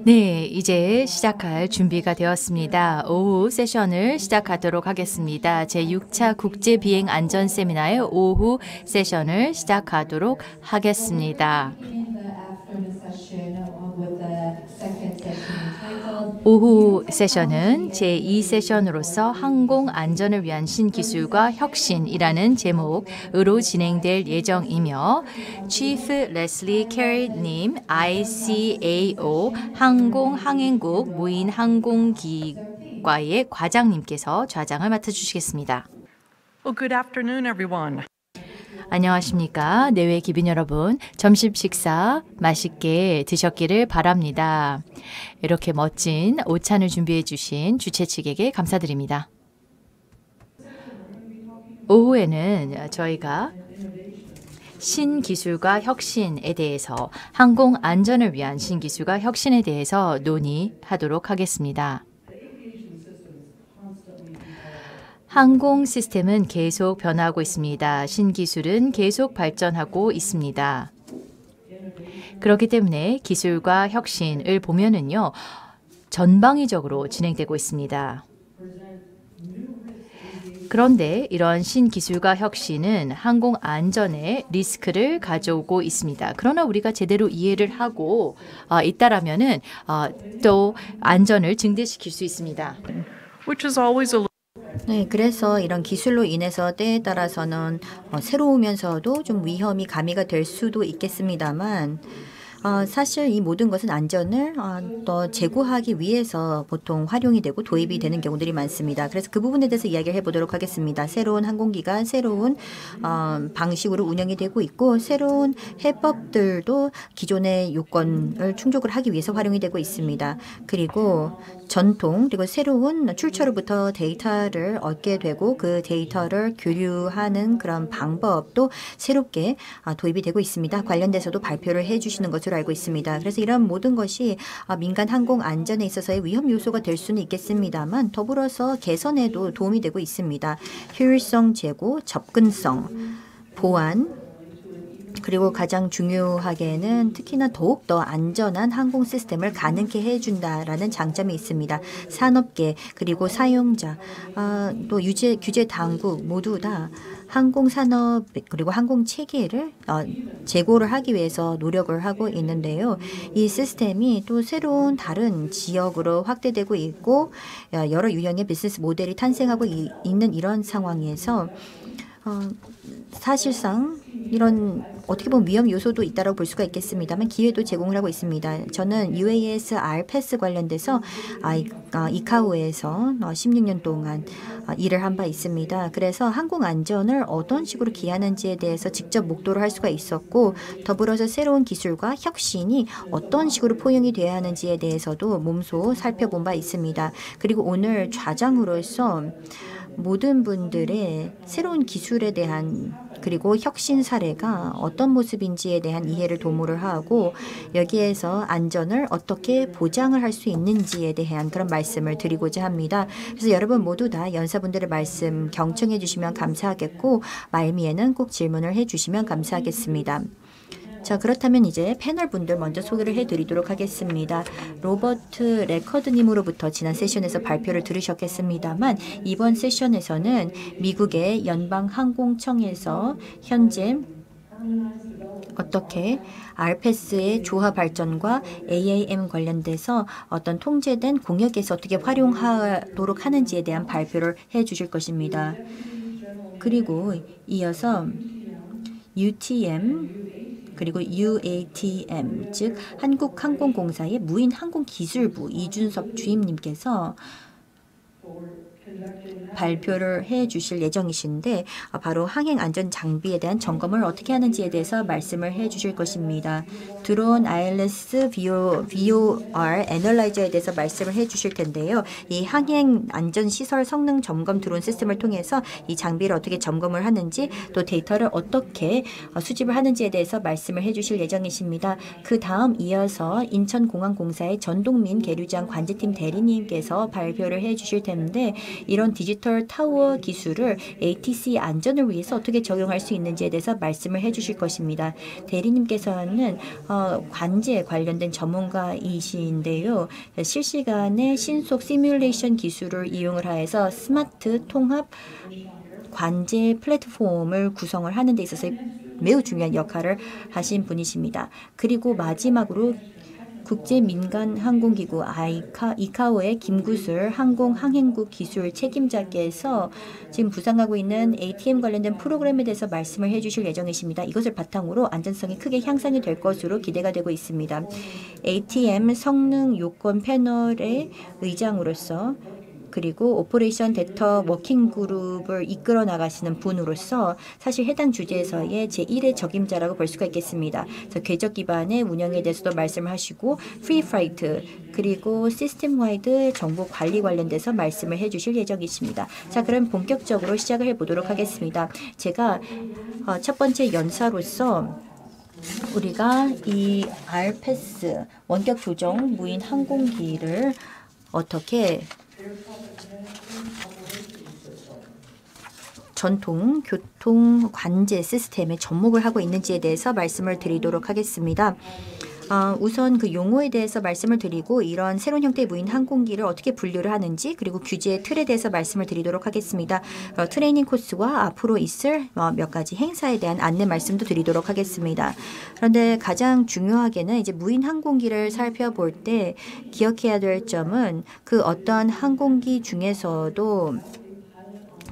네, 이제 시작할 준비가 되었습니다. 오후 세션을 시작하도록 하겠습니다. 제6차 국제 비행 안전 세미나의 오후 세션을 시작하도록 하겠습니다. 오후 세션은 제2 세션으로서 항공 안전을 위한 신기술과 혁신이라는 제목으로 진행될 예정이며 Chief Leslie Carey님, ICAO 항공항행국 무인항공기과의 과장님께서 좌장을 맡아주시겠습니다. Well, good afternoon, everyone. 안녕하십니까. 내외 기빈 여러분. 점심 식사 맛있게 드셨기를 바랍니다. 이렇게 멋진 오찬을 준비해 주신 주최 측에게 감사드립니다. 오후에는 저희가 신기술과 혁신에 대해서 항공 안전을 위한 신기술과 혁신에 대해서 논의하도록 하겠습니다. 항공 시스템은 계속 변화하고 있습니다. 신기술은 계속 발전하고 있습니다. 그렇기 때문에 기술과 혁신을 보면은요, 전방위적으로 진행되고 있습니다. 그런데 이런 신기술과 혁신은 항공 안전에 리스크를 가져오고 있습니다. 그러나 우리가 제대로 이해를 하고 있다라면은 또 안전을 증대시킬 수 있습니다. Which is always a 네, 그래서 이런 기술로 인해서 때에 따라서는 새로우면서도 좀 위험이 가미가 될 수도 있겠습니다만 사실 이 모든 것은 안전을 더 제고하기 위해서 보통 활용이 되고 도입이 되는 경우들이 많습니다. 그래서 그 부분에 대해서 이야기를 해보도록 하겠습니다. 새로운 항공기가 새로운 방식으로 운영이 되고 있고 새로운 해법들도 기존의 요건을 충족을 하기 위해서 활용이 되고 있습니다. 그리고 전통 그리고 새로운 출처로부터 데이터를 얻게 되고 그 데이터를 교류하는 그런 방법도 새롭게 도입이 되고 있습니다. 관련돼서도 발표를 해주시는 것으로 알고 있습니다. 그래서 이런 모든 것이 민간 항공 안전에 있어서의 위험 요소가 될 수는 있겠습니다만 더불어서 개선에도 도움이 되고 있습니다. 효율성 제고, 접근성, 보안, 그리고 가장 중요하게는 특히나 더욱더 안전한 항공 시스템을 가능케 해준다라는 장점이 있습니다. 산업계 그리고 사용자 또 규제 당국 모두 다 항공산업 그리고 항공체계를 제고를 하기 위해서 노력을 하고 있는데요. 이 시스템이 또 새로운 다른 지역으로 확대되고 있고 여러 유형의 비즈니스 모델이 탄생하고 있는 이런 상황에서 사실상 이런 어떻게 보면 위험 요소도 있다고 볼 수가 있겠습니다만 기회도 제공을 하고 있습니다. 저는 UAS RPAS 관련돼서 이카오에서 16년 동안 일을 한 바 있습니다. 그래서 항공 안전을 어떤 식으로 기하는지에 대해서 직접 목도를 할 수가 있었고 더불어서 새로운 기술과 혁신이 어떤 식으로 포용이 되어야 하는지에 대해서도 몸소 살펴본 바 있습니다. 그리고 오늘 좌장으로서 모든 분들의 새로운 기술에 대한 그리고 혁신 사례가 어떤 모습인지에 대한 이해를 도모를 하고 여기에서 안전을 어떻게 보장을 할 수 있는지에 대한 그런 말씀을 드리고자 합니다. 그래서 여러분 모두 다 연사분들의 말씀 경청해 주시면 감사하겠고 말미에는 꼭 질문을 해 주시면 감사하겠습니다. 자, 그렇다면 이제 패널 분들 먼저 소개를 해드리도록 하겠습니다. 로버트 레커드님으로부터 지난 세션에서 발표를 들으셨겠습니다만 이번 세션에서는 미국의 연방항공청에서 현재 어떻게 RPAS의 조화 발전과 AAM 관련돼서 어떤 통제된 공역에서 어떻게 활용하도록 하는지에 대한 발표를 해 주실 것입니다. 그리고 이어서 UTM 그리고 UATM 즉 한국항공공사의 무인항공기술부 이준섭 주임님께서 발표를 해 주실 예정이신데 바로 항행 안전 장비에 대한 점검을 어떻게 하는지에 대해서 말씀을 해 주실 것입니다. 드론 ILS VOR 애널라이저에 대해서 말씀을 해 주실 텐데요. 이 항행 안전 시설 성능 점검 드론 시스템을 통해서 이 장비를 어떻게 점검을 하는지 또 데이터를 어떻게 수집을 하는지에 대해서 말씀을 해 주실 예정이십니다. 그 다음 이어서 인천공항공사의 전동민 계류장 관제팀 대리님께서 발표를 해 주실 텐데 이런 디지털 타워 기술을 ATC 안전을 위해서 어떻게 적용할 수 있는지에 대해서 말씀을 해주실 것입니다. 대리님께서는 관제 관련된 전문가이신데요. 실시간의 신속 시뮬레이션 기술을 이용을 하여서 스마트 통합 관제 플랫폼을 구성을 하는 데 있어서 매우 중요한 역할을 하신 분이십니다. 그리고 마지막으로 국제민간항공기구 이카오의 김구슬 항공항행국 기술 책임자께서 지금 부상하고 있는 ATM 관련된 프로그램에 대해서 말씀을 해주실 예정이십니다. 이것을 바탕으로 안전성이 크게 향상이 될 것으로 기대가 되고 있습니다. ATM 성능 요건 패널의 의장으로서 그리고 오퍼레이션 데이터 워킹 그룹을 이끌어 나가시는 분으로서 사실 해당 주제에서의 제1의 적임자라고 볼 수가 있겠습니다. 그래서 궤적 기반의 운영에 대해서도 말씀을 하시고 프리 프라이트 그리고 시스템 와이드 정보 관리 관련돼서 말씀을 해주실 예정이십니다. 자, 그럼 본격적으로 시작을 해보도록 하겠습니다. 제가 첫 번째 연사로서 우리가 이 RPAS 원격 조정 무인 항공기를 어떻게 전통 교통 관제 시스템에 접목을 하고 있는지에 대해서 말씀을 드리도록 하겠습니다. 우선 그 용어에 대해서 말씀을 드리고 이런 새로운 형태의 무인 항공기를 어떻게 분류를 하는지 그리고 규제의 틀에 대해서 말씀을 드리도록 하겠습니다. 트레이닝 코스와 앞으로 있을 몇 가지 행사에 대한 안내 말씀도 드리도록 하겠습니다. 그런데 가장 중요하게는 이제 무인 항공기를 살펴볼 때 기억해야 될 점은 그 어떤 항공기 중에서도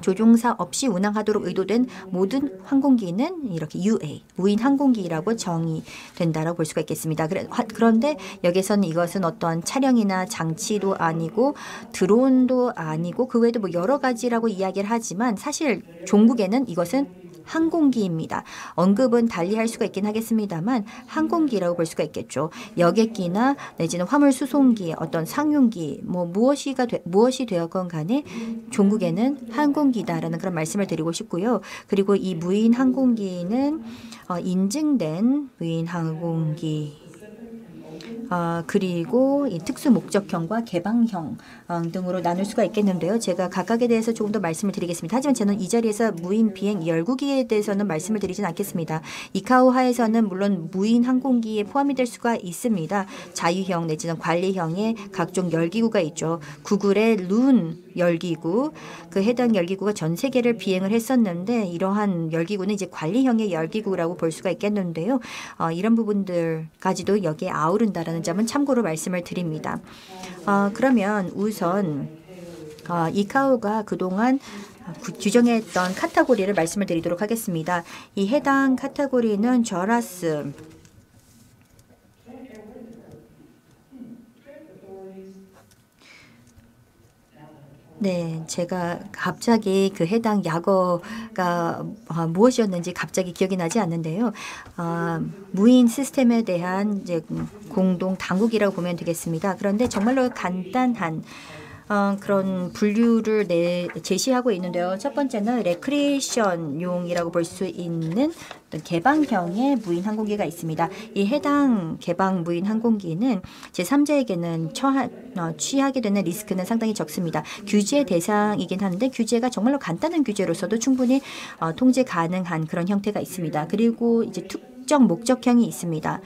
조종사 없이 운항하도록 의도된 모든 항공기는 이렇게 UA, 무인 항공기라고 정의된다라고 볼 수가 있겠습니다. 그런데 여기서는 이것은 어떤 차량이나 장치도 아니고 드론도 아니고 그 외에도 뭐 여러 가지라고 이야기를 하지만 사실 종국에는 이것은 항공기입니다. 언급은 달리할 수가 있긴 하겠습니다만 항공기라고 볼 수가 있겠죠. 여객기나 내지는 화물 수송기, 어떤 상용기, 무엇이 되었건 간에 종국에는 항공기다라는 그런 말씀을 드리고 싶고요. 그리고 이 무인 항공기는 인증된 무인 항공기 그리고 이 특수 목적형과 개방형 등으로 나눌 수가 있겠는데요. 제가 각각에 대해서 조금 더 말씀을 드리겠습니다. 하지만 저는 이 자리에서 무인 비행 열구기에 대해서는 말씀을 드리진 않겠습니다. 이카오 하에서는 물론 무인 항공기에 포함이 될 수가 있습니다. 자유형 내지는 관리형의 각종 열기구가 있죠. 구글의 룬 열기구, 그 해당 열기구가 전 세계를 비행을 했었는데 이러한 열기구는 이제 관리형의 열기구라고 볼 수가 있겠는데요. 이런 부분들까지도 여기에 아우른다라는 점은 참고로 말씀을 드립니다. 그러면 우선 이카오가 그동안 규정했던 카테고리를 말씀을 드리도록 하겠습니다. 이 해당 카테고리는 저라스 네, 제가 갑자기 그 해당 약어가 무엇이었는지 갑자기 기억이 나지 않는데요. 무인 시스템에 대한 이제 공동 당국이라고 보면 되겠습니다. 그런데 정말로 간단한 그런 분류를 제시하고 있는데요. 첫 번째는 레크리에이션용이라고 볼 수 있는 개방형의 무인 항공기가 있습니다. 이 해당 개방 무인 항공기는 제3자에게는 취하게 되는 리스크는 상당히 적습니다. 규제 대상이긴 한데 규제가 정말로 간단한 규제로서도 충분히 통제 가능한 그런 형태가 있습니다. 그리고 이제 특정 목적형이 있습니다.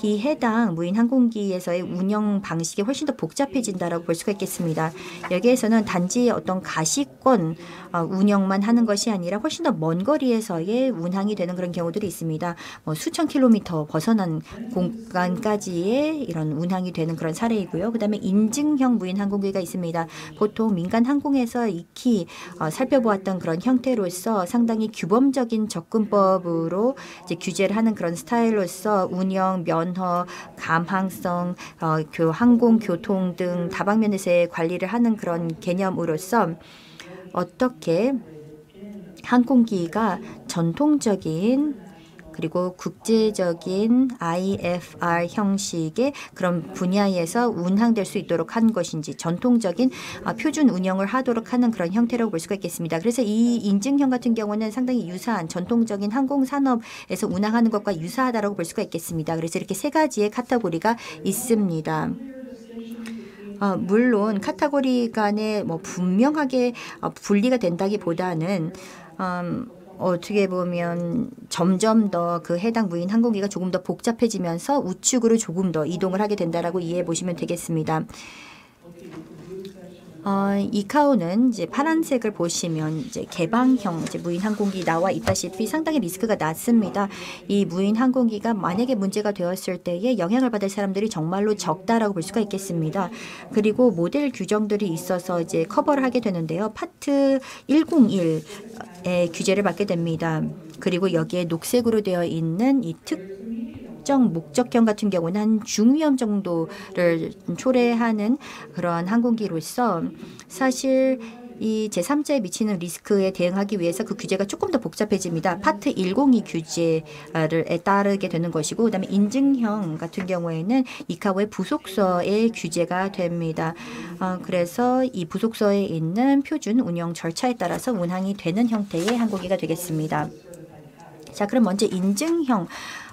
이 해당 무인 항공기에서의 운영 방식이 훨씬 더 복잡해진다라고 볼 수가 있겠습니다. 여기에서는 단지 어떤 가시권 운영만 하는 것이 아니라 훨씬 더 먼 거리에서의 운항이 되는 그런 경우들이 있습니다. 수천 킬로미터 벗어난 공간까지의 이런 운항이 되는 그런 사례이고요. 그다음에 인증형 무인 항공기가 있습니다. 보통 민간 항공에서 익히 살펴보았던 그런 형태로서 상당히 규범적인 접근법으로 이제 규제를 하는 그런 스타일로서 운영 면허, 감항성, 항공, 교통 등 다방면에서의 관리를 하는 그런 개념으로서 어떻게 항공기가 전통적인 그리고 국제적인 IFR 형식의 그런 분야에서 운항될 수 있도록 한 것인지 전통적인 표준 운영을 하도록 하는 그런 형태라고 볼 수가 있겠습니다. 그래서 이 인증형 같은 경우는 상당히 유사한 전통적인 항공산업에서 운항하는 것과 유사하다고 볼 수가 있겠습니다. 그래서 이렇게 세 가지의 카테고리가 있습니다. 물론 카테고리 간에 뭐 분명하게 분리가 된다기보다는 어떻게 보면 점점 더 그 해당 무인 항공기가 조금 더 복잡해지면서 우측으로 조금 더 이동을 하게 된다라고 이해해 보시면 되겠습니다. 이카오는 이제 파란색을 보시면 이제 개방형 이제 무인 항공기 나와 있다시피 상당히 리스크가 낮습니다. 이 무인 항공기가 만약에 문제가 되었을 때에 영향을 받을 사람들이 정말로 적다라고 볼 수가 있겠습니다. 그리고 모델 규정들이 있어서 이제 커버를 하게 되는데요. 파트 101의 규제를 받게 됩니다. 그리고 여기에 녹색으로 되어 있는 이 특정 목적형 같은 경우는 한 중위험 정도를 초래하는 그런 항공기로서 사실 이 제3자에 미치는 리스크에 대응하기 위해서 그 규제가 조금 더 복잡해집니다. 파트 102 규제를 따르게 되는 것이고 그다음에 인증형 같은 경우에는 이카오의 부속서의 규제가 됩니다. 그래서 이 부속서에 있는 표준 운영 절차에 따라서 운항이 되는 형태의 항공기가 되겠습니다. 자, 그럼 먼저 인증형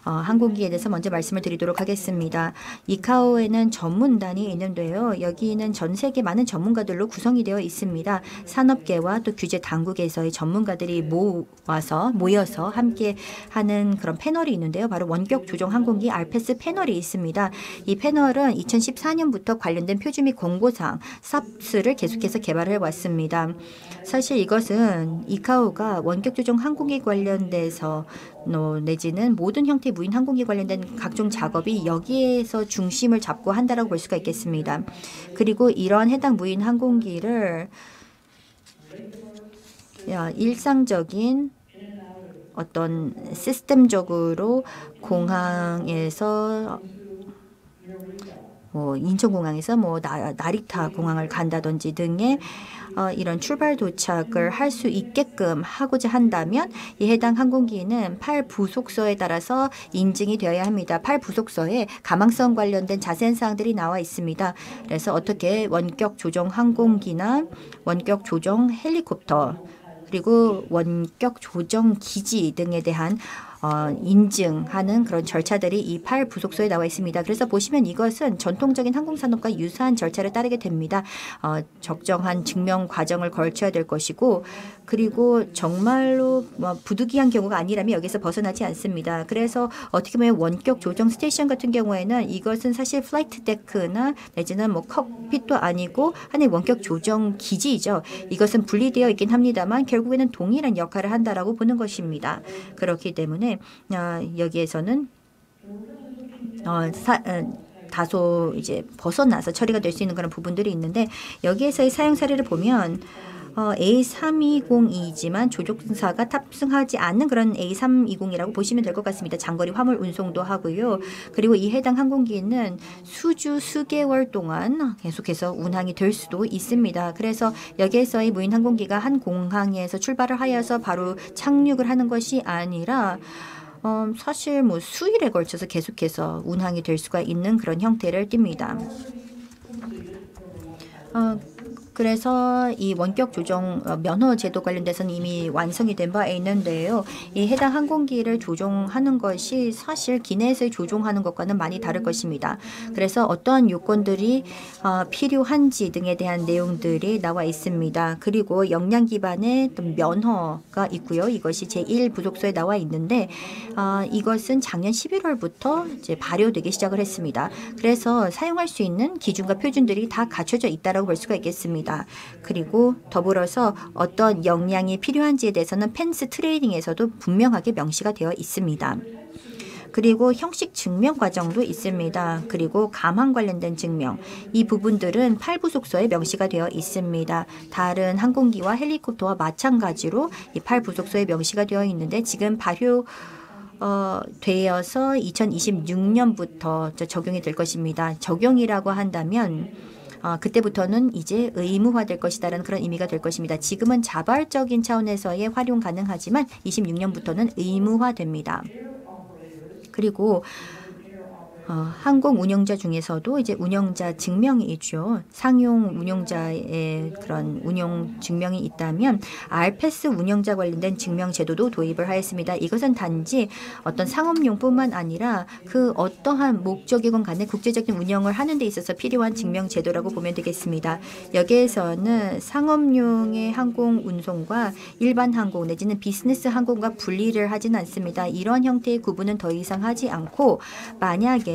항공기에 대해서 먼저 말씀을 드리도록 하겠습니다. 이카오에는 전문단이 있는데요. 여기는 전 세계 많은 전문가들로 구성이 되어 있습니다. 산업계와 또 규제 당국에서의 전문가들이 모여서 함께 하는 그런 패널이 있는데요. 바로 원격 조종 항공기 알페스 패널이 있습니다. 이 패널은 2014년부터 관련된 표준 및 공고사항 SAPS를 계속해서 개발해 왔습니다. 사실 이것은 이카오가 원격 조종 항공기 관련돼서 내지는 모든 형태의 무인 항공기 관련된 각종 작업이 여기에서 중심을 잡고 한다라고 볼 수가 있겠습니다. 그리고 이런 해당 무인 항공기를 일상적인 어떤 시스템적으로 공항에서 인천공항에서 나리타 공항을 간다든지 등의 이런 출발 도착을 할 수 있게끔 하고자 한다면 이 해당 항공기는 8 부속서에 따라서 인증이 되어야 합니다. 8 부속서에 가망성 관련된 자세한 사항들이 나와 있습니다. 그래서 어떻게 원격 조종 항공기나 원격 조종 헬리콥터 그리고 원격 조종 기지 등에 대한 인증하는 그런 절차들이 이 8 부속서에 나와 있습니다. 그래서 보시면 이것은 전통적인 항공산업과 유사한 절차를 따르게 됩니다. 적정한 증명 과정을 거쳐야 될 것이고 그리고 정말로 부득이한 경우가 아니라면 여기서 벗어나지 않습니다. 그래서 어떻게 보면 원격 조정 스테이션 같은 경우에는 이것은 사실 플라이트 데크나 내지는 칵핏도 아니고 하나의 원격 조정 기지이죠. 이것은 분리되어 있긴 합니다만 결국에는 동일한 역할을 한다라고 보는 것입니다. 그렇기 때문에 여기에서는 다소 이제 벗어나서 처리가 될 수 있는 그런 부분들이 있는데 여기에서의 사용 사례를 보면 A320이지만 조종사가 탑승하지 않는 그런 A320이라고 보시면 될 것 같습니다. 장거리 화물 운송도 하고요. 그리고 이 해당 항공기는 수개월 동안 계속해서 운항이 될 수도 있습니다. 그래서 여기에서의 무인 항공기가 한 공항에서 출발을 하여서 바로 착륙을 하는 것이 아니라 사실 수일에 걸쳐서 계속해서 운항이 될 수가 있는 그런 형태를 띱니다. 그래서 이 원격 조종 면허 제도 관련돼서는 이미 완성이 된 바 있는데요. 이 해당 항공기를 조종하는 것이 사실 기내에서 조종하는 것과는 많이 다를 것입니다. 그래서 어떠한 요건들이 필요한지 등에 대한 내용들이 나와 있습니다. 그리고 역량 기반의 면허가 있고요. 이것이 제1 부속서에 나와 있는데 이것은 작년 11월부터 이제 발효되기 시작을 했습니다. 그래서 사용할 수 있는 기준과 표준들이 다 갖춰져 있다라고 볼 수가 있겠습니다. 그리고 더불어서 어떤 역량이 필요한지에 대해서는 펜스 트레이닝에서도 분명하게 명시가 되어 있습니다. 그리고 형식 증명 과정도 있습니다. 그리고 감항 관련된 증명. 이 부분들은 8부속서에 명시가 되어 있습니다. 다른 항공기와 헬리콥터와 마찬가지로 이 8부속서에 명시가 되어 있는데 지금 발효 되어서 2026년부터 적용이 될 것입니다. 적용이라고 한다면 그때부터는 이제 의무화될 것이다라는 그런 의미가 될 것입니다. 지금은 자발적인 차원에서의 활용 가능하지만 26년부터는 의무화됩니다. 그리고 항공 운영자 중에서도 이제 운영자 증명이 있죠. 상용 운영자의 그런 운영 증명이 있다면 RPAS 운영자 관련된 증명 제도도 도입을 하였습니다. 이것은 단지 어떤 상업용뿐만 아니라 그 어떠한 목적이건 간에 국제적인 운영을 하는 데 있어서 필요한 증명 제도라고 보면 되겠습니다. 여기에서는 상업용의 항공 운송과 일반 항공 내지는 비즈니스 항공과 분리를 하진 않습니다. 이런 형태의 구분은 더 이상 하지 않고 만약에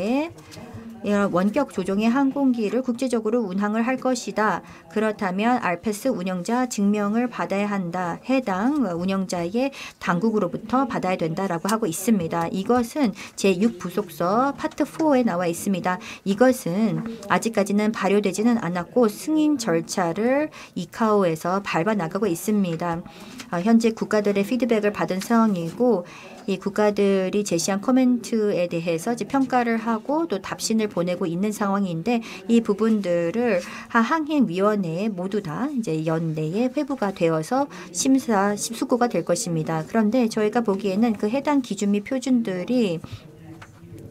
이런 원격 조종의 항공기를 국제적으로 운항을 할 것이다. 그렇다면 RPAS 운영자 증명을 받아야 한다. 해당 운영자의 당국으로부터 받아야 된다라고 하고 있습니다. 이것은 제6부속서 파트 4에 나와 있습니다. 이것은 아직까지는 발효되지는 않았고 승인 절차를 이카오에서 밟아 나가고 있습니다. 현재 국가들의 피드백을 받은 상황이고 이 국가들이 제시한 코멘트에 대해서 이제 평가를 하고 또 답신을 보내고 있는 상황인데 이 부분들을 항행위원회에 모두 다 이제 연내에 회부가 되어서 심수구가 될 것입니다. 그런데 저희가 보기에는 그 해당 기준 및 표준들이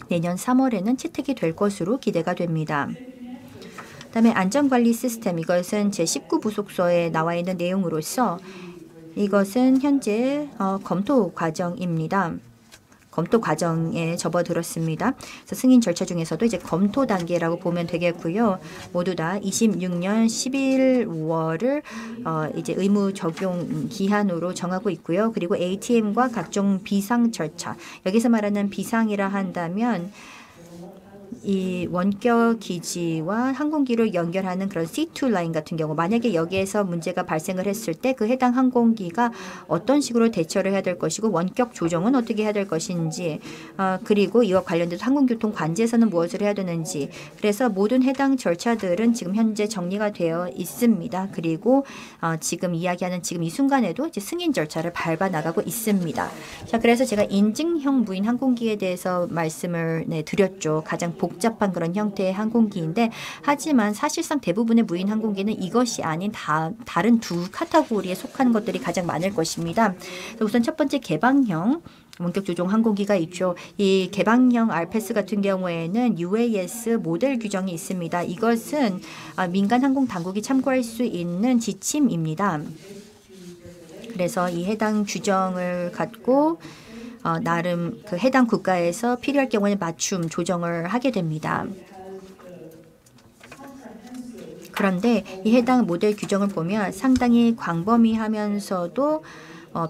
내년 3월에는 채택이 될 것으로 기대가 됩니다. 그다음에 안전관리 시스템 이것은 제19부속서에 나와 있는 내용으로서 이것은 현재 검토 과정입니다. 검토 과정에 접어들었습니다. 그래서 승인 절차 중에서도 이제 검토 단계라고 보면 되겠고요. 모두 다 26년 11월을 이제 의무 적용 기한으로 정하고 있고요. 그리고 ATM과 각종 비상 절차. 여기서 말하는 비상이라 한다면 이 원격 기지와 항공기를 연결하는 그런 C2 라인 같은 경우 만약에 여기에서 문제가 발생을 했을 때 그 해당 항공기가 어떤 식으로 대처를 해야 될 것이고 원격 조정은 어떻게 해야 될 것인지 그리고 이와 관련돼서 항공교통 관제에서는 무엇을 해야 되는지 그래서 모든 해당 절차들은 지금 현재 정리가 되어 있습니다. 그리고 지금 이야기하는 지금 이 순간에도 이제 승인 절차를 밟아 나가고 있습니다. 자, 그래서 제가 인증형 무인 항공기에 대해서 말씀을 드렸죠. 가장 복잡한 그런 형태의 항공기인데 하지만 사실상 대부분의 무인 항공기는 이것이 아닌 다른 두 카테고리에 속한 것들이 가장 많을 것입니다. 우선 첫 번째 개방형 원격 조종 항공기가 있죠. 이 개방형 RPAS 같은 경우에는 UAS 모델 규정이 있습니다. 이것은 민간 항공 당국이 참고할 수 있는 지침입니다. 그래서 이 해당 규정을 갖고 나름 그 해당 국가에서 필요할 경우에 맞춤 조정을 하게 됩니다. 그런데 이 해당 모델 규정을 보면 상당히 광범위하면서도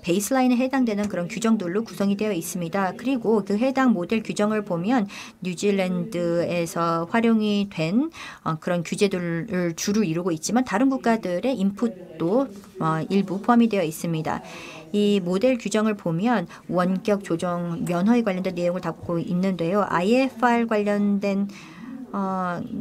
베이스라인에 해당되는 그런 규정들로 구성이 되어 있습니다. 그리고 그 해당 모델 규정을 보면 뉴질랜드에서 활용이 된 그런 규제들을 주로 이루고 있지만 다른 국가들의 인풋도 일부 포함이 되어 있습니다. 이 모델 규정을 보면 원격 조정 면허에 관련된 내용을 담고 있는데요. IFR 관련된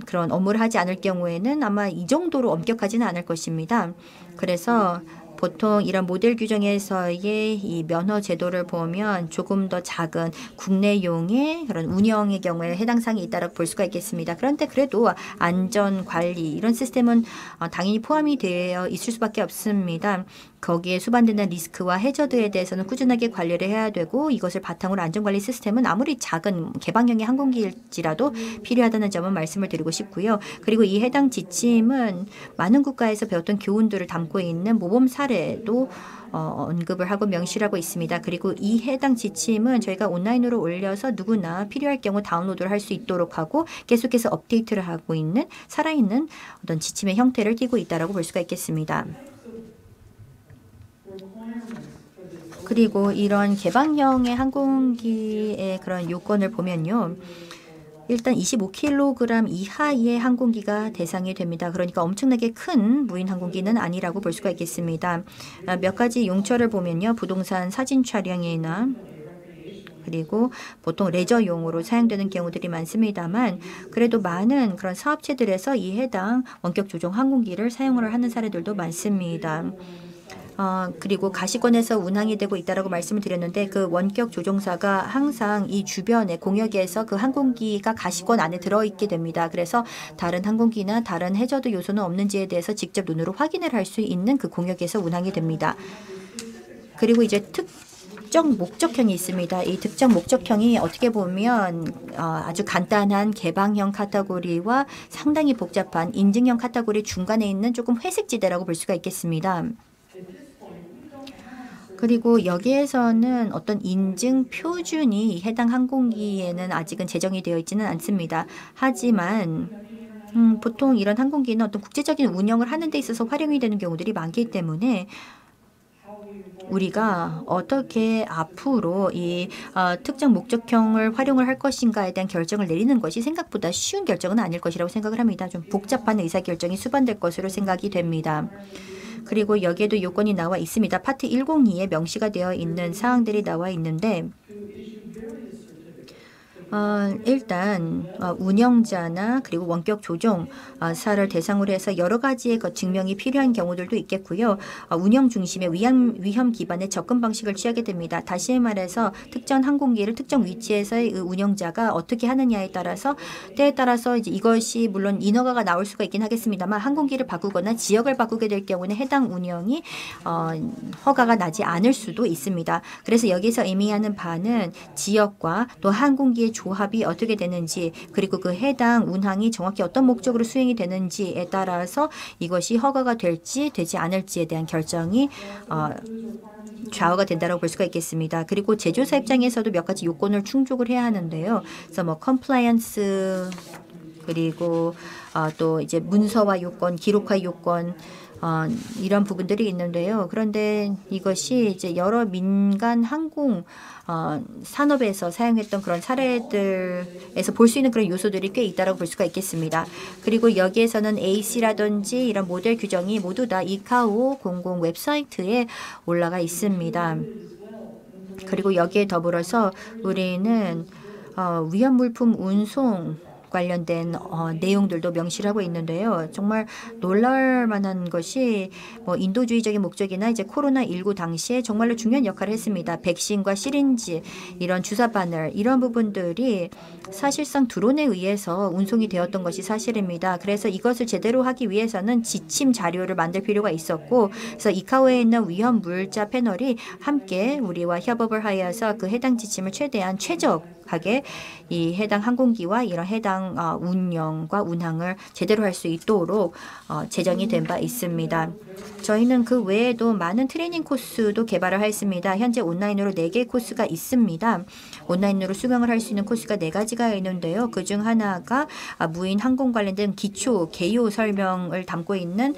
그런 업무를 하지 않을 경우에는 아마 이 정도로 엄격하지는 않을 것입니다. 그래서 보통 이런 모델 규정에서의 이 면허 제도를 보면 조금 더 작은 국내용의 그런 운영의 경우에 해당 사항이 있다고 볼 수가 있겠습니다. 그런데 그래도 안전 관리 이런 시스템은 당연히 포함이 되어 있을 수밖에 없습니다. 거기에 수반되는 리스크와 해저드에 대해서는 꾸준하게 관리를 해야 되고 이것을 바탕으로 안전관리 시스템은 아무리 작은 개방형의 항공기일지라도 필요하다는 점은 말씀을 드리고 싶고요. 그리고 이 해당 지침은 많은 국가에서 배웠던 교훈들을 담고 있는 모범 사례도 언급을 하고 명시하고 있습니다. 그리고 이 해당 지침은 저희가 온라인으로 올려서 누구나 필요할 경우 다운로드를 할 수 있도록 하고 계속해서 업데이트를 하고 있는 살아있는 어떤 지침의 형태를 띠고 있다고 볼 수가 있겠습니다. 그리고 이런 개방형의 항공기의 그런 요건을 보면요. 일단 25kg 이하의 항공기가 대상이 됩니다. 그러니까 엄청나게 큰 무인 항공기는 아니라고 볼 수가 있겠습니다. 몇 가지 용처를 보면요. 부동산 사진 촬영이나 그리고 보통 레저용으로 사용되는 경우들이 많습니다만 그래도 많은 그런 사업체들에서 이 해당 원격 조종 항공기를 사용을 하는 사례들도 많습니다. 그리고 가시권에서 운항이 되고 있다라고 말씀을 드렸는데 그 원격 조종사가 항상 이 주변의 공역에서 그 항공기가 가시권 안에 들어있게 됩니다. 그래서 다른 항공기나 다른 해저드 요소는 없는지에 대해서 직접 눈으로 확인을 할 수 있는 그 공역에서 운항이 됩니다. 그리고 이제 특정 목적형이 있습니다. 이 특정 목적형이 어떻게 보면 아주 간단한 개방형 카테고리와 상당히 복잡한 인증형 카테고리 중간에 있는 조금 회색지대라고 볼 수가 있겠습니다. 그리고 여기에서는 어떤 인증 표준이 해당 항공기에는 아직은 제정이 되어 있지는 않습니다. 하지만 보통 이런 항공기는 어떤 국제적인 운영을 하는 데 있어서 활용이 되는 경우들이 많기 때문에 우리가 어떻게 앞으로 이 특정 목적형을 활용을 할 것인가에 대한 결정을 내리는 것이 생각보다 쉬운 결정은 아닐 것이라고 생각을 합니다. 좀 복잡한 의사결정이 수반될 것으로 생각이 됩니다. 그리고 여기에도 요건이 나와 있습니다. 파트 102에 명시가 되어 있는 사항들이 나와 있는데 일단 운영자나 그리고 원격 조종사를 대상으로 해서 여러 가지의 증명이 필요한 경우들도 있겠고요. 운영 중심의 위험 기반의 접근 방식을 취하게 됩니다. 다시 말해서 특정 항공기를 특정 위치에서의 운영자가 어떻게 하느냐에 따라서 때에 따라서 이제 이것이 물론 인허가가 나올 수가 있긴 하겠습니다만 항공기를 바꾸거나 지역을 바꾸게 될 경우는 해당 운영이 허가가 나지 않을 수도 있습니다. 그래서 여기서 의미하는 바는 지역과 또 항공기의 조합이 어떻게 되는지 그리고 그 해당 운항이 정확히 어떤 목적으로 수행이 되는지에 따라서 이것이 허가가 될지 되지 않을지에 대한 결정이 좌우가 된다고 볼 수가 있겠습니다. 그리고 제조사 입장에서도 몇 가지 요건을 충족을 해야 하는데요. 그래서 뭐 컴플라이언스 그리고 또 이제 문서화 요건, 기록화 요건 이런 부분들이 있는데요. 그런데 이것이 이제 여러 민간 항공 산업에서 사용했던 그런 사례들에서 볼 수 있는 그런 요소들이 꽤 있다고 볼 수가 있겠습니다. 그리고 여기에서는 AC라든지 이런 모델 규정이 모두 다 이카오 공공 웹사이트에 올라가 있습니다. 그리고 여기에 더불어서 우리는 위험 물품 운송 관련된 내용들도 명시를 하고 있는데요. 정말 놀랄 만한 것이 뭐 인도주의적인 목적이나 이제 코로나19 당시에 정말로 중요한 역할을 했습니다. 백신과 시린지, 이런 주사 바늘 이런 부분들이 사실상 드론에 의해서 운송이 되었던 것이 사실입니다. 그래서 이것을 제대로 하기 위해서는 지침 자료를 만들 필요가 있었고 그래서 이카오에 있는 위험 물자 패널이 함께 우리와 협업을 하여서 그 해당 지침을 최대한 최적하게 이 해당 항공기와 이런 해당 운영과 운항을 제대로 할 수 있도록 제정이 된 바 있습니다. 저희는 그 외에도 많은 트레이닝 코스도 개발을 했습니다. 현재 온라인으로 4개의 코스가 있습니다. 온라인으로 수강을 할 수 있는 코스가 4가지가 있는데요. 그중 하나가 무인 항공 관련된 기초 개요 설명을 담고 있는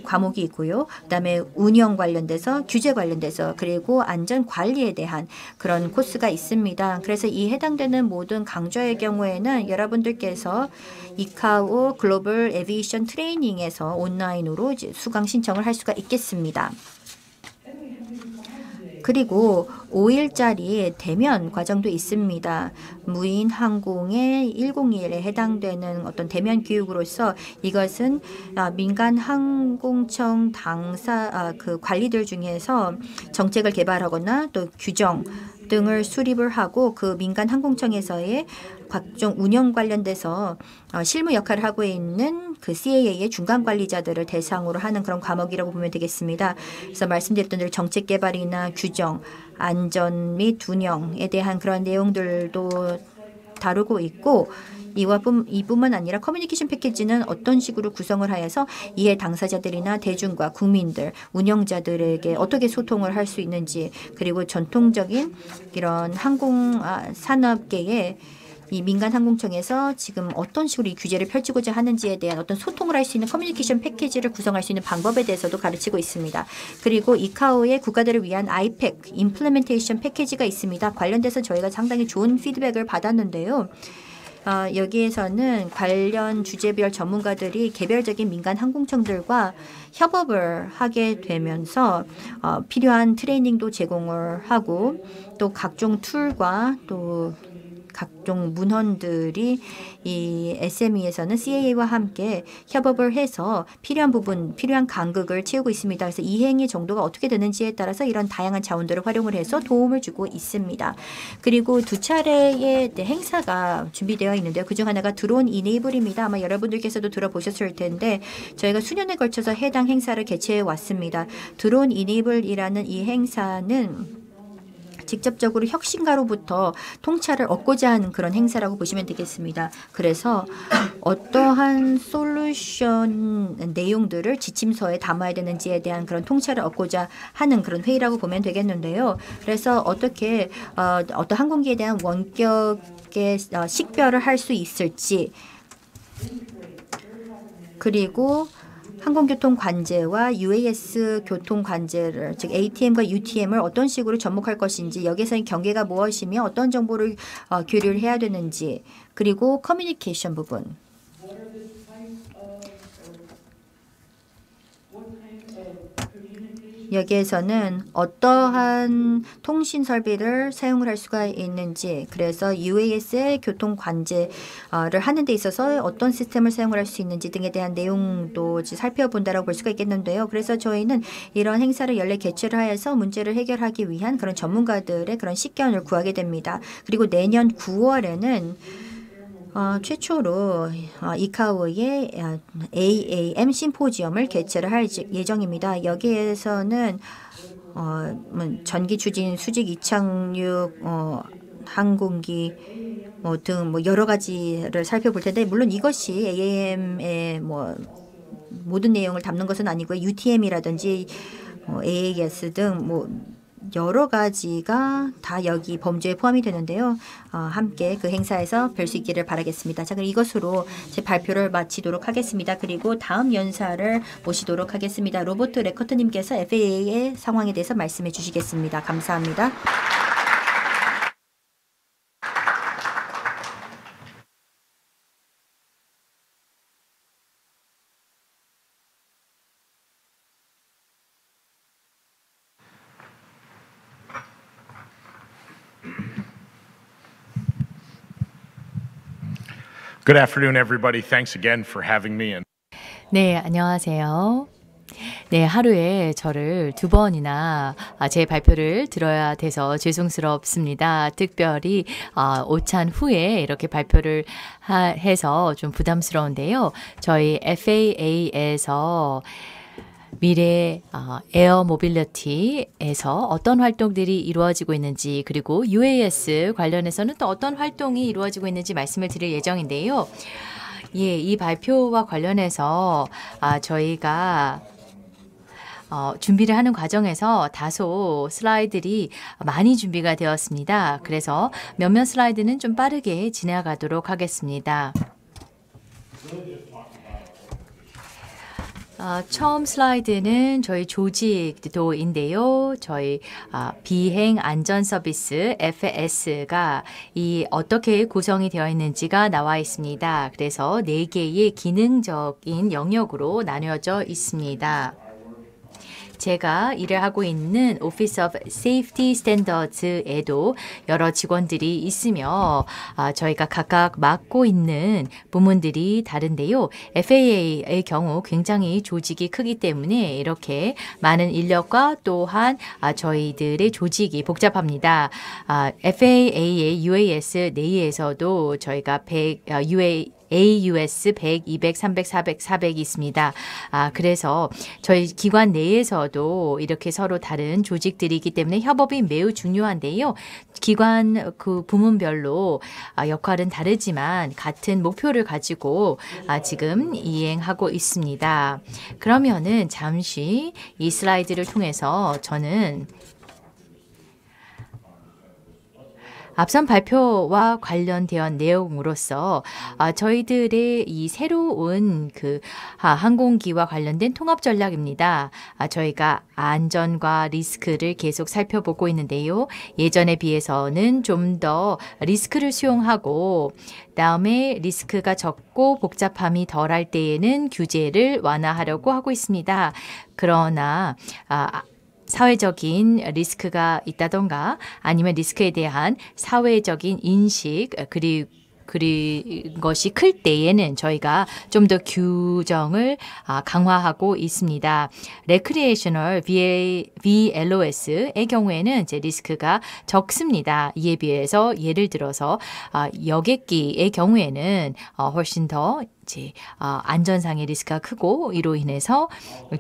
과목이 있고요. 그다음에 운영 관련돼서 규제 관련돼서 그리고 안전 관리에 대한 그런 코스가 있습니다. 그래서 이 해당되는 모든 강좌의 경우에는 여러분들께서 이카오 글로벌 에비에이션 트레이닝에서 온라인으로 이제 수강 신청을 할 수가 있겠습니다. 그리고 5일짜리 대면 과정도 있습니다. 무인 항공의 101에 해당되는 어떤 대면 교육으로서 이것은 민간 항공청 당사 그 관리들 중에서 정책을 개발하거나 또 규정 등을 수립을 하고 그 민간 항공청에서의 각종 운영 관련돼서 실무 역할을 하고 있는 그 CAA의 중간 관리자들을 대상으로 하는 그런 과목이라고 보면 되겠습니다. 그래서 말씀드렸던 대로 정책 개발이나 규정, 안전 및 운영에 대한 그런 내용들도 다루고 있고 이뿐만 아니라 커뮤니케이션 패키지는 어떤 식으로 구성을 하여서 이해 당사자들이나 대중과 국민들, 운영자들에게 어떻게 소통을 할 수 있는지 그리고 전통적인 이런 항공 산업계의 이 민간 항공청에서 지금 어떤 식으로 이 규제를 펼치고자 하는지에 대한 어떤 소통을 할 수 있는 커뮤니케이션 패키지를 구성할 수 있는 방법에 대해서도 가르치고 있습니다. 그리고 이카오의 국가들을 위한 아이팩 임플리멘테이션 패키지가 있습니다. 관련돼서 저희가 상당히 좋은 피드백을 받았는데요. 여기에서는 관련 주제별 전문가들이 개별적인 민간 항공청들과 협업을 하게 되면서 필요한 트레이닝도 제공을 하고 또 각종 툴과 또 각종 문헌들이 이 SME에서는 CAA와 함께 협업을 해서 필요한 부분, 필요한 간극을 채우고 있습니다. 그래서 이행의 정도가 어떻게 되는지에 따라서 이런 다양한 자원들을 활용을 해서 도움을 주고 있습니다. 그리고 2차례의 행사가 준비되어 있는데요. 그중 하나가 드론 이네이블입니다. 아마 여러분들께서도 들어보셨을 텐데 저희가 수년에 걸쳐서 해당 행사를 개최해 왔습니다. 드론 이네이블이라는 이 행사는 직접적으로 혁신가로부터 통찰을 얻고자 하는 그런 행사라고 보시면 되겠습니다. 그래서 어떠한 솔루션 내용들을 지침서에 담아야 되는지에 대한 그런 통찰을 얻고자 하는 그런 회의라고 보면 되겠는데요. 그래서 어떻게 어떤 항공기에 대한 원격의 식별을 할 수 있을지, 그리고 항공교통 관제와 UAS 교통 관제를, 즉 ATM과 UTM을 어떤 식으로 접목할 것인지, 여기서의 경계가 무엇이며 어떤 정보를 교류를 해야 되는지, 그리고 커뮤니케이션 부분. 여기에서는 어떠한 통신 설비를 사용을 할 수가 있는지, 그래서 UAS의 교통 관제를 하는 데 있어서 어떤 시스템을 사용을 할 수 있는지 등에 대한 내용도 살펴본다라고 볼 수가 있겠는데요. 그래서 저희는 이런 행사를 연례 개최를 하여서 문제를 해결하기 위한 그런 전문가들의 그런 식견을 구하게 됩니다. 그리고 내년 9월에는 최초로 이카오의 AAM 심포지엄을 개최를 할 예정입니다. 여기에서는 전기 추진, 수직 이착륙, 항공기 등 여러 가지를 살펴볼 텐데, 물론 이것이 AAM의 모든 내용을 담는 것은 아니고요. UTM이라든지 AAS 등 여러 가지가 다 여기 범주에 포함이 되는데요. 함께 그 행사에서 뵐 수 있기를 바라겠습니다. 자, 그럼 이것으로 제 발표를 마치도록 하겠습니다. 그리고 다음 연사를 모시도록 하겠습니다. 로버트 레커트님께서 FAA의 상황에 대해서 말씀해 주시겠습니다. 감사합니다. Good afternoon, everybody. Thanks again for having me. 네, 안녕하세요. 네, 하루에 저를 2번이나 제 발표를 들어야 돼서 죄송스럽습니다. 특별히 오찬 후에 이렇게 발표를 해서 좀 부담스러운데요. 저희 FAA에서 미래 에어 모빌리티에서 어떤 활동들이 이루어지고 있는지, 그리고 UAS 관련해서는 또 어떤 활동이 이루어지고 있는지 말씀을 드릴 예정인데요. 예, 이 발표와 관련해서 저희가 준비를 하는 과정에서 다소 슬라이드들이 많이 준비가 되었습니다. 그래서 몇몇 슬라이드는 좀 빠르게 지나가도록 하겠습니다. 처음 슬라이드는 저희 조직도인데요. 저희 비행 안전 서비스 FS가 어떻게 구성이 되어 있는지가 나와 있습니다. 그래서 4개의 기능적인 영역으로 나뉘어져 있습니다. 제가 일을 하고 있는 Office of Safety Standards에도 여러 직원들이 있으며 저희가 각각 맡고 있는 부문들이 다른데요. FAA의 경우 굉장히 조직이 크기 때문에 이렇게 많은 인력과 또한 저희들의 조직이 복잡합니다. FAA의 UAS 내에서도 저희가 AUS 100, 200, 300, 400, 400이 있습니다. 그래서 저희 기관 내에서도 이렇게 서로 다른 조직들이 있기 때문에 협업이 매우 중요한데요. 기관 그 부문별로 역할은 다르지만 같은 목표를 가지고 지금 이행하고 있습니다. 그러면은 잠시 이 슬라이드를 통해서 저는 앞선 발표와 관련된 내용으로서 저희들의 이 새로운 항공기와 관련된 통합 전략입니다. 저희가 안전과 리스크를 계속 살펴보고 있는데요. 예전에 비해서는 좀 더 리스크를 수용하고, 그다음에 리스크가 적고 복잡함이 덜할 때에는 규제를 완화하려고 하고 있습니다. 그러나 사회적인 리스크가 있다던가 아니면 리스크에 대한 사회적인 인식 그것이 클 때에는 저희가 좀 더 규정을 강화하고 있습니다. 레크리에이셔널 VLOS의 경우에는 이제 리스크가 적습니다. 이에 비해서 예를 들어서 여객기의 경우에는 훨씬 더 이제 안전상의 리스크가 크고 이로 인해서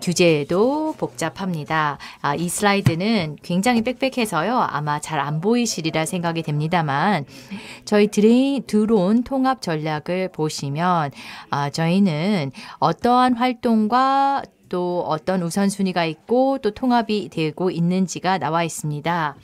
규제도 복잡합니다. 이 슬라이드는 굉장히 빽빽해서요. 아마 잘 안 보이시리라 생각이 됩니다만 저희 드론 통합 전략을 보시면 저희는 어떠한 활동과 또 어떤 우선순위가 있고 또 통합이 되고 있는지가 나와 있습니다.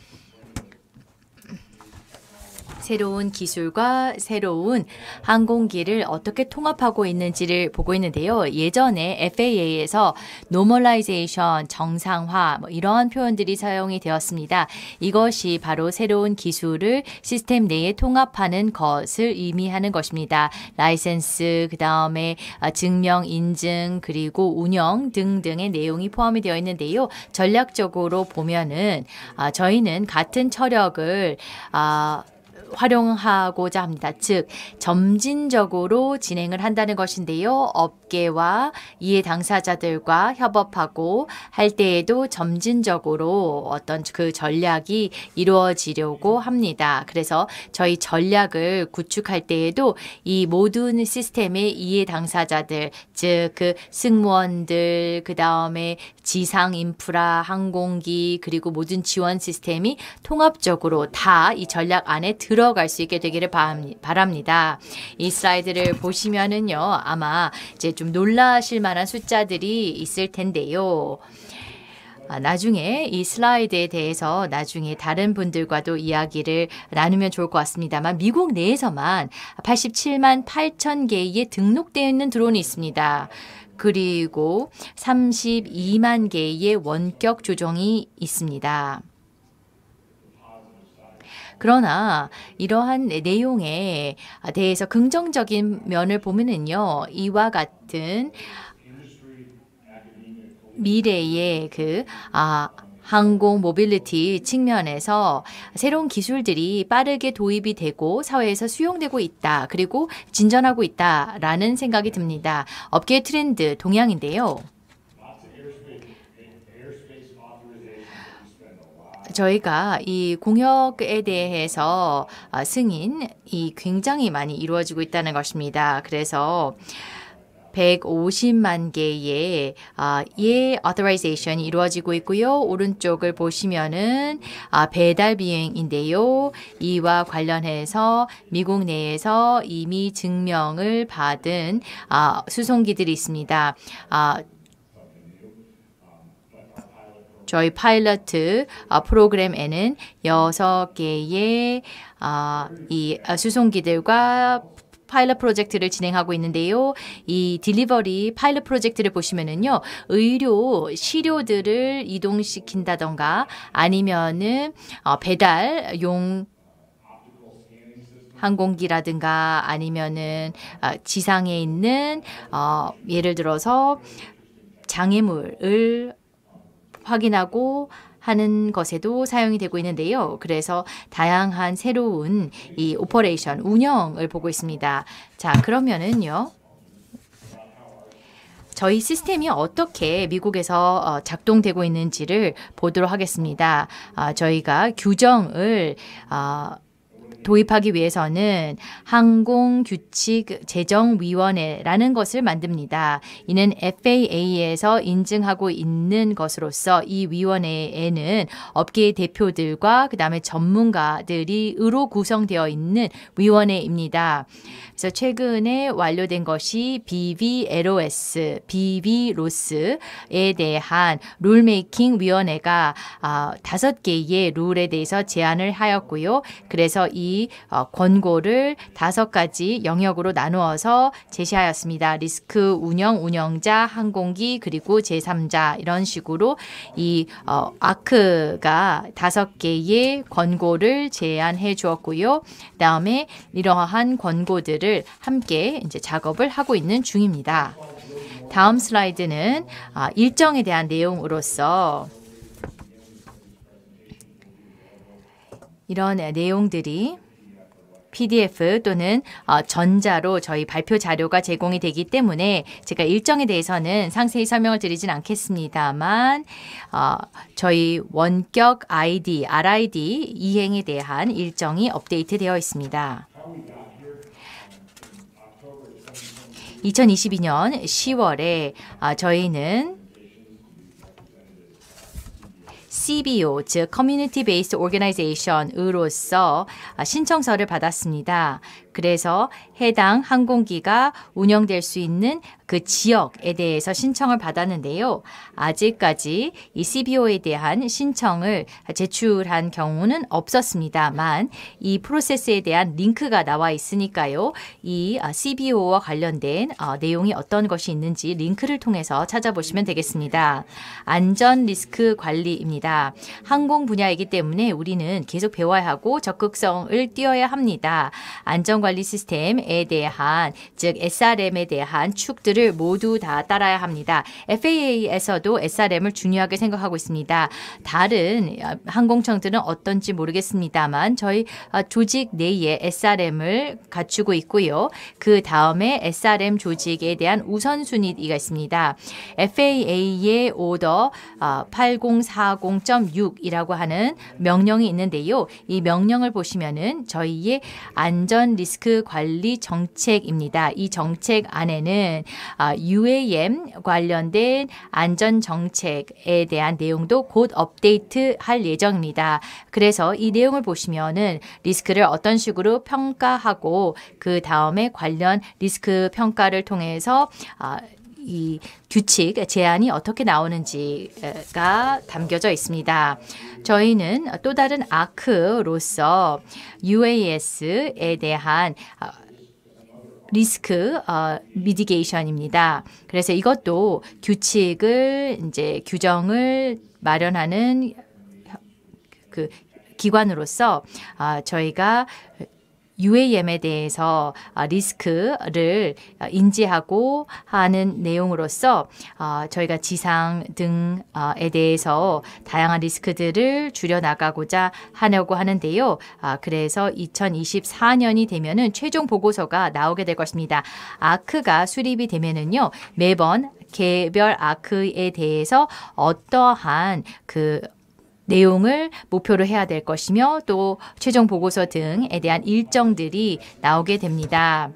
새로운 기술과 새로운 항공기를 어떻게 통합하고 있는지를 보고 있는데요. 예전에 FAA에서 노멀라이제이션, 정상화 이러한 표현들이 사용이 되었습니다. 이것이 바로 새로운 기술을 시스템 내에 통합하는 것을 의미하는 것입니다. 라이센스, 그 다음에 증명, 인증, 그리고 운영 등등의 내용이 포함이 되어 있는데요. 전략적으로 보면은 저희는 같은 처력을 활용하고자 합니다. 즉 점진적으로 진행을 한다는 것인데요. 업계와 이해 당사자들과 협업하고 할 때에도 점진적으로 어떤 그 전략이 이루어지려고 합니다. 그래서 저희 전략을 구축할 때에도 이 모든 시스템의 이해 당사자들, 즉 그 승무원들, 그 다음에 지상 인프라, 항공기, 그리고 모든 지원 시스템이 통합적으로 다 이 전략 안에 들어갈 수 있게 되기를 바랍니다. 이 슬라이드를 보시면은요, 아마 이제 좀 놀라실 만한 숫자들이 있을 텐데요. 나중에 이 슬라이드에 대해서 나중에 다른 분들과도 이야기를 나누면 좋을 것 같습니다만 미국 내에서만 87만 8천 개의 등록되어 있는 드론이 있습니다. 그리고 32만 개의 원격 조종이 있습니다. 그러나 이러한 내용에 대해서 긍정적인 면을 보면은요, 이와 같은 미래의 항공 모빌리티 측면에서 새로운 기술들이 빠르게 도입이 되고 사회에서 수용되고 있다. 그리고 진전하고 있다라는 생각이 듭니다. 업계의 트렌드 동향인데요. 저희가 이 공역에 대해서 승인이 굉장히 많이 이루어지고 있다는 것입니다. 그래서 150만 개의 authorization이 이루어지고 있고요. 오른쪽을 보시면은 배달 비행인데요. 이와 관련해서 미국 내에서 이미 증명을 받은 수송기들이 있습니다. 저희 파일럿 프로그램에는 6개의 이 수송기들과 파일럿 프로젝트를 진행하고 있는데요. 이 딜리버리 파일럿 프로젝트를 보시면은요, 의료 시료들을 이동시킨다던가 아니면은 배달용 항공기라든가 아니면은 지상에 있는 예를 들어서 장애물을 확인하고 하는 것에도 사용이 되고 있는데요. 그래서 다양한 새로운 이 오퍼레이션, 운영을 보고 있습니다. 자, 그러면은요. 저희 시스템이 어떻게 미국에서 작동되고 있는지를 보도록 하겠습니다. 저희가 규정을 도입하기 위해서는 항공규칙제정위원회라는 것을 만듭니다. 이는 FAA에서 인증하고 있는 것으로서 이 위원회에는 업계의 대표들과 그다음에 전문가들이 의로 구성되어 있는 위원회입니다. 그래서 최근에 완료된 것이 BVLOS, BVLOS에 대한 룰메이킹 위원회가 5개의 룰에 대해서 제안을 하였고요. 그래서 이 권고를 5가지 영역으로 나누어서 제시하였습니다. 리스크 운영, 운영자, 항공기, 그리고 제3자 이런 식으로 이 아크가 5개의 권고를 제안해 주었고요. 그다음에 이러한 권고들을 함께 이제 작업을 하고 있는 중입니다. 다음 슬라이드는 일정에 대한 내용으로서 이런 내용들이 PDF 또는 전자로 저희 발표 자료가 제공이 되기 때문에 제가 일정에 대해서는 상세히 설명을 드리진 않겠습니다만 저희 원격 RID 이행에 대한 일정이 업데이트 되어 있습니다. 2022년 10월에 저희는 CBO, 즉 Community Based Organization으로서 신청서를 받았습니다. 그래서 해당 항공기가 운영될 수 있는 그 지역에 대해서 신청을 받았는데요. 아직까지 이 CBO에 대한 신청을 제출한 경우는 없었습니다만 이 프로세스에 대한 링크가 나와 있으니까요. 이 CBO와 관련된 내용이 어떤 것이 있는지 링크를 통해서 찾아보시면 되겠습니다. 안전 리스크 관리입니다. 항공 분야이기 때문에 우리는 계속 배워야 하고 적극성을 띄어야 합니다. 안전관리 시스템에 대한 즉 SRM에 대한 축들을 모두 다 따라야 합니다. FAA에서도 SRM을 중요하게 생각하고 있습니다. 다른 항공청들은 어떤지 모르겠습니다만 저희 조직 내에 SRM을 갖추고 있고요. 그 다음에 SRM 조직에 대한 우선순위가 있습니다. FAA의 오더 8040.6이라고 하는 명령이 있는데요. 이 명령을 보시면은 저희의 안전 리스크 관리 정책입니다. 이 정책 안에는 UAM 관련된 안전 정책에 대한 내용도 곧 업데이트 할 예정입니다. 그래서 이 내용을 보시면은 리스크를 어떤 식으로 평가하고 그 다음에 관련 리스크 평가를 통해서 이 규칙, 제안이 어떻게 나오는지가 담겨져 있습니다. 저희는 또 다른 아크로서 UAS에 대한 리스크 미디게이션입니다. 그래서 이것도 규칙을 이제 규정을 마련하는 그 기관으로서 저희가 UAM에 대해서 리스크를 인지하고 하는 내용으로서 저희가 지상 등에 대해서 다양한 리스크들을 줄여나가고자 하려고 하는데요. 그래서 2024년이 되면은 최종 보고서가 나오게 될 것입니다. 아크가 수립이 되면은요. 매번 개별 아크에 대해서 어떠한 그 내용을 목표로 해야 될 것이며 또 최종 보고서 등에 대한 일정들이 나오게 됩니다.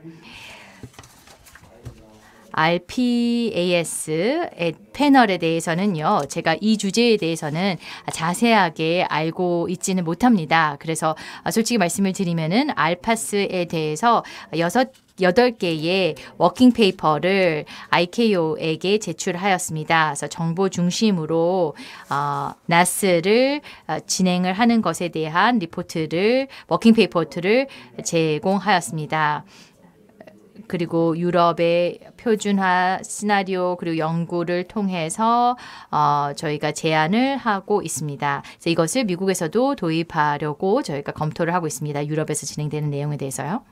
RPAS 패널에 대해서는요. 제가 이 주제에 대해서는 자세하게 알고 있지는 못합니다. 그래서 솔직히 말씀을 드리면은 알파스에 대해서 8개의 워킹 페이퍼를 ICAO에게 제출하였습니다. 그래서 정보 중심으로 나스를 진행을 하는 것에 대한 리포트를 워킹 페이퍼를 제공하였습니다. 그리고 유럽의 표준화 시나리오 그리고 연구를 통해서 저희가 제안을 하고 있습니다. 그래서 이것을 미국에서도 도입하려고 저희가 검토를 하고 있습니다. 유럽에서 진행되는 내용에 대해서요.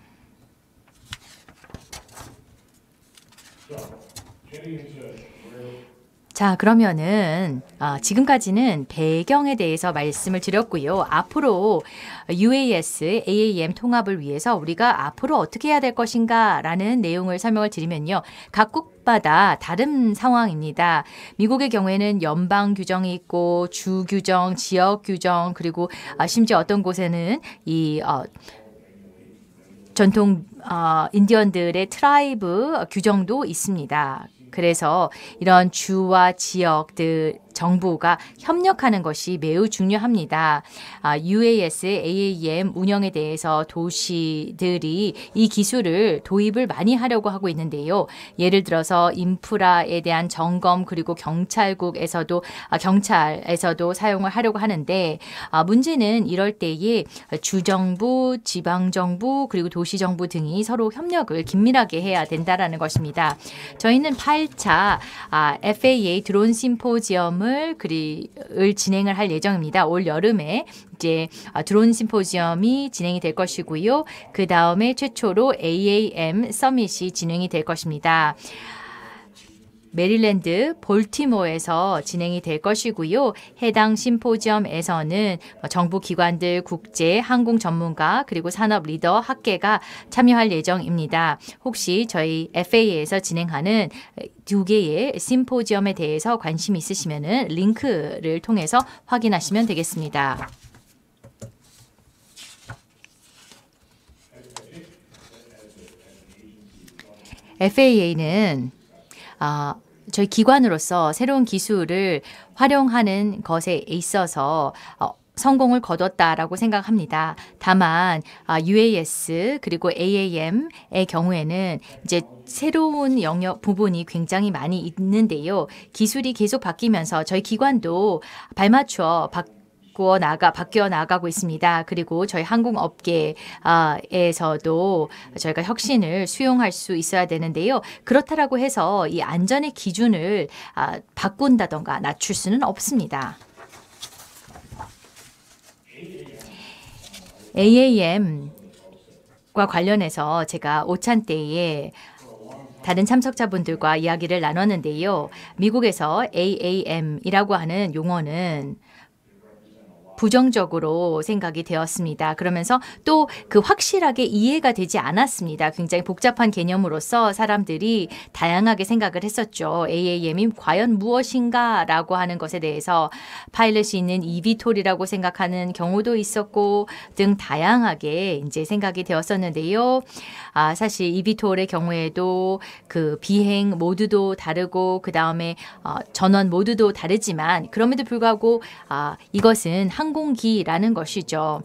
자, 그러면은 지금까지는 배경에 대해서 말씀을 드렸고요. 앞으로 UAS, AAM 통합을 위해서 우리가 앞으로 어떻게 해야 될 것인가 라는 내용을 설명을 드리면요. 각국마다 다른 상황입니다. 미국의 경우에는 연방 규정이 있고 주 규정, 지역 규정 그리고 심지어 어떤 곳에는 이 전통 인디언들의 트라이브 규정도 있습니다. 그래서 이런 주와 지역들 정부가 협력하는 것이 매우 중요합니다. UAS, AAM 운영에 대해서 도시들이 이 기술을 도입을 많이 하려고 하고 있는데요. 예를 들어서 인프라에 대한 점검 그리고 경찰에서도 사용을 하려고 하는데 문제는 이럴 때에 주정부, 지방정부 그리고 도시정부 등이 서로 협력을 긴밀하게 해야 된다는 것입니다. 저희는 8차 FAA 드론 심포지엄을 진행을 할 예정입니다. 올 여름에 이제 드론 심포지엄이 진행이 될 것이고요. 그 다음에 최초로 AAM 서밋이 진행이 될 것입니다. 메릴랜드 볼티모어에서 진행이 될 것이고요. 해당 심포지엄에서는 정부 기관들, 국제, 항공 전문가 그리고 산업 리더 학계가 참여할 예정입니다. 혹시 저희 FAA에서 진행하는 2개의 심포지엄에 대해서 관심이 있으시면 링크를 통해서 확인하시면 되겠습니다. FAA는 저희 기관으로서 새로운 기술을 활용하는 것에 있어서 성공을 거뒀다라고 생각합니다. 다만 UAS 그리고 AAM의 경우에는 이제 새로운 영역 부분이 굉장히 많이 있는데요. 기술이 계속 바뀌면서 저희 기관도 발맞춰 바뀌어 나가고 있습니다. 그리고 저희 항공업계에서도 저희가 혁신을 수용할 수 있어야 되는데요. 그렇다라고 해서 이 안전의 기준을 바꾼다던가 낮출 수는 없습니다. AAM과 관련해서 제가 오찬 때에 다른 참석자분들과 이야기를 나눴는데요. 미국에서 AAM이라고 하는 용어는 부정적으로 생각이 되었습니다. 그러면서 또 그 확실하게 이해가 되지 않았습니다. 굉장히 복잡한 개념으로서 사람들이 다양하게 생각을 했었죠. AAM이 과연 무엇인가 라고 하는 것에 대해서 파일럿이 있는 eVTOL이라고 생각하는 경우도 있었고 등 다양하게 이제 생각이 되었었는데요. 사실 eVTOL의 경우에도 그 비행 모드도 다르고 그 다음에 전원 모드도 다르지만 그럼에도 불구하고 이것은 항공기라는 것이죠.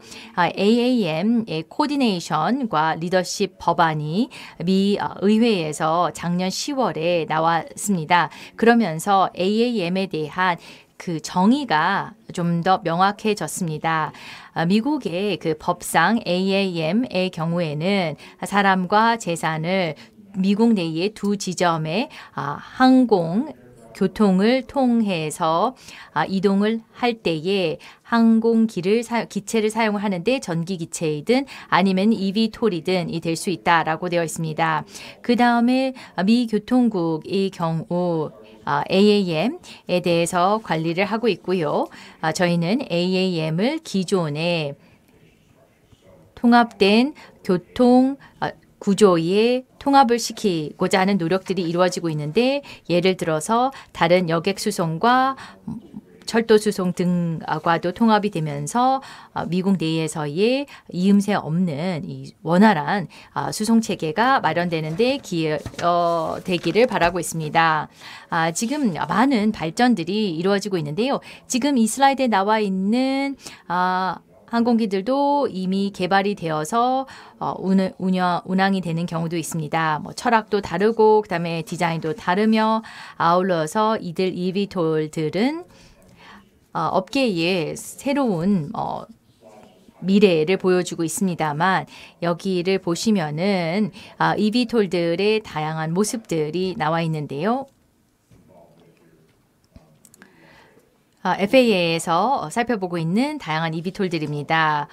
AAM의 코디네이션과 리더십 법안이 미 의회에서 작년 10월에 나왔습니다. 그러면서 AAM에 대한 그 정의가 좀 더 명확해졌습니다. 미국의 그 법상 AAM의 경우에는 사람과 재산을 미국 내의 두 지점의 교통을 통해서 이동을 할 때에 기체를 사용을 하는데 전기 기체이든 아니면 eVTOL이든 될 수 있다라고 되어 있습니다. 그 다음에 미 교통국의 경우 AAM에 대해서 관리를 하고 있고요. 저희는 AAM을 기존에 통합된 교통 구조에 통합을 시키고자 하는 노력들이 이루어지고 있는데 예를 들어서 다른 여객 수송과 철도 수송 등과도 통합이 되면서 미국 내에서의 이음새 없는 이 원활한 수송 체계가 마련되는데 기여되기를 바라고 있습니다. 지금 많은 발전들이 이루어지고 있는데요. 지금 이 슬라이드에 나와 있는 항공기들도 이미 개발이 되어서 운항이 되는 경우도 있습니다. 뭐 철학도 다르고 그다음에 디자인도 다르며 아울러서 이들 eVTOL들은 업계의 새로운 미래를 보여주고 있습니다만 여기를 보시면은 eVTOL들의 다양한 모습들이 나와 있는데요. FAA에서 살펴보고 있는 다양한 eVTOL들입니다.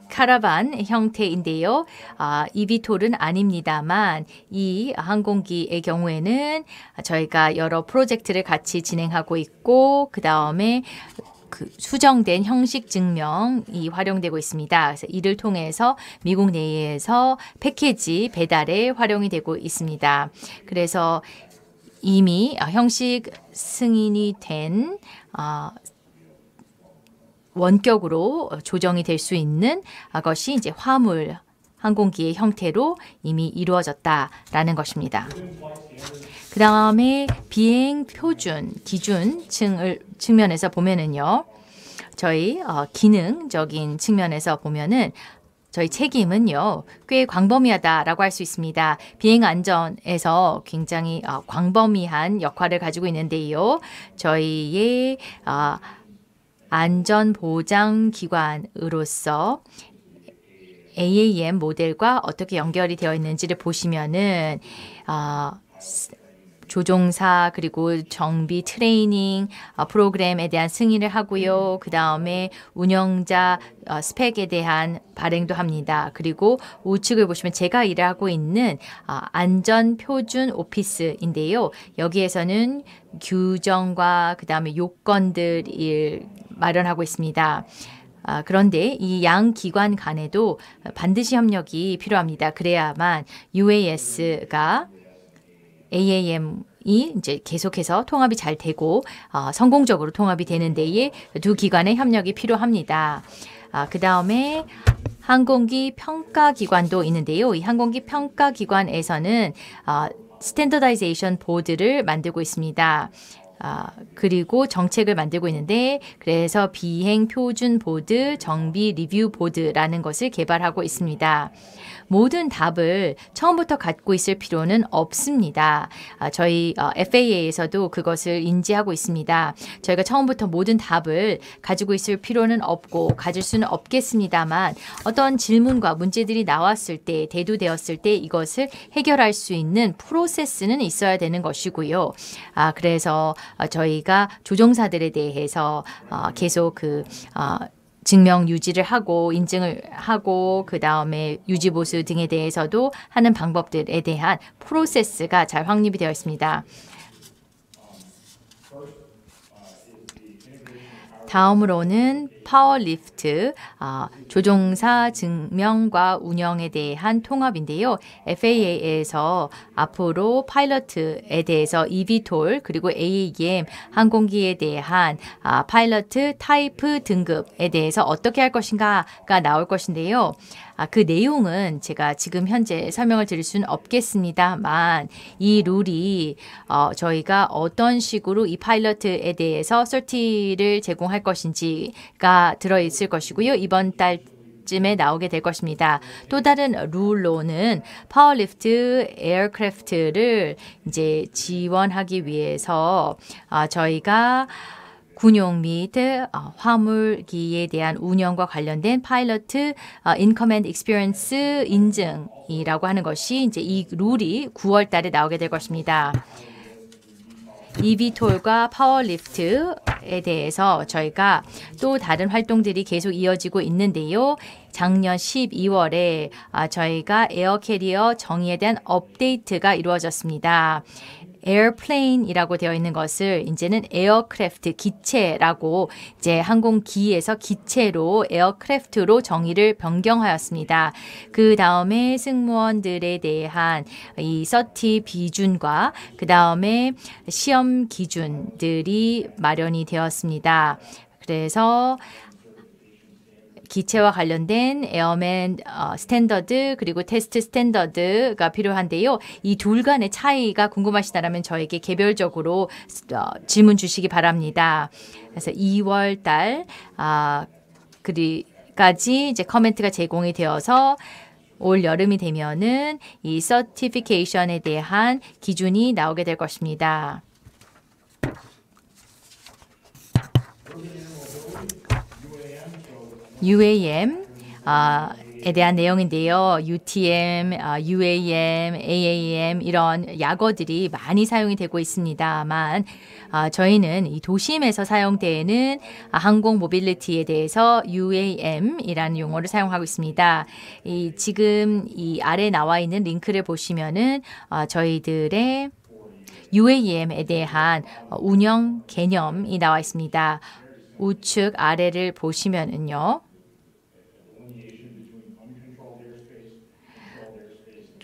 카라반 형태인데요. eVTOL은 아닙니다만 이 항공기의 경우에는 저희가 여러 프로젝트를 같이 진행하고 있고 그 다음에 그 수정된 형식 증명이 활용되고 있습니다. 그래서 이를 통해서 미국 내에서 패키지 배달에 활용이 되고 있습니다. 그래서 이미 형식 승인이 된 원격으로 조정이 될 수 있는 것이 이제 화물 항공기의 형태로 이미 이루어졌다라는 것입니다. 그 다음에 비행 표준 기준 측면에서 보면은요, 저희 기능적인 측면에서 보면은 저희 책임은요, 꽤 광범위하다라고 할 수 있습니다. 비행 안전에서 굉장히 광범위한 역할을 가지고 있는데요. 저희의 안전보장기관으로서 AAM 모델과 어떻게 연결이 되어 있는지를 보시면은 조종사 그리고 정비 트레이닝 프로그램에 대한 승인을 하고요. 그 다음에 운영자 스펙에 대한 발행도 합니다. 그리고 우측을 보시면 제가 일을 하고 있는 안전표준 오피스인데요. 여기에서는 규정과 그 다음에 요건들을 마련하고 있습니다. 그런데 이 양 기관 간에도 반드시 협력이 필요합니다. 그래야만 UAS가 AAM이 이제 계속해서 통합이 잘 되고 성공적으로 통합이 되는 데에 두 기관의 협력이 필요합니다. 그 다음에 항공기 평가기관도 있는데요. 이 항공기 평가기관에서는 스탠더다이제이션 보드를 만들고 있습니다. 그리고 정책을 만들고 있는데 그래서 비행 표준 보드, 정비 리뷰 보드라는 것을 개발하고 있습니다. 모든 답을 처음부터 갖고 있을 필요는 없습니다. 저희 FAA에서도 그것을 인지하고 있습니다. 저희가 처음부터 모든 답을 가지고 있을 필요는 없고 가질 수는 없겠습니다만 어떤 질문과 문제들이 나왔을 때, 대두되었을 때 이것을 해결할 수 있는 프로세스는 있어야 되는 것이고요. 그래서 저희가 조종사들에 대해서 계속 증명 유지를 하고 인증을 하고 그 다음에 유지 보수 등에 대해서도 하는 방법들에 대한 프로세스가 잘 확립이 되어 있습니다. 다음으로는 파워리프트, 조종사 증명과 운영에 대한 통합인데요. FAA에서 앞으로 파일럿에 대해서 eVTOL 그리고 AAM 항공기에 대한 파일럿 타이프 등급에 대해서 어떻게 할 것인가가 나올 것인데요. 그 내용은 제가 지금 현재 설명을 드릴 수는 없겠습니다만 이 룰이 저희가 어떤 식으로 이 파일럿에 대해서 설티를 제공할 것인지가 들어있을 것이고요. 이번 달쯤에 나오게 될 것입니다. 또 다른 룰로는 파워리프트 에어크래프트를 이제 지원하기 위해서 저희가 군용 및 화물기에 대한 운영과 관련된 파일럿 인커맨드 익스피리언스 인증이라고 하는 것이 이제 이 룰이 9월 달에 나오게 될 것입니다. eVTOL과 파워리프트에 대해서 저희가 또 다른 활동들이 계속 이어지고 있는데요. 작년 12월에 저희가 에어캐리어 정의에 대한 업데이트가 이루어졌습니다. 에어플레인이라고 되어 있는 것을 이제는 에어크래프트 기체라고 이제 항공기에서 기체로 에어크래프트로 정의를 변경하였습니다. 그 다음에 승무원들에 대한 이 서티 비준과 그 다음에 시험 기준들이 마련이 되었습니다. 그래서 기체와 관련된 에어맨 스탠더드 그리고 테스트 스탠더드가 필요한데요. 이 둘 간의 차이가 궁금하시다면 저에게 개별적으로 질문 주시기 바랍니다. 그래서 2월 달 까지 이제 커멘트가 제공이 되어서 올 여름이 되면은 이 서티피케이션에 대한 기준이 나오게 될 것입니다. UAM에 대한 내용인데요. UTM, UAM, AAM 이런 약어들이 많이 사용이 되고 있습니다만 저희는 이 도심에서 사용되는 항공 모빌리티에 대해서 UAM이라는 용어를 사용하고 있습니다. 지금 이 아래 나와 있는 링크를 보시면은 저희들의 UAM에 대한 운영 개념이 나와 있습니다. 우측 아래를 보시면은요.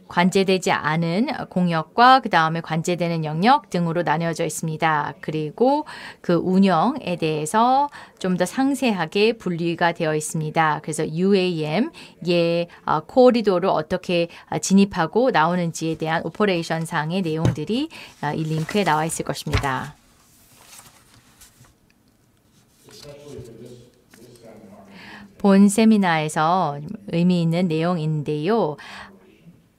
관제되지 않은 공역과 그 다음에 관제되는 영역 등으로 나뉘어져 있습니다. 그리고 그 운영에 대해서 좀 더 상세하게 분리가 되어 있습니다. 그래서 UAM의 코리도를 어떻게 진입하고 나오는지에 대한 오퍼레이션 상의 내용들이 이 링크에 나와 있을 것입니다. 본 세미나에서 의미 있는 내용인데요.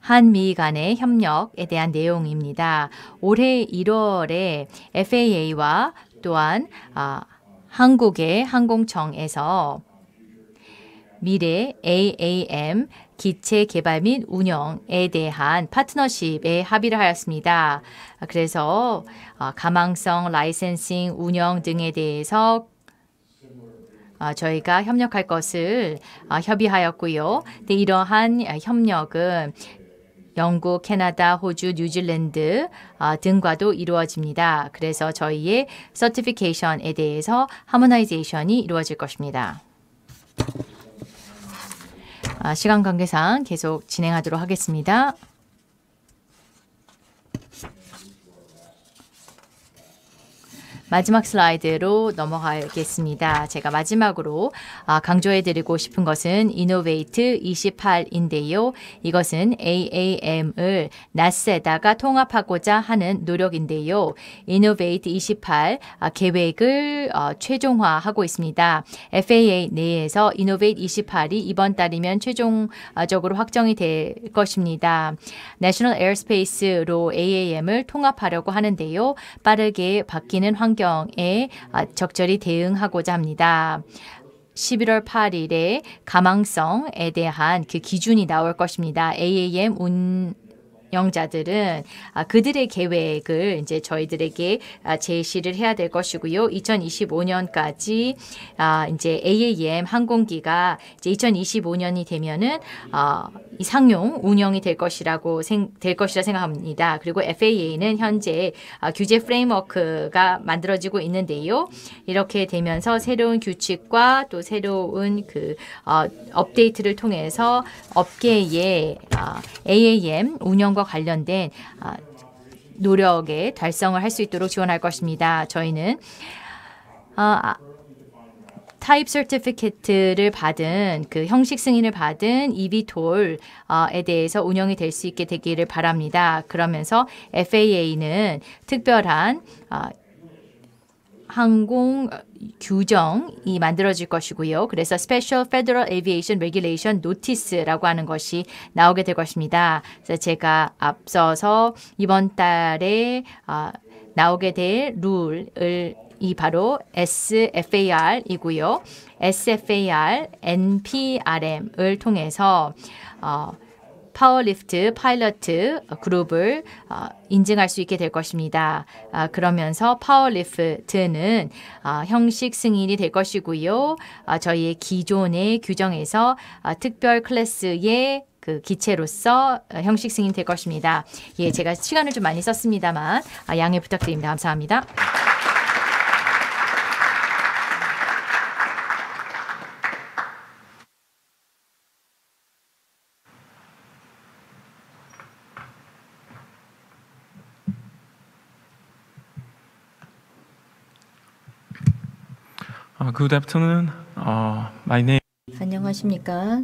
한미 간의 협력에 대한 내용입니다. 올해 1월에 FAA와 또한 한국의 항공청에서 미래 AAM 기체 개발 및 운영에 대한 파트너십에 합의를 하였습니다. 그래서 가망성, 라이센싱, 운영 등에 대해서 저희가 협력할 것을 협의하였고요. 근데 이러한 협력은 영국, 캐나다, 호주, 뉴질랜드 등과도 이루어집니다. 그래서 저희의 서티피케이션에 대해서 하모나이제이션이 이루어질 것입니다. 시간 관계상 계속 진행하도록 하겠습니다. 마지막 슬라이드로 넘어가겠습니다. 제가 마지막으로 강조해드리고 싶은 것은 Innovate 28인데요. 이것은 AAM을 낫스에다가 통합하고자 하는 노력인데요. Innovate 28 계획을 최종화하고 있습니다. FAA 내에서 Innovate 28이 이번 달이면 최종적으로 확정이 될 것입니다. National Airspace로 AAM을 통합하려고 하는데요. 빠르게 바뀌는 환경에 적절히 대응하고자 합니다. 11월 8일에 가망성에 대한 그 기준이 나올 것입니다. AAM 운영자들은 그들의 계획을 이제 저희들에게 제시를 해야 될 것이고요. 2025년까지 이제 AAM 항공기가 이제 2025년이 되면은 이 상용 운영이 될 것이라 생각합니다. 그리고 FAA는 현재 규제 프레임워크가 만들어지고 있는데요. 이렇게 되면서 새로운 규칙과 또 새로운 그 업데이트를 통해서 업계의 AAM 운영과 관련된 노력에 달성을 할 수 있도록 지원할 것입니다. 저희는 타입 서티피케트를 받은 그 형식 승인을 받은 eVTOL에 대해서 운영이 될 수 있게 되기를 바랍니다. 그러면서 FAA는 특별한 항공 규정이 만들어질 것이고요. 그래서 Special Federal Aviation Regulation Notice라고 하는 것이 나오게 될 것입니다. 그래서 제가 앞서서 이번 달에 나오게 될 룰을 이 바로 SFAR이고요. SFAR, NPRM을 통해서 파워리프트 파일럿 그룹을 인증할 수 있게 될 것입니다. 그러면서 파워리프트는 형식 승인이 될 것이고요. 저희의 기존의 규정에서 특별 클래스의 그 기체로서 형식 승인이 될 것입니다. 예, 제가 시간을 좀 많이 썼습니다만 양해 부탁드립니다. 감사합니다. Good afternoon. My name. 안녕하십니까?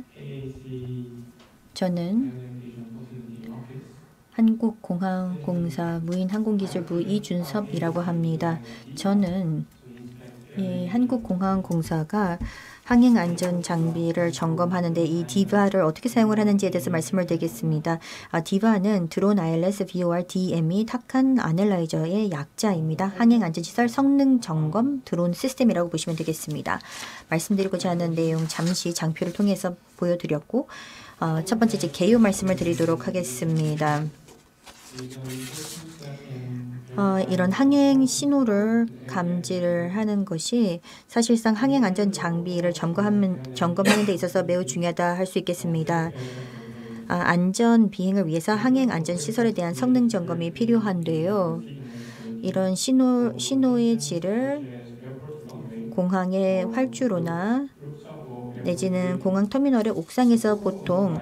저는 한국공항공사 무인항공기술부 이준섭이라고 합니다. 저는 이 한국공항공사가 항행안전 장비를 점검하는데 이 디바를 어떻게 사용을 하는지에 대해서 말씀을 드리겠습니다. 디바는 드론 ILS VOR DME 탁한 아널라이저의 약자입니다. 항행안전시설 성능 점검 드론 시스템이라고 보시면 되겠습니다. 말씀드리고자 하는 내용 잠시 장표를 통해서 보여드렸고 첫 번째 제 개요 말씀을 드리도록 하겠습니다. 이런 항행 신호를 감지를 하는 것이 사실상 항행 안전 장비를 점검하는 데 있어서 매우 중요하다 할 수 있겠습니다. 안전 비행을 위해서 항행 안전 시설에 대한 성능 점검이 필요한데요. 이런 신호의 질을 공항의 활주로나 내지는 공항 터미널의 옥상에서 보통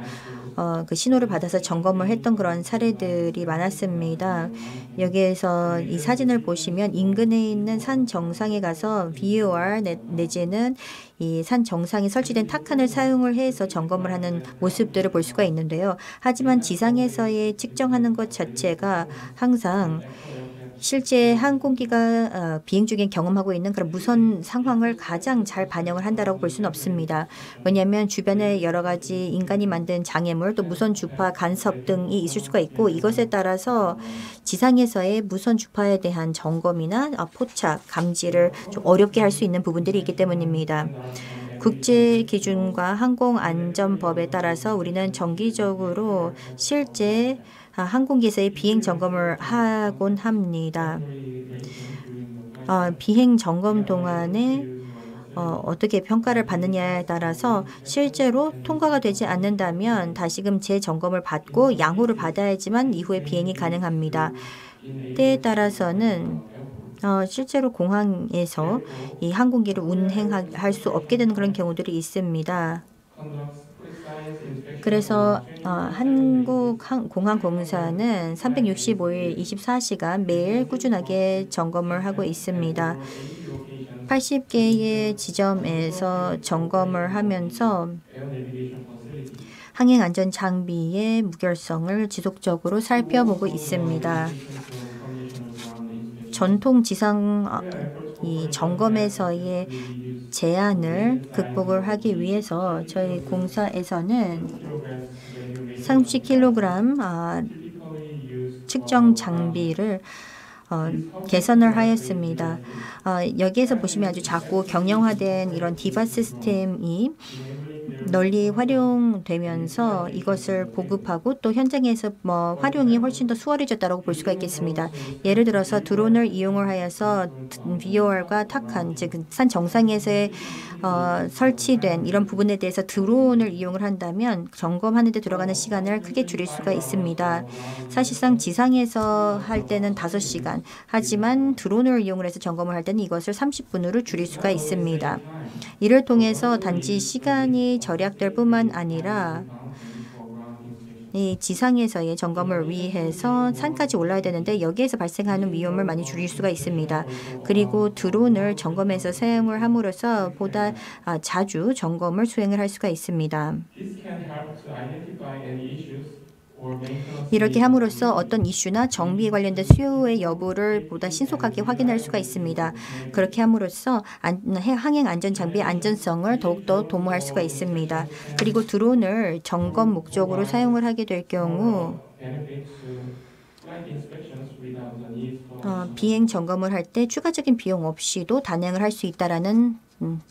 그 신호를 받아서 점검을 했던 그런 사례들이 많았습니다. 여기에서 이 사진을 보시면 인근에 있는 산 정상에 가서 VOR 내지는 이 산 정상에 설치된 탁칸을 사용을 해서 점검을 하는 모습들을 볼 수가 있는데요. 하지만 지상에서의 측정하는 것 자체가 항상 실제 항공기가 비행 중에 경험하고 있는 그런 무선 상황을 가장 잘 반영을 한다라고 볼 수는 없습니다. 왜냐하면 주변에 여러 가지 인간이 만든 장애물 또 무선 주파 간섭 등이 있을 수가 있고 이것에 따라서 지상에서의 무선 주파에 대한 점검이나 포착, 감지를 좀 어렵게 할 수 있는 부분들이 있기 때문입니다. 국제 기준과 항공안전법에 따라서 우리는 정기적으로 실제 항공기에서의 비행 점검을 하곤 합니다. 비행 점검 동안에 어떻게 평가를 받느냐에 따라서 실제로 통과가 되지 않는다면 다시금 재점검을 받고 양호를 받아야지만 이후에 비행이 가능합니다. 때에 따라서는 실제로 공항에서 이 항공기를 운행할 수 없게 되는 그런 경우들이 있습니다. 그래서 한국공항공사는 365일 24시간 매일 꾸준하게 점검을 하고 있습니다. 80개의 지점에서 점검을 하면서 항행안전 장비의 무결성을 지속적으로 살펴보고 있습니다. 전통 지상 이 점검에서의 제한을 극복을 하기 위해서 저희 공사에서는 30kg 측정 장비를 개선을 하였습니다. 여기에서 보시면 아주 작고 경량화된 이런 디바 시스템이 널리 활용되면서 이것을 보급하고 또 현장에서 활용이 훨씬 더 수월해졌다고 볼 수가 있겠습니다. 예를 들어서 드론을 이용을 하여서 VOR과 탁한 즉 산 정상에서의 설치된 이런 부분에 대해서 드론을 이용을 한다면 점검하는 데 들어가는 시간을 크게 줄일 수가 있습니다. 사실상 지상에서 할 때는 5시간 하지만 드론을 이용을 해서 점검을 할 때는 이것을 30분으로 줄일 수가 있습니다. 이를 통해서 단지 시간이 절약될 뿐만 아니라 이 지상에서의 점검을 위해서 산까지 올라야 되는데 여기에서 발생하는 위험을 많이 줄일 수가 있습니다. 그리고 드론을 점검해서 사용을 함으로써 보다 자주 점검을 수행을 할 수가 있습니다. 이렇게 함으로써 어떤 이슈나 정비에 관련된 수요의 여부를 보다 신속하게 확인할 수가 있습니다. 그렇게 함으로써 항행 안전 장비의 안전성을 더욱더 도모할 수가 있습니다. 그리고 드론을 점검 목적으로 사용을 하게 될 경우 비행 점검을 할 때 추가적인 비용 없이도 단행을 할 수 있다라는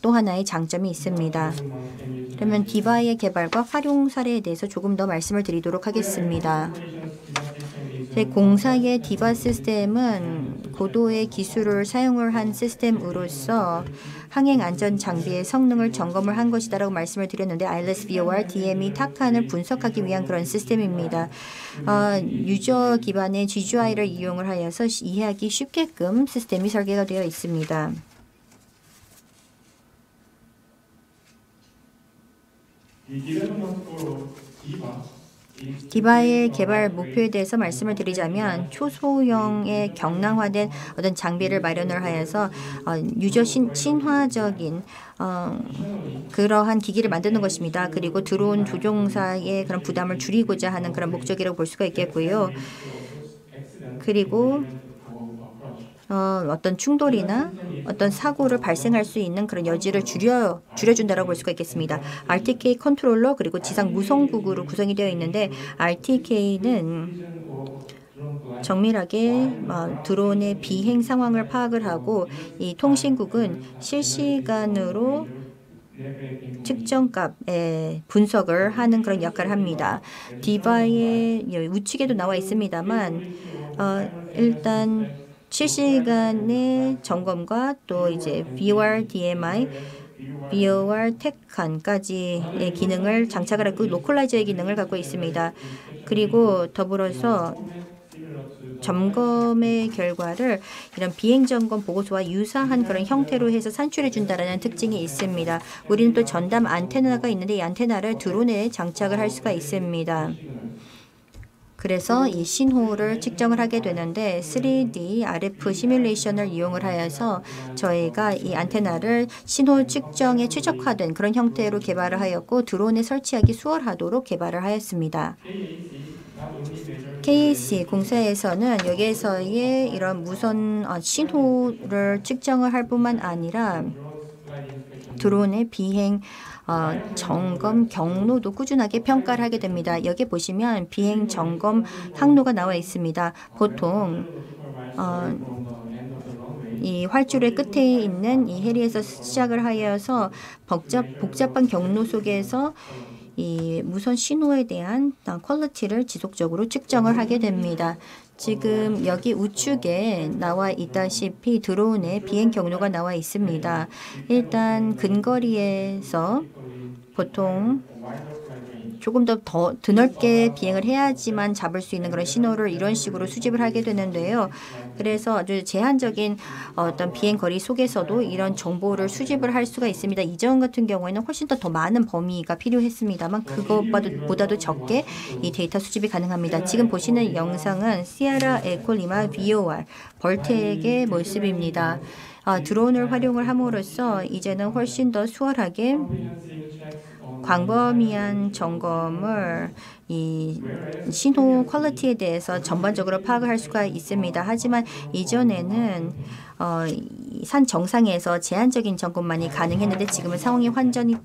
또 하나의 장점이 있습니다. 그러면 디바의 개발과 활용 사례에 대해서 조금 더 말씀을 드리도록 하겠습니다. 제 공사의 디바 시스템은 고도의 기술을 사용을 한 시스템으로서 항행 안전 장비의 성능을 점검을 한 것이다라고 말씀을 드렸는데 ILS, VOR, DME, 탁한을 분석하기 위한 그런 시스템입니다. 유저 기반의 GUI를 이용을 하여서 이해하기 쉽게끔 시스템이 설계가 되어 있습니다. 디바의 개발 목표에 대해서 말씀을 드리자면 초소형의 경량화된 어떤 장비를 마련을 하여서 유저 친화적인 그러한 기기를 만드는 것입니다. 그리고 드론 조종사의 그런 부담을 줄이고자 하는 그런 목적이라고 볼 수가 있겠고요. 그리고 어떤 충돌이나 어떤 사고를 발생할 수 있는 그런 여지를 줄여준다고 볼 수가 있겠습니다. RTK 컨트롤러 그리고 지상 무성국으로 구성이 되어 있는데 RTK는 정밀하게 드론의 비행 상황을 파악을 하고 이 통신국은 실시간으로 측정값의 분석을 하는 그런 역할을 합니다. 디바의 우측에도 나와 있습니다만 일단 실시간의 점검과 또 이제 VOR, DMI, VOR, 텍칸까지의 기능을 장착을 하고 로컬라이저의 기능을 갖고 있습니다. 그리고 더불어서 점검의 결과를 이런 비행 점검 보고서와 유사한 그런 형태로 해서 산출해 준다라는 특징이 있습니다. 우리는 또 전담 안테나가 있는데 이 안테나를 드론에 장착을 할 수가 있습니다. 그래서 이 신호를 측정을 하게 되는데 3D RF 시뮬레이션을 이용을 하여서 저희가 이 안테나를 신호 측정에 최적화된 그런 형태로 개발을 하였고 드론에 설치하기 수월하도록 개발을 하였습니다. KAC 공사에서는 여기에서의 이런 무선 신호를 측정을 할 뿐만 아니라 드론의 비행 점검 경로도 꾸준하게 평가를 하게 됩니다. 여기 보시면 비행 점검 항로가 나와 있습니다. 보통 이 활주로의 끝에 있는 이 해리에서 시작을 하여서 복잡한 경로 속에서 이 무선 신호에 대한 퀄리티를 지속적으로 측정을 하게 됩니다. 지금 여기 우측에 나와 있다시피 드론의 비행 경로가 나와 있습니다. 일단 근거리에서 보통 조금 더 드넓게 비행을 해야지만 잡을 수 있는 그런 신호를 이런 식으로 수집을 하게 되는데요. 그래서 아주 제한적인 어떤 비행 거리 속에서도 이런 정보를 수집을 할 수가 있습니다. 이전 같은 경우에는 훨씬 더 많은 범위가 필요했습니다만 그것보다도 적게 이 데이터 수집이 가능합니다. 지금 보시는 영상은 시에라 에코 리마 VOR 벌텍의 모습입니다. 드론을 활용을 함으로써 이제는 훨씬 더 수월하게 광범위한 점검을 이 신호 퀄리티에 대해서 전반적으로 파악을 할 수가 있습니다. 하지만 이전에는 산 정상에서 제한적인 점검만이 가능했는데 지금은 상황이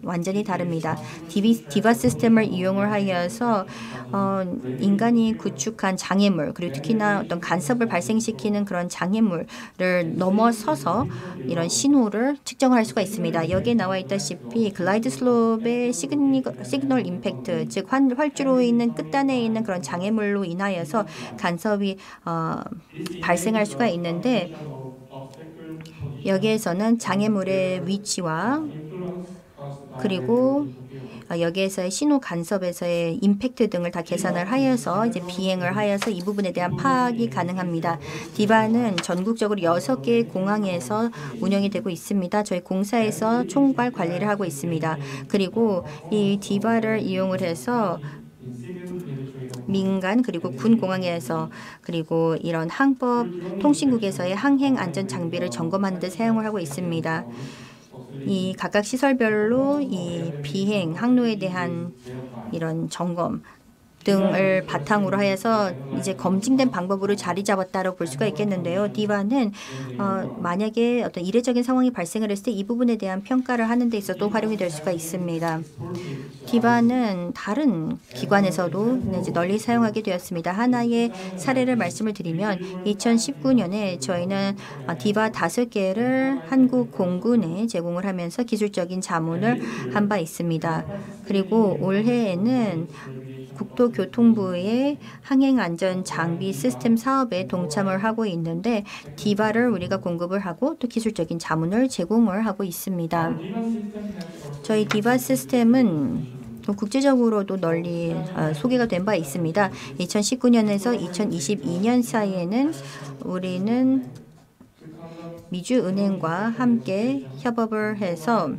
완전히 다릅니다. 디바 시스템을 이용을 하여서 인간이 구축한 장애물 그리고 특히나 어떤 간섭을 발생시키는 그런 장애물을 넘어서서 이런 신호를 측정을 할 수가 있습니다. 여기에 나와 있다시피 글라이드 슬롭의 시그널 임팩트 즉 활주로 있는 끝단에 있는 그런 장애물로 인하여서 간섭이 발생할 수가 있는데 여기에서는 장애물의 위치와 그리고 여기에서의 신호 간섭에서의 임팩트 등을 다 계산을 하여서 이제 비행을 하여서 이 부분에 대한 파악이 가능합니다. 디바는 전국적으로 6개의 공항에서 운영이 되고 있습니다. 저희 공사에서 총괄 관리를 하고 있습니다. 그리고 이 디바를 이용을 해서 민간 그리고 군 공항에서 그리고 이런 항법 통신국에서의 항행 안전 장비를 점검하는 데 사용을 하고 있습니다. 이 각각 시설별로 이 비행 항로에 대한 이런 점검 등을 바탕으로 하여서 이제 검증된 방법으로 자리 잡았다고 볼 수가 있겠는데요. 디바는 만약에 어떤 이례적인 상황이 발생을 했을 때 이 부분에 대한 평가를 하는 데 있어서 또 활용이 될 수가 있습니다. 디바는 다른 기관에서도 이제 널리 사용하게 되었습니다. 하나의 사례를 말씀을 드리면 2019년에 저희는 디바 5개를 한국 공군에 제공을 하면서 기술적인 자문을 한 바 있습니다. 그리고 올해에는 국토교통부의 항행안전장비 시스템 사업에 동참을 하고 있는데 디바를 우리가 공급을 하고 또 기술적인 자문을 제공을 하고 있습니다. 저희 디바 시스템은 국제적으로도 널리 소개가 된 바 있습니다. 2019년에서 2022년 사이에는 우리는 미주은행과 함께 협업을 해서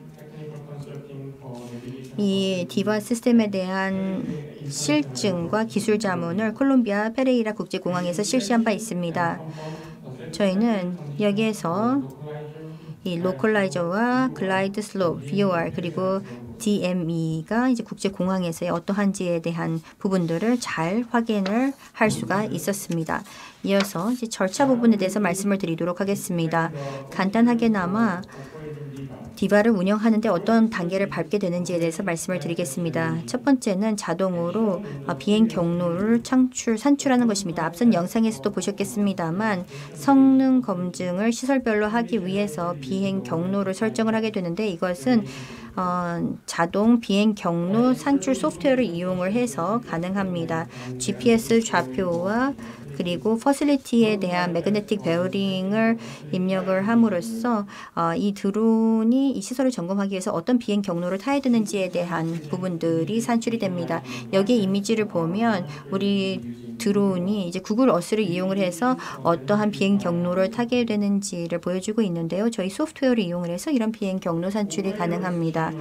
이 디바 시스템에 대한 실증과 기술 자문을 콜롬비아 페레이라 국제공항에서 실시한 바 있습니다. 저희는 여기에서 이 로컬라이저와 글라이드 슬롭, VOR 그리고 DME가 이제 국제공항에서의 어떠한지에 대한 부분들을 잘 확인을 할 수가 있었습니다. 이어서 이제 절차 부분에 대해서 말씀을 드리도록 하겠습니다. 간단하게나마 디바를 운영하는데 어떤 단계를 밟게 되는지에 대해서 말씀을 드리겠습니다. 첫 번째는 자동으로 비행 경로를 산출하는 것입니다. 앞선 영상에서도 보셨겠습니다만 성능 검증을 시설별로 하기 위해서 비행 경로를 설정을 하게 되는데 이것은 자동 비행 경로 산출 소프트웨어를 이용을 해서 가능합니다. GPS 좌표와 그리고 퍼실리티에 대한 매그네틱 베어링을 입력을 함으로써 이 드론이 이 시설을 점검하기 위해서 어떤 비행 경로를 타야 되는지에 대한 부분들이 산출이 됩니다. 여기에 이미지를 보면 우리 드론이 이제 구글 어스를 이용을 해서 어떠한 비행 경로를 타게 되는지를 보여주고 있는데요. 저희 소프트웨어를 이용을 해서 이런 비행 경로 산출이 가능합니다.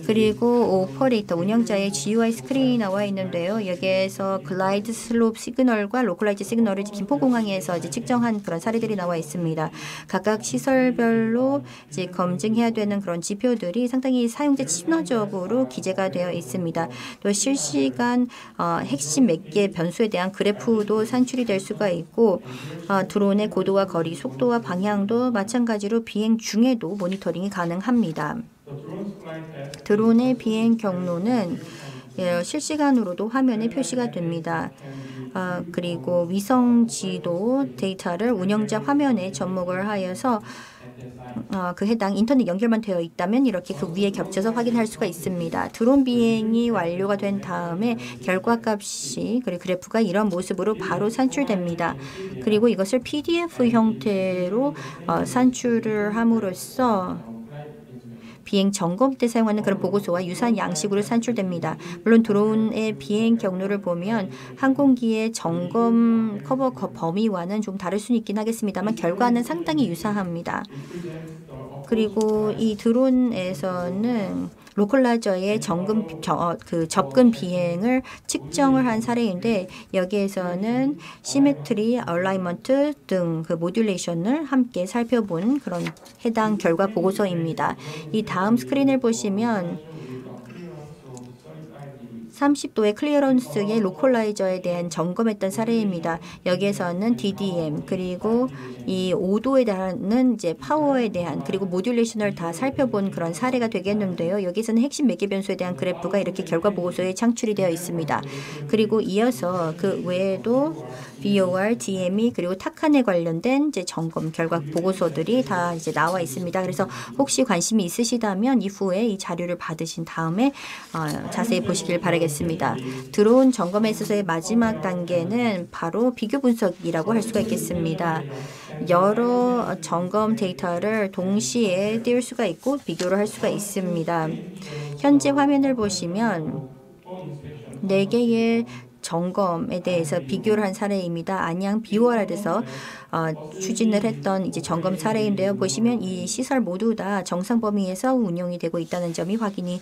그리고 오퍼레이터 운영자의 GUI 스크린이 나와 있는데요. 여기에서 글라이드 슬롭 시그널과 로컬라이즈 시그널을 김포공항에서 이제 측정한 그런 사례들이 나와 있습니다. 각각 시설별로 이제 검증해야 되는 그런 지표들이 상당히 사용자 친화적으로 기재가 되어 있습니다. 또 실시간 핵심 몇 개 변수에 대한 그래프도 산출이 될 수가 있고 드론의 고도와 거리, 속도와 방향도 마찬가지로 비행 중에도 모니터링이 가능합니다. 드론의 비행 경로는 실시간으로도 화면에 표시가 됩니다. 그리고 위성 지도 데이터를 운영자 화면에 접목을 하여서 그 해당 인터넷 연결만 되어 있다면 이렇게 그 위에 겹쳐서 확인할 수가 있습니다. 드론 비행이 완료가 된 다음에 결과값이 그리고 그래프가 이런 모습으로 바로 산출됩니다. 그리고 이것을 PDF 형태로 산출을 함으로써 비행 점검 때 사용하는 그런 보고서와 유사한 양식으로 산출됩니다. 물론 드론의 비행 경로를 보면 항공기의 점검 커버 범위와는 좀 다를 수는 있긴 하겠습니다만 결과는 상당히 유사합니다. 그리고 이 드론에서는 로컬라이저의 접근 비행을 측정을 한 사례인데 여기에서는 시메트리, 얼라이먼트 등 그 모듈레이션을 함께 살펴본 그런 해당 결과 보고서입니다. 이 다음 스크린을 보시면 30도의 클리어런스의 로컬라이저에 대한 점검했던 사례입니다. 여기에서는 DDM 그리고 이 5도에 달하는 이제 파워에 대한 그리고 모듈레이션을 다 살펴본 그런 사례가 되겠는데요. 여기서는 핵심 매개 변수에 대한 그래프가 이렇게 결과 보고서에 창출이 되어 있습니다. 그리고 이어서 그 외에도 BOR, DME 그리고 타칸에 관련된 이제 점검 결과 보고서들이 다 이제 나와 있습니다. 그래서 혹시 관심이 있으시다면 이후에 이 자료를 받으신 다음에 자세히 보시길 바라겠습니다. 드론 점검에 있어서의 마지막 단계는 바로 비교 분석이라고 할 수가 있겠습니다. 여러 점검 데이터를 동시에 띄울 수가 있고 비교를 할 수가 있습니다. 현재 화면을 보시면 4개의 점검에 대해서 비교를 한 사례입니다. 안양 BOR에서 추진을 했던 이제 점검 사례인데요. 보시면 이 시설 모두 다 정상 범위에서 운영이 되고 있다는 점이 확인이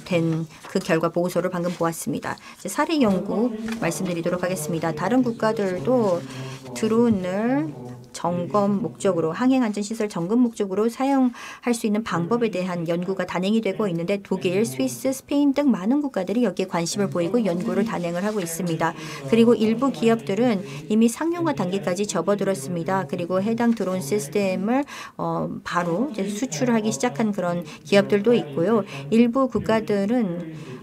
된 그 결과 보고서를 방금 보았습니다. 이제 사례 연구 말씀드리도록 하겠습니다. 다른 국가들도 드론을 점검 목적으로 항행안전시설 점검 목적으로 사용할 수 있는 방법에 대한 연구가 단행이 되고 있는데 독일, 스위스, 스페인 등 많은 국가들이 여기에 관심을 보이고 연구를 단행을 하고 있습니다. 그리고 일부 기업들은 이미 상용화 단계까지 접어들었습니다. 그리고 해당 드론 시스템을 바로 이제 수출하기 시작한 그런 기업들도 있고요. 일부 국가들은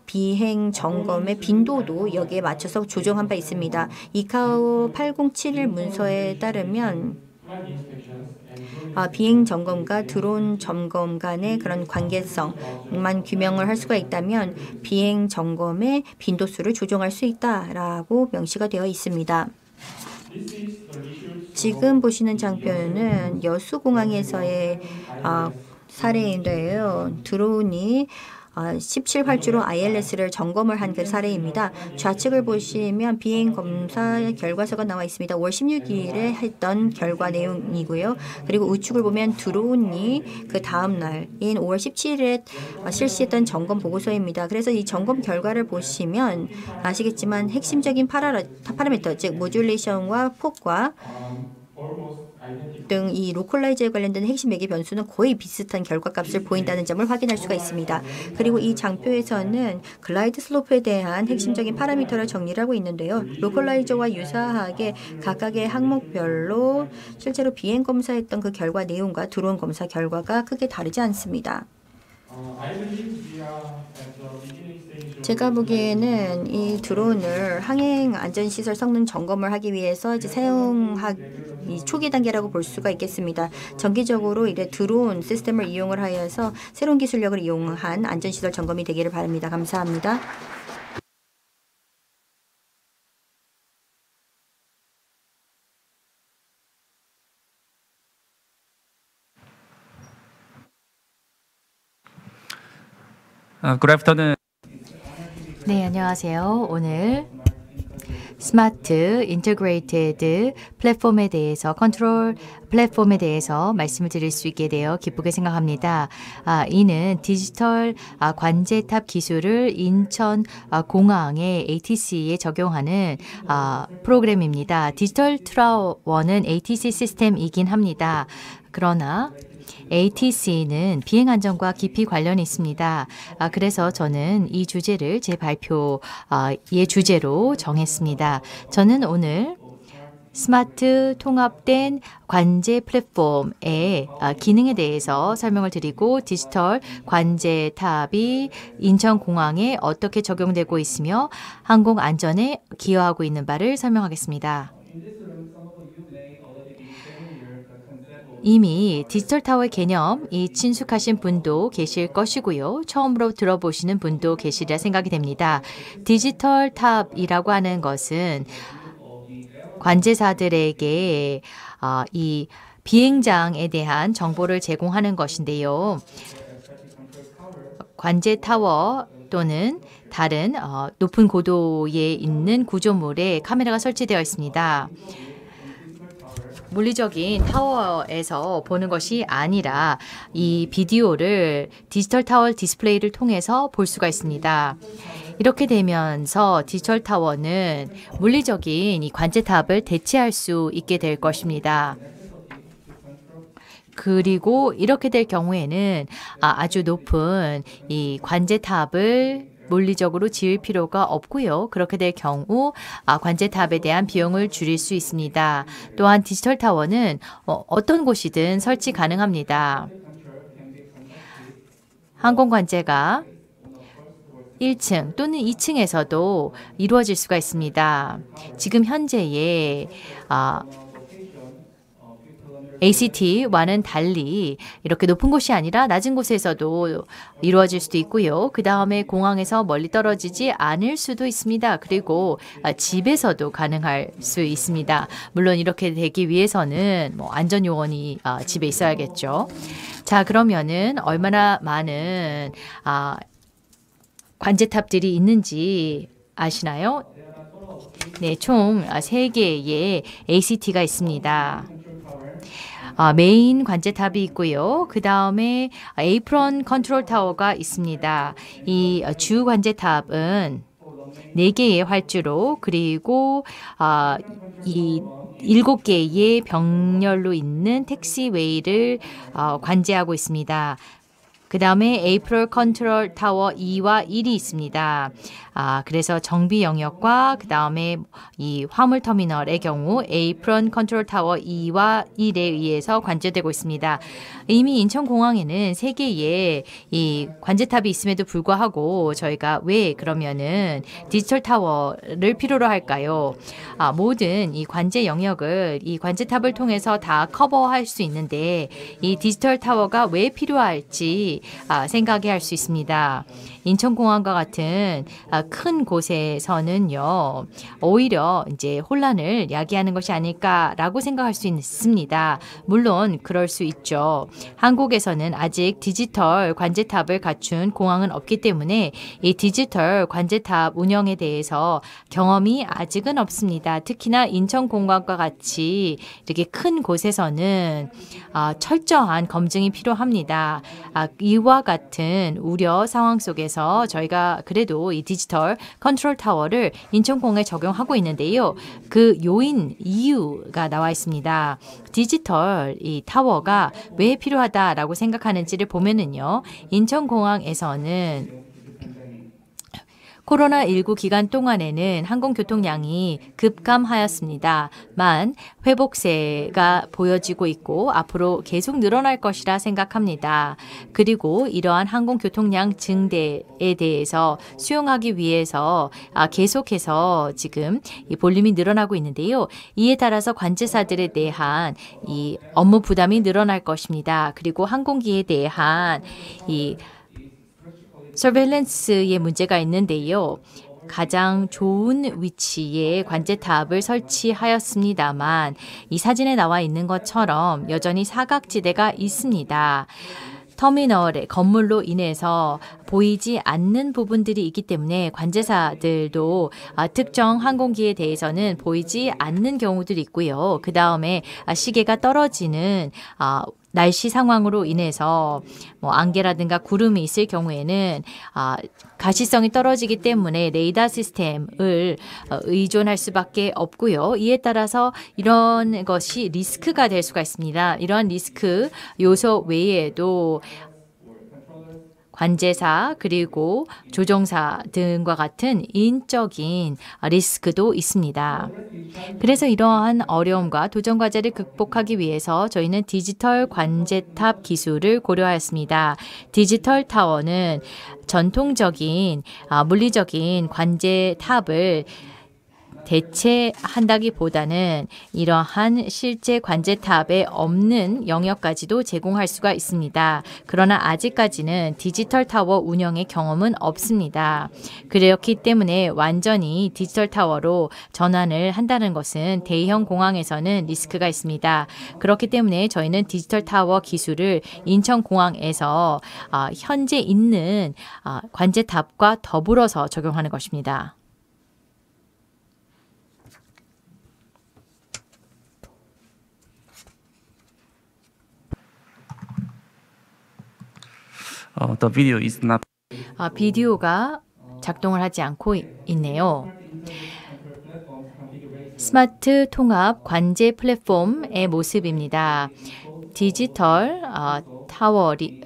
비행 점검의 빈도도 여기에 맞춰서 조정한 바 있습니다. 이카오 8071 문서에 따르면 비행 점검과 드론 점검 간의 그런 관계성만 규명을 할 수가 있다면 비행 점검의 빈도수를 조정할 수 있다라고 명시가 되어 있습니다. 지금 보시는 장면은 여수공항에서의 사례인데요. 드론이 17활주로 ILS를 점검을 한 그 사례입니다. 좌측을 보시면 비행 검사 결과서가 나와 있습니다. 5월 16일에 했던 결과 내용이고요. 그리고 우측을 보면 드론이 그 다음 날인 5월 17일에 실시했던 점검 보고서입니다. 그래서 이 점검 결과를 보시면 아시겠지만 핵심적인 파라미터, 즉 모듈레이션과 폭과 등 이 로컬라이저에 관련된 핵심 매개 변수는 거의 비슷한 결과값을 보인다는 점을 확인할 수가 있습니다. 그리고 이 장표에서는 글라이드 슬로프에 대한 핵심적인 파라미터를 정리를 하고 있는데요. 로컬라이저와 유사하게 각각의 항목별로 실제로 비행 검사했던 그 결과 내용과 드론 검사 결과가 크게 다르지 않습니다. 제가 보기에는 이 드론을 항행 안전시설 성능 점검을 하기 위해서 이제 이 초기 단계라고 볼 수가 있겠습니다. 정기적으로 이제 드론 시스템을 이용을 하여서 새로운 기술력을 이용한 안전시설 점검이 되기를 바랍니다. 감사합니다. Good afternoon. 네, 안녕하세요. 오늘 스마트 인터그레이티드 플랫폼에 대해서 컨트롤 플랫폼에 대해서 말씀을 드릴 수 있게 되어 기쁘게 생각합니다. 이는 디지털 관제탑 기술을 인천 공항의 ATC에 적용하는 프로그램입니다. 디지털 트라워는 ATC 시스템이긴 합니다. 그러나 ATC는 비행 안전과 깊이 관련이 있습니다. 그래서 저는 이 주제를 제 발표의 주제로 정했습니다. 저는 오늘 스마트 통합된 관제 플랫폼의 기능에 대해서 설명을 드리고 디지털 관제탑이 인천공항에 어떻게 적용되고 있으며 항공 안전에 기여하고 있는 바를 설명하겠습니다. 이미 디지털 타워의 개념이 친숙하신 분도 계실 것이고요. 처음으로 들어보시는 분도 계시리라 생각이 됩니다. 디지털 탑이라고 하는 것은 관제사들에게 이 비행장에 대한 정보를 제공하는 것인데요. 관제 타워 또는 다른 높은 고도에 있는 구조물에 카메라가 설치되어 있습니다. 물리적인 타워에서 보는 것이 아니라 이 비디오를 디지털 타워 디스플레이를 통해서 볼 수가 있습니다. 이렇게 되면서 디지털 타워는 물리적인 이 관제탑을 대체할 수 있게 될 것입니다. 그리고 이렇게 될 경우에는 아주 높은 이 관제탑을 물리적으로 지을 필요가 없고요. 그렇게 될 경우 관제탑에 대한 비용을 줄일 수 있습니다. 또한 디지털 타워는 어떤 곳이든 설치 가능합니다. 항공 관제가 1층 또는 2층에서도 이루어질 수가 있습니다. 지금 현재의 ACT와는 달리 이렇게 높은 곳이 아니라 낮은 곳에서도 이루어질 수도 있고요. 그 다음에 공항에서 멀리 떨어지지 않을 수도 있습니다. 그리고 집에서도 가능할 수 있습니다. 물론 이렇게 되기 위해서는 안전요원이 집에 있어야겠죠. 자, 그러면은 얼마나 많은 관제탑들이 있는지 아시나요? 네, 총 3개의 ACT가 있습니다. 메인 관제탑이 있고요. 그 다음에 에이프런 컨트롤 타워가 있습니다. 이 주 관제탑은 4개의 활주로 그리고 이 7개의 병렬로 있는 택시웨이를 관제하고 있습니다. 그 다음에 에이프럴 컨트롤 타워 2와 1이 있습니다. 그래서 정비 영역과 그 다음에 이 화물 터미널의 경우 에이프런 컨트롤 타워 2와 1에 의해서 관제되고 있습니다. 이미 인천공항에는 3개의 이 관제탑이 있음에도 불구하고 저희가 왜 그러면은 디지털 타워를 필요로 할까요? 모든 이 관제 영역을 이 관제탑을 통해서 다 커버할 수 있는데 이 디지털 타워가 왜 필요할지 생각해 할 수 있습니다. 인천공항과 같은 큰 곳에서는요, 오히려 이제 혼란을 야기하는 것이 아닐까라고 생각할 수 있습니다. 물론 그럴 수 있죠. 한국에서는 아직 디지털 관제탑을 갖춘 공항은 없기 때문에 이 디지털 관제탑 운영에 대해서 경험이 아직은 없습니다. 특히나 인천공항과 같이 이렇게 큰 곳에서는 철저한 검증이 필요합니다. 이와 같은 우려 상황 속에서 저희가 그래도 이 디지털 컨트롤 타워를 인천공항에 적용하고 있는데요. 그 요인 이유가 나와 있습니다. 디지털 이 타워가 왜 필요하다라고 생각하는지를 보면은요. 인천공항에서는 코로나19 기간 동안에는 항공교통량이 급감하였습니다만 회복세가 보여지고 있고 앞으로 계속 늘어날 것이라 생각합니다. 그리고 이러한 항공교통량 증대에 대해서 수용하기 위해서 계속해서 지금 이 볼륨이 늘어나고 있는데요. 이에 따라서 관제사들에 대한 이 업무 부담이 늘어날 것입니다. 그리고 항공기에 대한 이 서베일런스의 문제가 있는데요. 가장 좋은 위치에 관제탑을 설치하였습니다만 이 사진에 나와 있는 것처럼 여전히 사각지대가 있습니다. 터미널의 건물로 인해서 보이지 않는 부분들이 있기 때문에 관제사들도 특정 항공기에 대해서는 보이지 않는 경우들이 있고요. 그 다음에 시계가 떨어지는 날씨 상황으로 인해서 안개라든가 구름이 있을 경우에는 가시성이 떨어지기 때문에 레이더 시스템을 의존할 수밖에 없고요. 이에 따라서 이런 것이 리스크가 될 수가 있습니다. 이런 리스크 요소 외에도 관제사 그리고 조종사 등과 같은 인적인 리스크도 있습니다. 그래서 이러한 어려움과 도전 과제를 극복하기 위해서 저희는 디지털 관제탑 기술을 고려하였습니다. 디지털 타워는 전통적인 물리적인 관제탑을 대체한다기보다는 이러한 실제 관제탑에 없는 영역까지도 제공할 수가 있습니다. 그러나 아직까지는 디지털 타워 운영의 경험은 없습니다. 그렇기 때문에 완전히 디지털 타워로 전환을 한다는 것은 대형 공항에서는 리스크가 있습니다. 그렇기 때문에 저희는 디지털 타워 기술을 인천공항에서 현재 있는 관제탑과 더불어서 적용하는 것입니다. The video is not. 비디오가 작동을 하지 않고 있네요. 스마트 통합 관제 플랫폼의 모습입니다. 디지털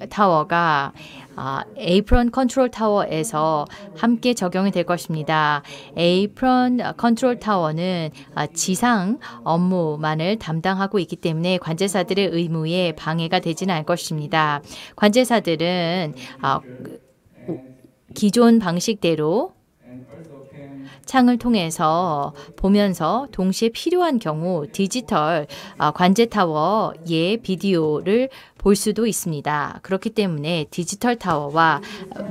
타워가 에이프런 컨트롤 타워에서 함께 적용이 될 것입니다. 에이프런 컨트롤 타워는 지상 업무만을 담당하고 있기 때문에 관제사들의 의무에 방해가 되지는 않을 것입니다. 관제사들은 기존 방식대로 창을 통해서 보면서 동시에 필요한 경우 디지털 관제타워의 비디오를 볼 수도 있습니다. 그렇기 때문에 디지털 타워와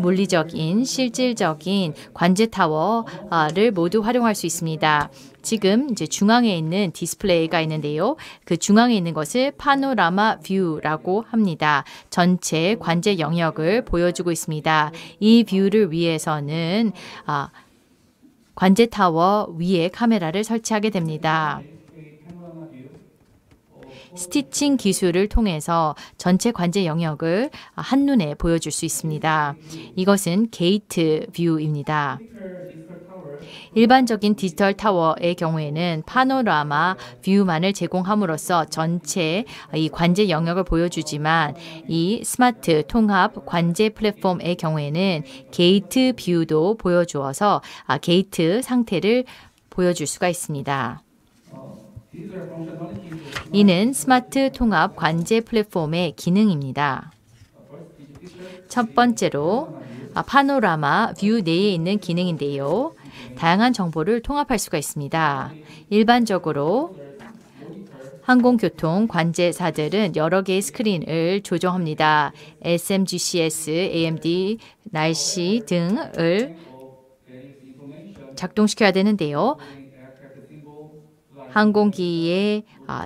물리적인 실질적인 관제타워를 모두 활용할 수 있습니다. 지금 이제 중앙에 있는 디스플레이가 있는데요. 그 중앙에 있는 것을 파노라마 뷰라고 합니다. 전체 관제 영역을 보여주고 있습니다. 이 뷰를 위해서는 관제타워 위에 카메라를 설치하게 됩니다. 스티칭 기술을 통해서 전체 관제 영역을 한눈에 보여줄 수 있습니다. 이것은 게이트 뷰입니다. 일반적인 디지털 타워의 경우에는 파노라마 뷰만을 제공함으로써 전체 이 관제 영역을 보여주지만 이 스마트 통합 관제 플랫폼의 경우에는 게이트 뷰도 보여주어서 게이트 상태를 보여줄 수가 있습니다. 이는 스마트 통합 관제 플랫폼의 기능입니다. 첫 번째로 파노라마 뷰 내에 있는 기능인데요. 다양한 정보를 통합할 수가 있습니다. 일반적으로 항공교통 관제사들은 여러 개의 스크린을 조정합니다. SMGCS, AMD, 날씨 등을 작동시켜야 되는데요. 항공기의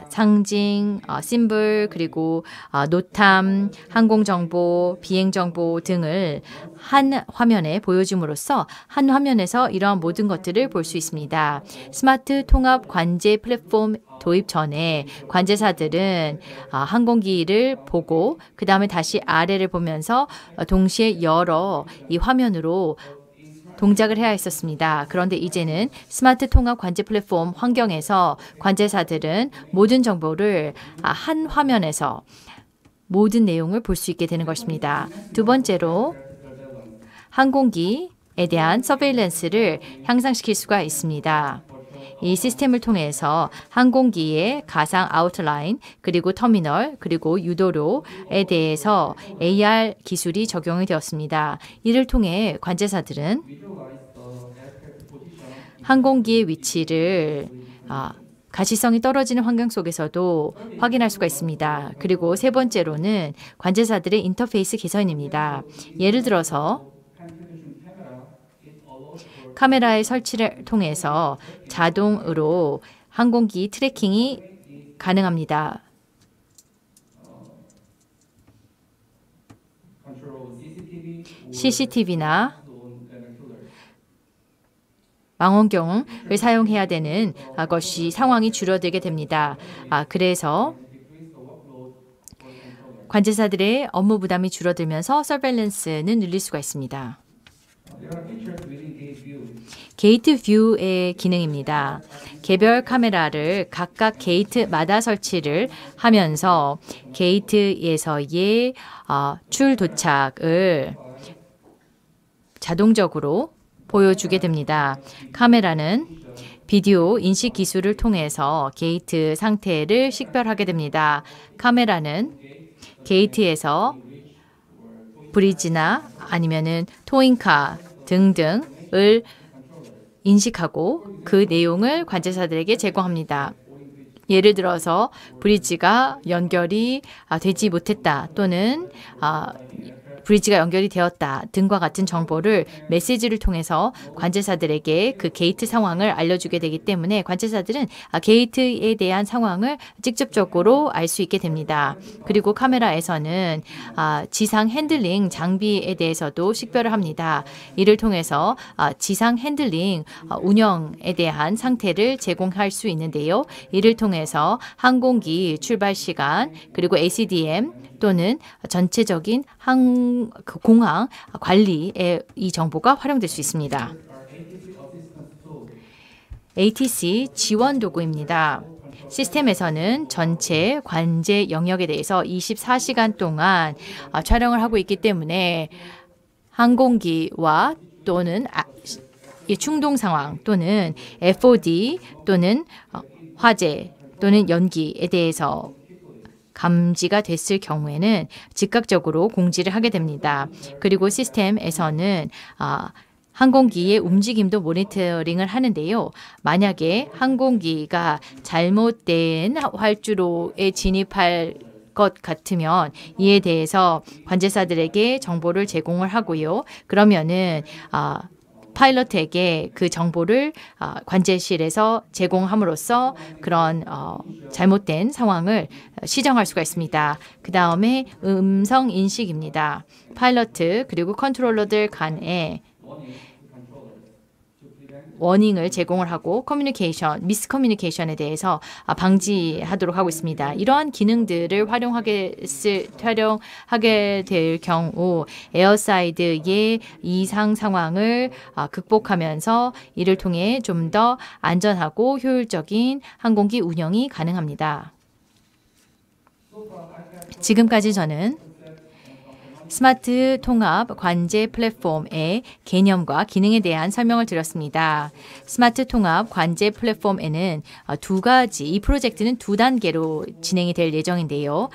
상징, 심볼, 그리고 노탐, 항공정보, 비행정보 등을 한 화면에 보여줌으로써 한 화면에서 이러한 모든 것들을 볼 수 있습니다. 스마트 통합 관제 플랫폼 도입 전에 관제사들은 항공기를 보고 그 다음에 다시 아래를 보면서 동시에 여러 이 화면으로 동작을 해야 했었습니다. 그런데 이제는 스마트 통합 관제 플랫폼 환경에서 관제사들은 모든 정보를 한 화면에서 모든 내용을 볼 수 있게 되는 것입니다. 두 번째로 항공기에 대한 서베일런스를 향상시킬 수가 있습니다. 이 시스템을 통해서 항공기의 가상 아웃라인, 그리고 터미널, 그리고 유도로에 대해서 AR 기술이 적용이 되었습니다. 이를 통해 관제사들은 항공기의 위치를 가시성이 떨어지는 환경 속에서도 확인할 수가 있습니다. 그리고 세 번째로는 관제사들의 인터페이스 개선입니다. 예를 들어서 카메라의 설치를 통해서 자동으로 항공기 트래킹이 가능합니다. CCTV나 망원경을 사용해야 되는 것이 상황이 줄어들게 됩니다. 그래서 관제사들의 업무 부담이 줄어들면서 서베일런스는 늘릴 수가 있습니다. 게이트 뷰의 기능입니다. 개별 카메라를 각각 게이트마다 설치를 하면서 게이트에서의 출 도착을 자동적으로 보여주게 됩니다. 카메라는 비디오 인식 기술을 통해서 게이트 상태를 식별하게 됩니다. 카메라는 게이트에서 브리지나 아니면은 토잉카 등등을 인식하고 그 내용을 관제사들에게 제공합니다. 예를 들어서 브리지가 연결이 되지 못했다 또는 브리지가 연결이 되었다 등과 같은 정보를 메시지를 통해서 관제사들에게 그 게이트 상황을 알려주게 되기 때문에 관제사들은 게이트에 대한 상황을 직접적으로 알 수 있게 됩니다. 그리고 카메라에서는 지상 핸들링 장비에 대해서도 식별을 합니다. 이를 통해서 지상 핸들링 운영에 대한 상태를 제공할 수 있는데요. 이를 통해서 항공기 출발 시간 그리고 ACDM 또는 전체적인 공항 관리에 이 정보가 활용될 수 있습니다. ATC 지원 도구입니다. 시스템에서는 전체 관제 영역에 대해서 24시간 동안 촬영을 하고 있기 때문에 항공기와 또는 충동 상황 또는 FOD 또는 화재 또는 연기에 대해서 감지가 됐을 경우에는 즉각적으로 공지를 하게 됩니다. 그리고 시스템에서는 항공기의 움직임도 모니터링을 하는데요. 만약에 항공기가 잘못된 활주로에 진입할 것 같으면 이에 대해서 관제사들에게 정보를 제공을 하고요. 그러면은 파일럿에게 그 정보를 관제실에서 제공함으로써 그런 잘못된 상황을 시정할 수가 있습니다. 그 다음에 음성 인식입니다. 파일럿 그리고 컨트롤러들 간에 워닝을 제공을 하고 미스커뮤니케이션에 대해서 방지하도록 하고 있습니다. 이러한 기능들을 활용하게 될 경우 에어사이드의 이상 상황을 극복하면서 이를 통해 좀 더 안전하고 효율적인 항공기 운영이 가능합니다. 지금까지 저는 스마트 통합 관제 플랫폼의 개념과 기능에 대한 설명을 드렸습니다. 스마트 통합 관제 플랫폼에는 이 프로젝트는 두 단계로 진행이 될 예정인데요.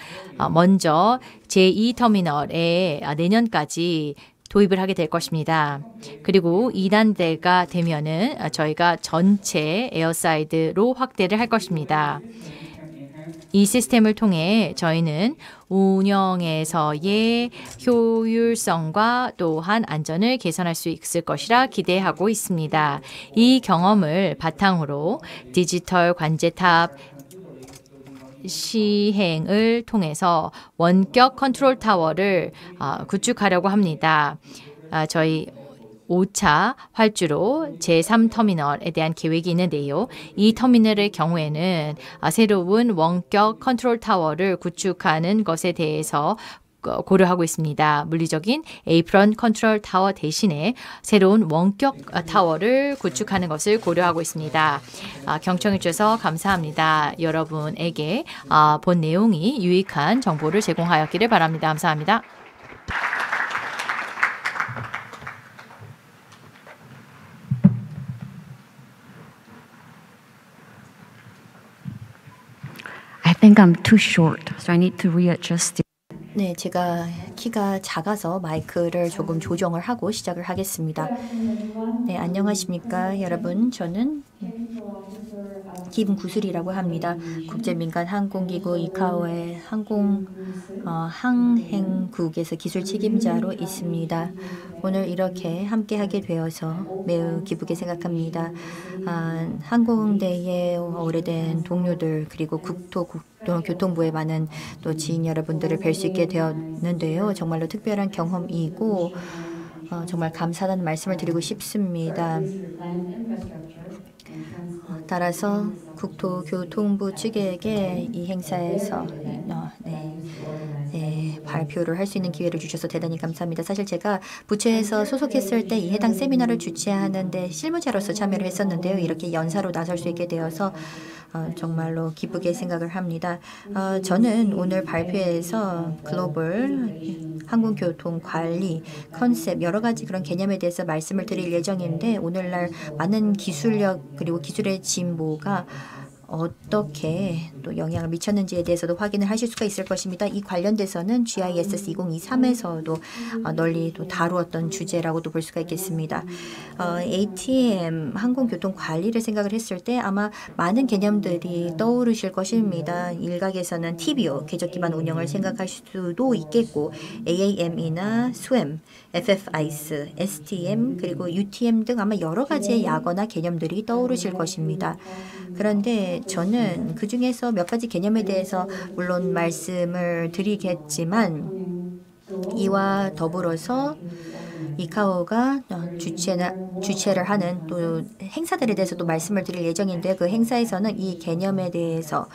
먼저 제2터미널에 내년까지 도입을 하게 될 것입니다. 그리고 2단계가 되면은 저희가 전체 에어사이드로 확대를 할 것입니다. 이 시스템을 통해 저희는 운영에서의 효율성과 또한 안전을 개선할 수 있을 것이라 기대하고 있습니다. 이 경험을 바탕으로 디지털 관제탑 시행을 통해서 원격 컨트롤 타워를 구축하려고 합니다. 저희 5차 활주로 제3터미널에 대한 계획이 있는데요. 이 터미널의 경우에는 새로운 원격 컨트롤 타워를 구축하는 것에 대해서 고려하고 있습니다. 물리적인 에이프런 컨트롤 타워 대신에 새로운 원격 타워를 구축하는 것을 고려하고 있습니다. 경청해 주셔서 감사합니다. 여러분에게 본 내용이 유익한 정보를 제공하였기를 바랍니다. 감사합니다. I think I'm too short, so I need to readjust it. 네, 제가 키가 작아서 마이크를 조금 조정을 하고 시작을 하겠습니다. 네, 안녕하십니까, 여러분. 저는 김구슬이라고 합니다. 국제민간항공기구 이카오의 항행국에서 기술 책임자로 있습니다. 오늘 이렇게 함께하게 되어서 매우 기쁘게 생각합니다. 항공대의 오래된 동료들 그리고 교통부의 많은 또 지인 여러분들을 뵐 수 있게 되었는데요. 정말로 특별한 경험이고 정말 감사하다는 말씀을 드리고 싶습니다. 따라서 국토교통부 측에게 이 행사에서 발표를 할 수 있는 기회를 주셔서 대단히 감사합니다. 사실 제가 부처에서 소속했을 때 이 해당 세미나를 주최하는데 실무자로서 참여를 했었는데요. 이렇게 연사로 나설 수 있게 되어서 정말로 기쁘게 생각을 합니다. 저는 오늘 발표에서 글로벌 항공교통 관리 컨셉 여러 가지 그런 개념에 대해서 말씀을 드릴 예정인데 오늘날 많은 기술력 그리고 기술의 진보가 어떻게 또 영향을 미쳤는지에 대해서도 확인을 하실 수가 있을 것입니다. 이 관련돼서는 GISS 2023에서도 널리 또 다루었던 주제라고도 볼 수가 있겠습니다. ATM 항공교통 관리를 생각을 했을 때 아마 많은 개념들이 떠오르실 것입니다. 일각에서는 TBO 궤적 기반 운영을 생각할 수도 있겠고 AAM이나 SWAM, FFICE, STM 그리고 UTM 등 아마 여러 가지의 약어나 개념들이 떠오르실 것입니다. 그런데 저는 그 중에서 몇 가지 개념에 대해서 물론 말씀을 드리겠지만 이와 더불어서 이카오가 주최를 하는 또 행사들에 대해서도 말씀을 드릴 예정인데 그 행사에서는 이 개념에 대해서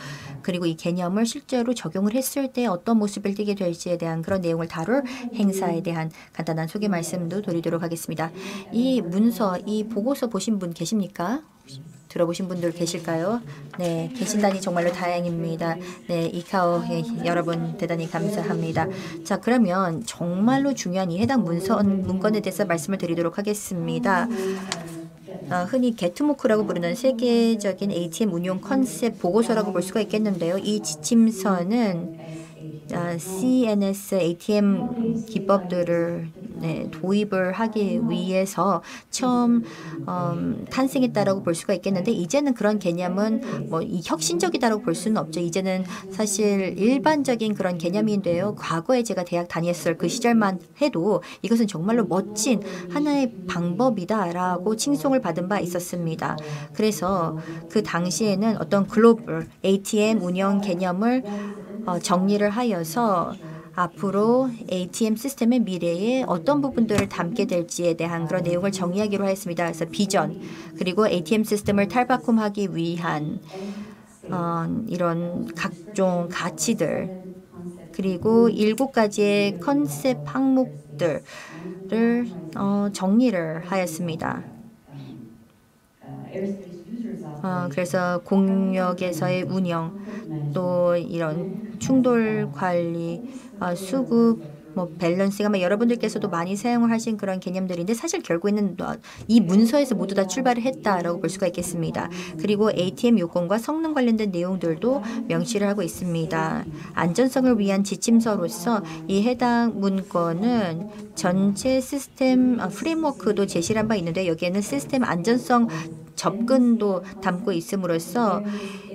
그리고 이 개념을 실제로 적용을 했을 때 어떤 모습을 띠게 될지에 대한 그런 내용을 다룰 행사에 대한 간단한 소개 말씀도 드리도록 하겠습니다. 이 문서, 이 보고서 보신 분 계십니까? 들어보신 분들 계실까요? 네, 계신다니 정말로 다행입니다. 네, 이카오 여러분 대단히 감사합니다. 자, 그러면 정말로 중요한 이 해당 문건에 대해서 말씀을 드리도록 하겠습니다. 흔히 게트모크라고 부르는 세계적인 ATM 운용 컨셉 보고서라고 볼 수가 있겠는데요. 이 지침서는 CNS ATM 기법들을 도입을 하기 위해서 처음 탄생했다라고 볼 수가 있겠는데 이제는 그런 개념은 뭐 혁신적이다라고 볼 수는 없죠. 이제는 사실 일반적인 그런 개념인데요. 과거에 제가 대학 다녔을 그 시절만 해도 이것은 정말로 멋진 하나의 방법이다라고 칭송을 받은 바 있었습니다. 그래서 그 당시에는 어떤 글로벌 ATM 운영 개념을 정리를 하여서 앞으로 ATM 시스템의 미래에 어떤 부분들을 담게 될지에 대한 그런 내용을 정의하기로 했습니다. 그래서 비전 그리고 ATM 시스템을 탈바꿈하기 위한 이런 각종 가치들 그리고 7가지의 컨셉 항목들을 정리를 하였습니다. 그래서 공역에서의 운영, 또 이런 충돌 관리, 수급, 뭐 밸런싱 여러분들께서도 많이 사용을 하신 그런 개념들인데 사실 결국에는 이 문서에서 모두 다 출발을 했다라고 볼 수가 있겠습니다. 그리고 ATM 요건과 성능 관련된 내용들도 명시를 하고 있습니다. 안전성을 위한 지침서로서 이 해당 문건은 전체 시스템 프레임워크도 제시한 바 있는데 여기에는 시스템 안전성 접근도 담고 있음으로써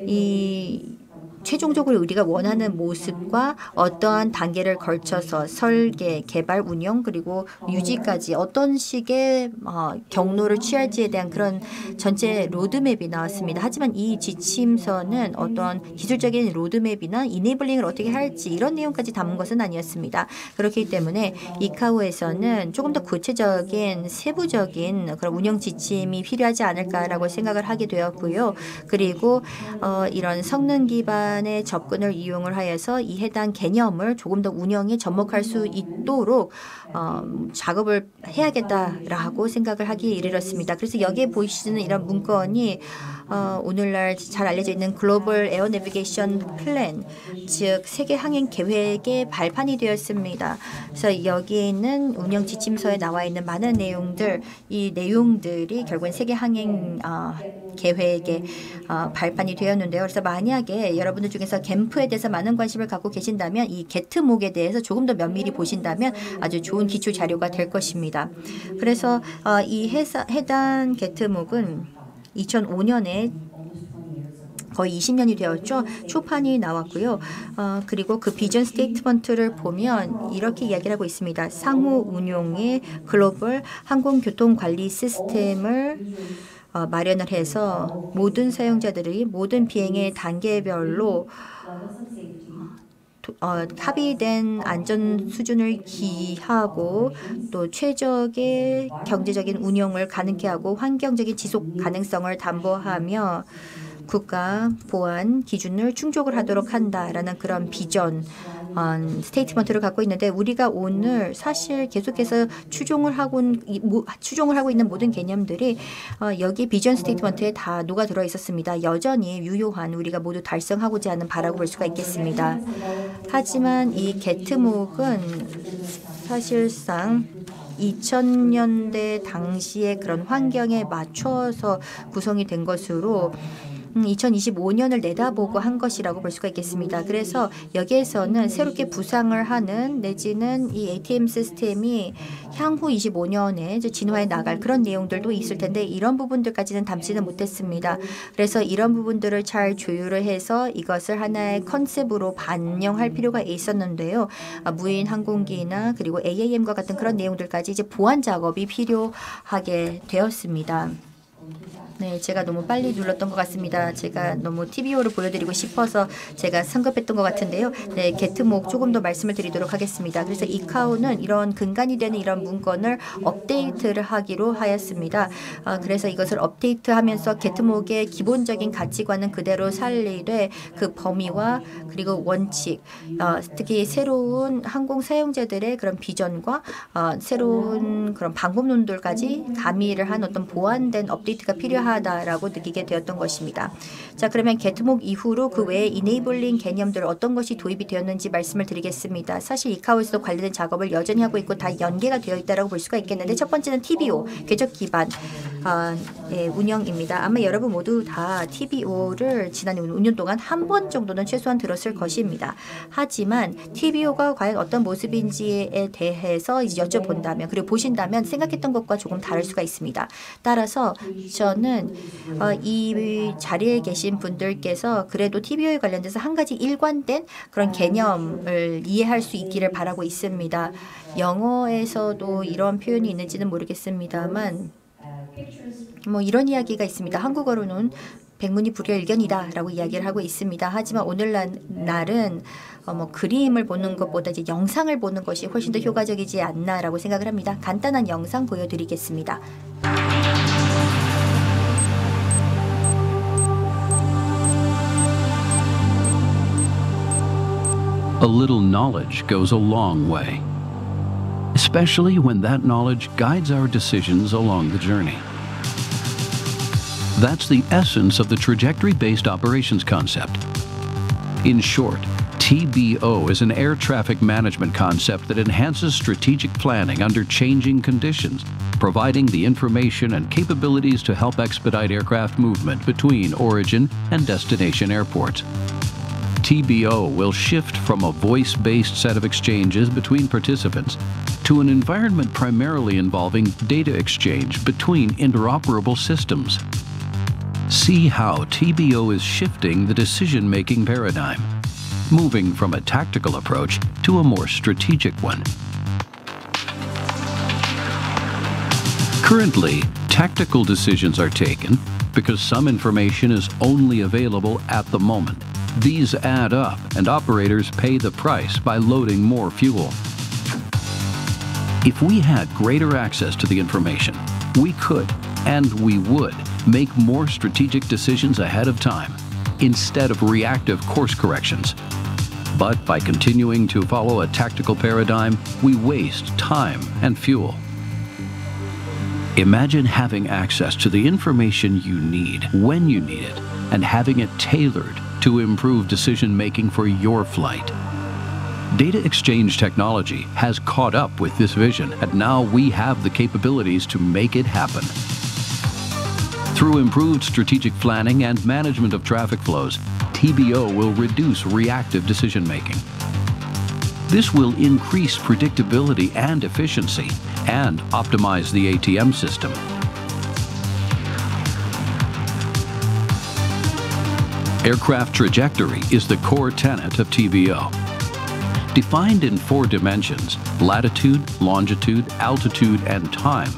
이 최종적으로 우리가 원하는 모습과 어떠한 단계를 걸쳐서 설계, 개발, 운영 그리고 유지까지 어떤 식의 경로를 취할지에 대한 그런 전체 로드맵이 나왔습니다. 하지만 이 지침서는 어떤 기술적인 로드맵이나 이네이블링을 어떻게 할지 이런 내용까지 담은 것은 아니었습니다. 그렇기 때문에 이카오에서는 조금 더 구체적인 세부적인 그런 운영 지침이 필요하지 않을까라고 생각을 하게 되었고요. 그리고 이런 성능 기반 의 접근을 이용을 하여서 이 해당 개념을 조금 더 운영에 접목할 수 있도록 작업을 해야겠다라고 생각을 하기에 이르렀습니다. 그래서 여기에 보이시는 이런 문건이 오늘날 잘 알려져 있는 글로벌 에어 내비게이션 플랜, 즉 세계 항행 계획의 발판이 되었습니다. 그래서 여기에 있는 운영 지침서에 나와 있는 많은 내용들, 이 내용들이 결국엔 세계 항행 계획의 발판이 되었는데요. 그래서 만약에 여러분들 중에서 갬프에 대해서 많은 관심을 갖고 계신다면 이 게트목에 대해서 조금 더 면밀히 보신다면 아주 좋은 기초 자료가 될 것입니다. 그래서 이 해당 게트목은 2005년에 거의 20년이 되었죠. 초판이 나왔고요. 그리고 그 비전 스테이트먼트를 보면 이렇게 이야기를 하고 있습니다. 상호 운용의 글로벌 항공교통 관리 시스템을 마련을 해서 모든 사용자들이 모든 비행의 단계별로 합의된 안전 수준을 기하고 또 최적의 경제적인 운영을 가능케 하고 환경적인 지속 가능성을 담보하며 국가 보안 기준을 충족을 하도록 한다라는 그런 비전 스테이트먼트를 갖고 있는데 우리가 오늘 사실 계속해서 추종을 하고 있는 모든 개념들이 여기 비전 스테이트먼트에 다 녹아 들어 있었습니다. 여전히 유효한 우리가 모두 달성하고자 하는 바라고 볼 수가 있겠습니다. 하지만 이 게트목은 사실상 2000년대 당시의 그런 환경에 맞춰서 구성이 된 것으로 2025년을 내다보고 한 것이라고 볼 수가 있겠습니다. 그래서 여기에서는 새롭게 부상을 하는 내지는 이 ATM 시스템이 향후 25년에 진화해 나갈 그런 내용들도 있을 텐데 이런 부분들까지는 담지는 못했습니다. 그래서 이런 부분들을 잘 조율을 해서 이것을 하나의 컨셉으로 반영할 필요가 있었는데요. 무인 항공기나 그리고 AAM과 같은 그런 내용들까지 이제 보완 작업이 필요하게 되었습니다. 네, 제가 너무 빨리 눌렀던 것 같습니다. 제가 너무 TVO를 보여드리고 싶어서 제가 성급했던 것 같은데요. 네, 게트목 조금 더 말씀을 드리도록 하겠습니다. 그래서 이카오는 이런 근간이 되는 이런 문건을 업데이트를 하기로 하였습니다. 그래서 이것을 업데이트하면서 게트목의 기본적인 가치관은 그대로 살리되 그 범위와 그리고 원칙, 특히 새로운 항공 사용자들의 그런 비전과 새로운 그런 방법론들까지 가미를 한 어떤 보완된 업데이트가 필요하다라고 느끼게 되었던 것입니다. 자, 그러면 게트목 이후로 그 외에 이네이블링 개념들 어떤 것이 도입이 되었는지 말씀을 드리겠습니다. 사실 이카오에서도 관련된 작업을 여전히 하고 있고 다 연계가 되어 있다라고 볼 수가 있겠는데 첫 번째는 TBO, 궤적 기반 운영입니다. 아마 여러분 모두 다 TBO를 지난 5년 동안 한 번 정도는 최소한 들었을 것입니다. 하지만 TBO가 과연 어떤 모습인지에 대해서 이제 여쭤본다면 그리고 보신다면 생각했던 것과 조금 다를 수가 있습니다. 따라서 저는 이 자리에 계신 분들께서 그래도 TBO에 관련돼서 한 가지 일관된 그런 개념을 이해할 수 있기를 바라고 있습니다. 영어에서도 이런 표현이 있는지는 모르겠습니다만 뭐 이런 이야기가 있습니다. 한국어로는 백문이 불여일견이다라고 이야기를 하고 있습니다. 하지만 오늘날은 뭐 그림을 보는 것보다 이제 영상을 보는 것이 훨씬 더 효과적이지 않나라고 생각을 합니다. 간단한 영상 보여드리겠습니다. A little knowledge goes a long way, especially when that knowledge guides our decisions along the journey. That's the essence of the trajectory-based operations concept. In short, TBO is an air traffic management concept that enhances strategic planning under changing conditions, providing the information and capabilities to help expedite aircraft movement between origin and destination airports. TBO will shift from a voice-based set of exchanges between participants to an environment primarily involving data exchange between interoperable systems. See how TBO is shifting the decision-making paradigm, moving from a tactical approach to a more strategic one. Currently, tactical decisions are taken because some information is only available at the moment. These add up, and operators pay the price by loading more fuel. If we had greater access to the information, we could, and we would, make more strategic decisions ahead of time, instead of reactive course corrections. But by continuing to follow a tactical paradigm, we waste time and fuel. Imagine having access to the information you need when you need it, and having it tailored to improve decision-making for your flight. Data exchange technology has caught up with this vision, and now we have the capabilities to make it happen. Through improved strategic planning and management of traffic flows, TBO will reduce reactive decision-making. This will increase predictability and efficiency and optimize the ATM system. Aircraft trajectory is the core tenet of TBO. Defined in 4 dimensions, latitude, longitude, altitude, and time,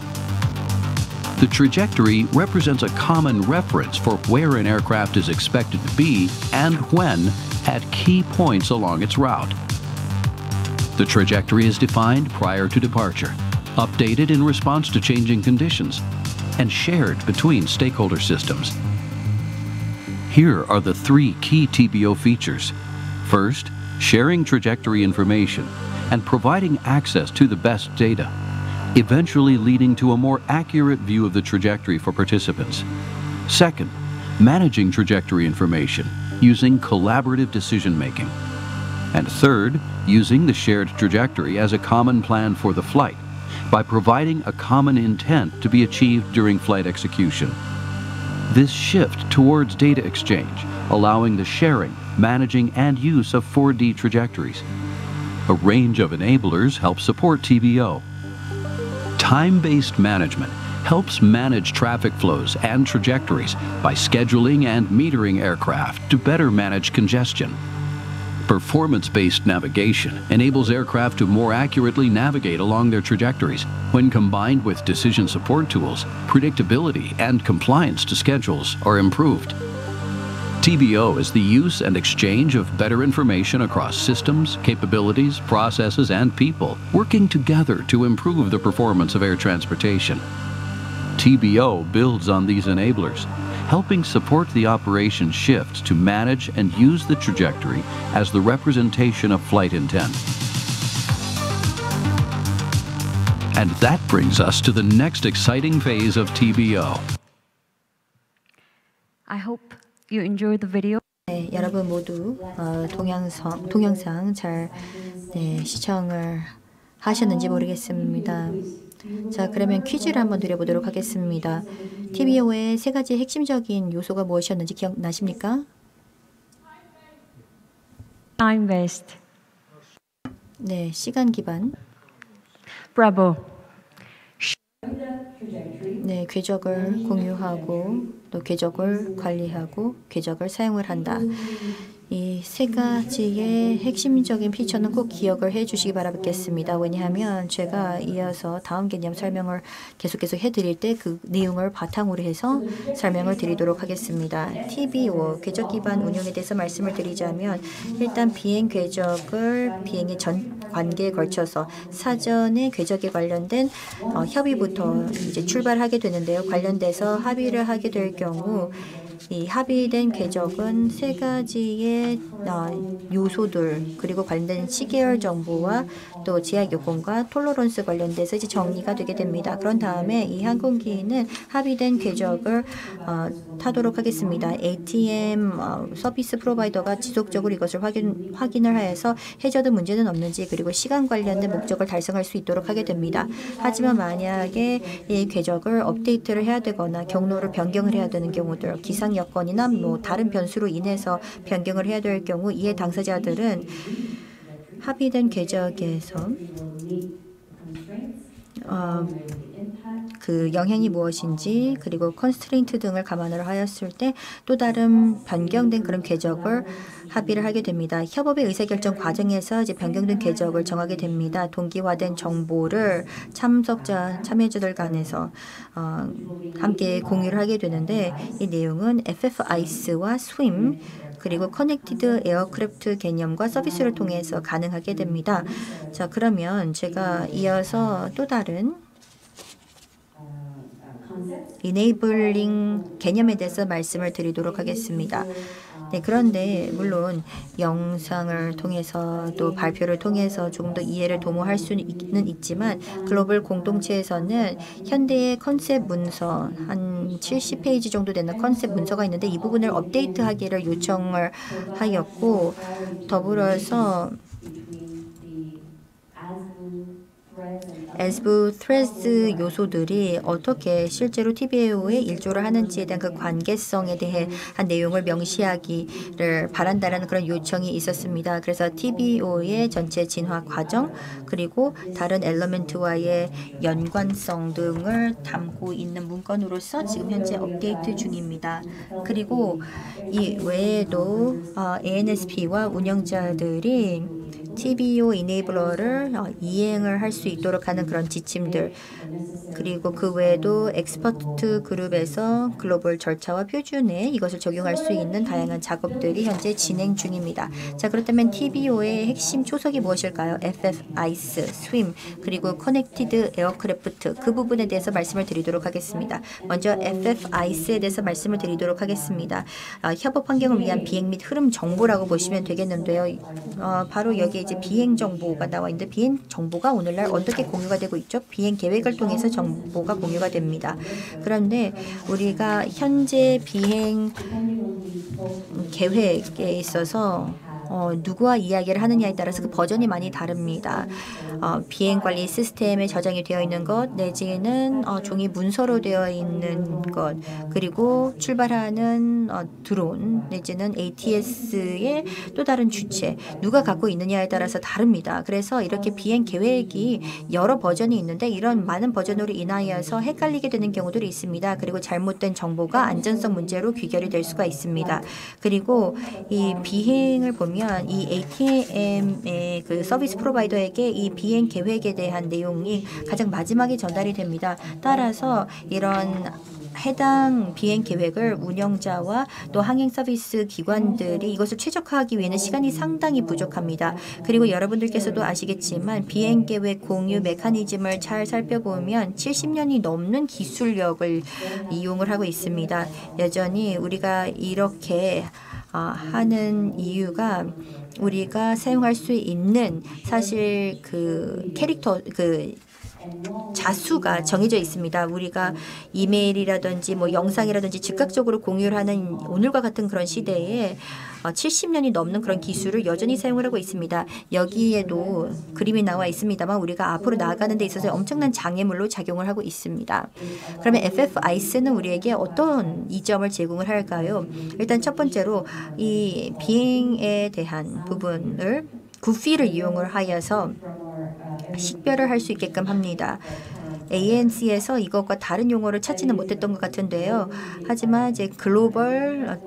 the trajectory represents a common reference for where an aircraft is expected to be and when at key points along its route. The trajectory is defined prior to departure, updated in response to changing conditions, and shared between stakeholder systems. Here are the 3 key TBO features. First, sharing trajectory information and providing access to the best data, eventually leading to a more accurate view of the trajectory for participants. Second, managing trajectory information using collaborative decision-making. And third, using the shared trajectory as a common plan for the flight by providing a common intent to be achieved during flight execution. this shift towards data exchange, allowing the sharing, managing, and use of 4D trajectories. A range of enablers help support TBO. Time-based management helps manage traffic flows and trajectories by scheduling and metering aircraft to better manage congestion. Performance-based navigation enables aircraft to more accurately navigate along their trajectories. When combined with decision support tools, predictability and compliance to schedules are improved. TBO is the use and exchange of better information across systems, capabilities, processes, and people, working together to improve the performance of air transportation. TBO builds on these enablers, helping support the operation shift to manage and use the trajectory as the representation of flight intent. And that brings us to the next exciting phase of TBO. I hope you enjoyed the video. 네, 여러분 모두 동영상 잘 시청을 하셨는지 모르겠습니다. 자, 그러면 퀴즈를 한번 드려보도록 하겠습니다. TBO의 세 가지 핵심적인 요소가 무엇이었는지 기억나십니까? Time based. 네, 시간 기반. Bravo. 네, 궤적을 공유하고 또 궤적을 관리하고 궤적을 사용을 한다. 이 세 가지의 핵심적인 피처는 꼭 기억을 해 주시기 바라겠습니다. 왜냐하면 제가 이어서 다음 개념 설명을 계속 해드릴 때 그 내용을 바탕으로 해서 설명을 드리도록 하겠습니다. TBO, 궤적 기반 운용에 대해서 말씀을 드리자면 일단 비행 궤적을 비행의 전 관계에 걸쳐서 사전에 궤적에 관련된 협의부터 이제 출발하게 되는데요. 관련돼서 합의를 하게 될 경우 이 합의된 궤적은 세 가지의 요소들 그리고 관련된 시계열 정보와 또 제약 요건과 톨러런스 관련돼서 이제 정리가 되게 됩니다. 그런 다음에 이 항공기는 합의된 궤적을 타도록 하겠습니다. ATM 서비스 프로바이더가 지속적으로 이것을 확인을 하여서 해저드 문제는 없는지 그리고 시간 관련된 목적을 달성할 수 있도록 하게 됩니다. 하지만 만약에 이 궤적을 업데이트를 해야 되거나 경로를 변경을 해야 되는 경우들 기상 여건이나 뭐 다른 변수로 인해서 변경을 해야 될 경우 이에 당사자들은 합의된 궤적에서 그 영향이 무엇인지 그리고 컨스트레인트 등을 감안을 하였을 때 또 다른 변경된 그런 궤적을 합의를 하게 됩니다. 협업의 의사결정 과정에서 이제 변경된 궤적을 정하게 됩니다. 동기화된 정보를 참여자들 간에서 함께 공유를 하게 되는데 이 내용은 FFICE와 SWIM 그리고 커넥티드 에어크래프트 개념과 서비스를 통해서 가능하게 됩니다. 자, 그러면 제가 이어서 또 다른 이네이블링 개념에 대해서 말씀을 드리도록 하겠습니다. 네, 그런데 물론 영상을 통해서 또 발표를 통해서 조금 더 이해를 도모할 수는 있지만 글로벌 공동체에서는 현대의 컨셉 문서 한 70페이지 정도 되는 컨셉 문서가 있는데 이 부분을 업데이트하기를 요청을 하였고 더불어서 ASBU threads 요소들이 어떻게 실제로 TBO에 일조를 하는지에 대한 그 관계성에 대해 한 내용을 명시하기를 바란다라는 그런 요청이 있었습니다. 그래서 TBO의 전체 진화 과정 그리고 다른 엘리먼트와의 연관성 등을 담고 있는 문건으로서 지금 현재 업데이트 중입니다. 그리고 이 외에도 ANSP와 운영자들이 TBO 이네이블러를 이행을 할 수 있도록 하는 그런 지침들 그리고 그 외에도 엑스퍼트 그룹에서 글로벌 절차와 표준에 이것을 적용할 수 있는 다양한 작업들이 현재 진행 중입니다. 자, 그렇다면 TBO의 핵심 초석이 무엇일까요? FFICE, SWIM 그리고 커넥티드 에어크래프트 그 부분에 대해서 말씀을 드리도록 하겠습니다. 먼저 FFICE에 대해서 말씀을 드리도록 하겠습니다. 협업 환경을 위한 비행 및 흐름 정보라고 보시면 되겠는데요. 바로 여기에 이제 비행 정보가 나와 있는데 비행 정보가 오늘날 어떻게 공유가 되고 있죠? 비행 계획을 통해서 정보가 공유가 됩니다. 그런데 우리가 현재 비행 계획에 있어서 누구와 이야기를 하느냐에 따라서 그 버전이 많이 다릅니다. 비행 관리 시스템에 저장이 되어 있는 것 내지는 종이 문서로 되어 있는 것 그리고 출발하는 드론 내지는 ATS의 또 다른 주체 누가 갖고 있느냐에 따라서 다릅니다. 그래서 이렇게 비행 계획이 여러 버전이 있는데 이런 많은 버전으로 인하여서 헷갈리게 되는 경우들이 있습니다. 그리고 잘못된 정보가 안전성 문제로 귀결이 될 수가 있습니다. 그리고 이 비행을 보면 이 ATM의 그 서비스 프로바이더에게 이 비행 계획에 대한 내용이 가장 마지막에 전달이 됩니다. 따라서 이런 해당 비행 계획을 운영자와 또 항행 서비스 기관들이 이것을 최적화하기 위해는 시간이 상당히 부족합니다. 그리고 여러분들께서도 아시겠지만 비행 계획 공유 메커니즘을 잘 살펴보면 70년이 넘는 기술력을 이용을 하고 있습니다. 여전히 우리가 이렇게 하는 이유가 우리가 사용할 수 있는 사실 그 캐릭터 자수가 정해져 있습니다. 우리가 이메일이라든지 뭐 영상이라든지 즉각적으로 공유를 하는 오늘과 같은 그런 시대에 70년이 넘는 그런 기술을 여전히 사용을 하고 있습니다. 여기에도 그림이 나와 있습니다만 우리가 앞으로 나아가는 데 있어서 엄청난 장애물로 작용을 하고 있습니다. 그러면 FFIC는 우리에게 어떤 이점을 제공을 할까요? 일단 첫 번째로 이 비행에 대한 부분을 구피를 이용을 하여서 식별을 할 수 있게끔 합니다. ANC에서 이것과 다른 용어를 찾지는 못했던 것 같은데요. 하지만 이제 글로벌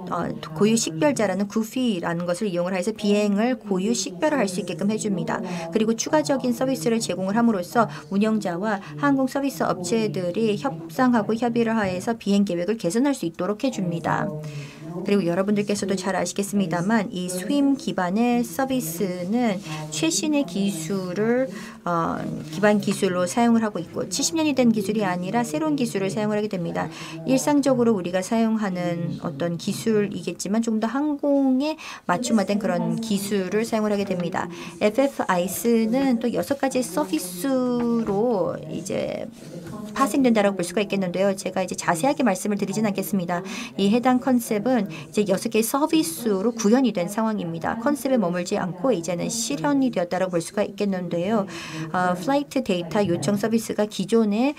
고유 식별자라는 구피라는 것을 이용을 해서 비행을 고유 식별을 할 수 있게끔 해줍니다. 그리고 추가적인 서비스를 제공을 함으로써 운영자와 항공 서비스 업체들이 협상하고 협의를 하여서 비행 계획을 개선할 수 있도록 해줍니다. 그리고 여러분들께서도 잘 아시겠습니다만 이 스윙 기반의 서비스는 최신의 기술을 기반 기술로 사용을 하고 있고 70년이 된 기술이 아니라 새로운 기술을 사용을 하게 됩니다. 일상적으로 우리가 사용하는 어떤 기술이겠지만 좀 더 항공에 맞춤화된 그런 기술을 사용을 하게 됩니다. FFIC는 또 6가지 서비스로 이제 파생된다라고 볼 수가 있겠는데요. 제가 이제 자세하게 말씀을 드리진 않겠습니다. 이 해당 컨셉은 이제 6개의 서비스로 구현이 된 상황입니다. 컨셉에 머물지 않고 이제는 실현이 되었다라고 볼 수가 있겠는데요. 플라이트 데이터 요청 서비스가 기존의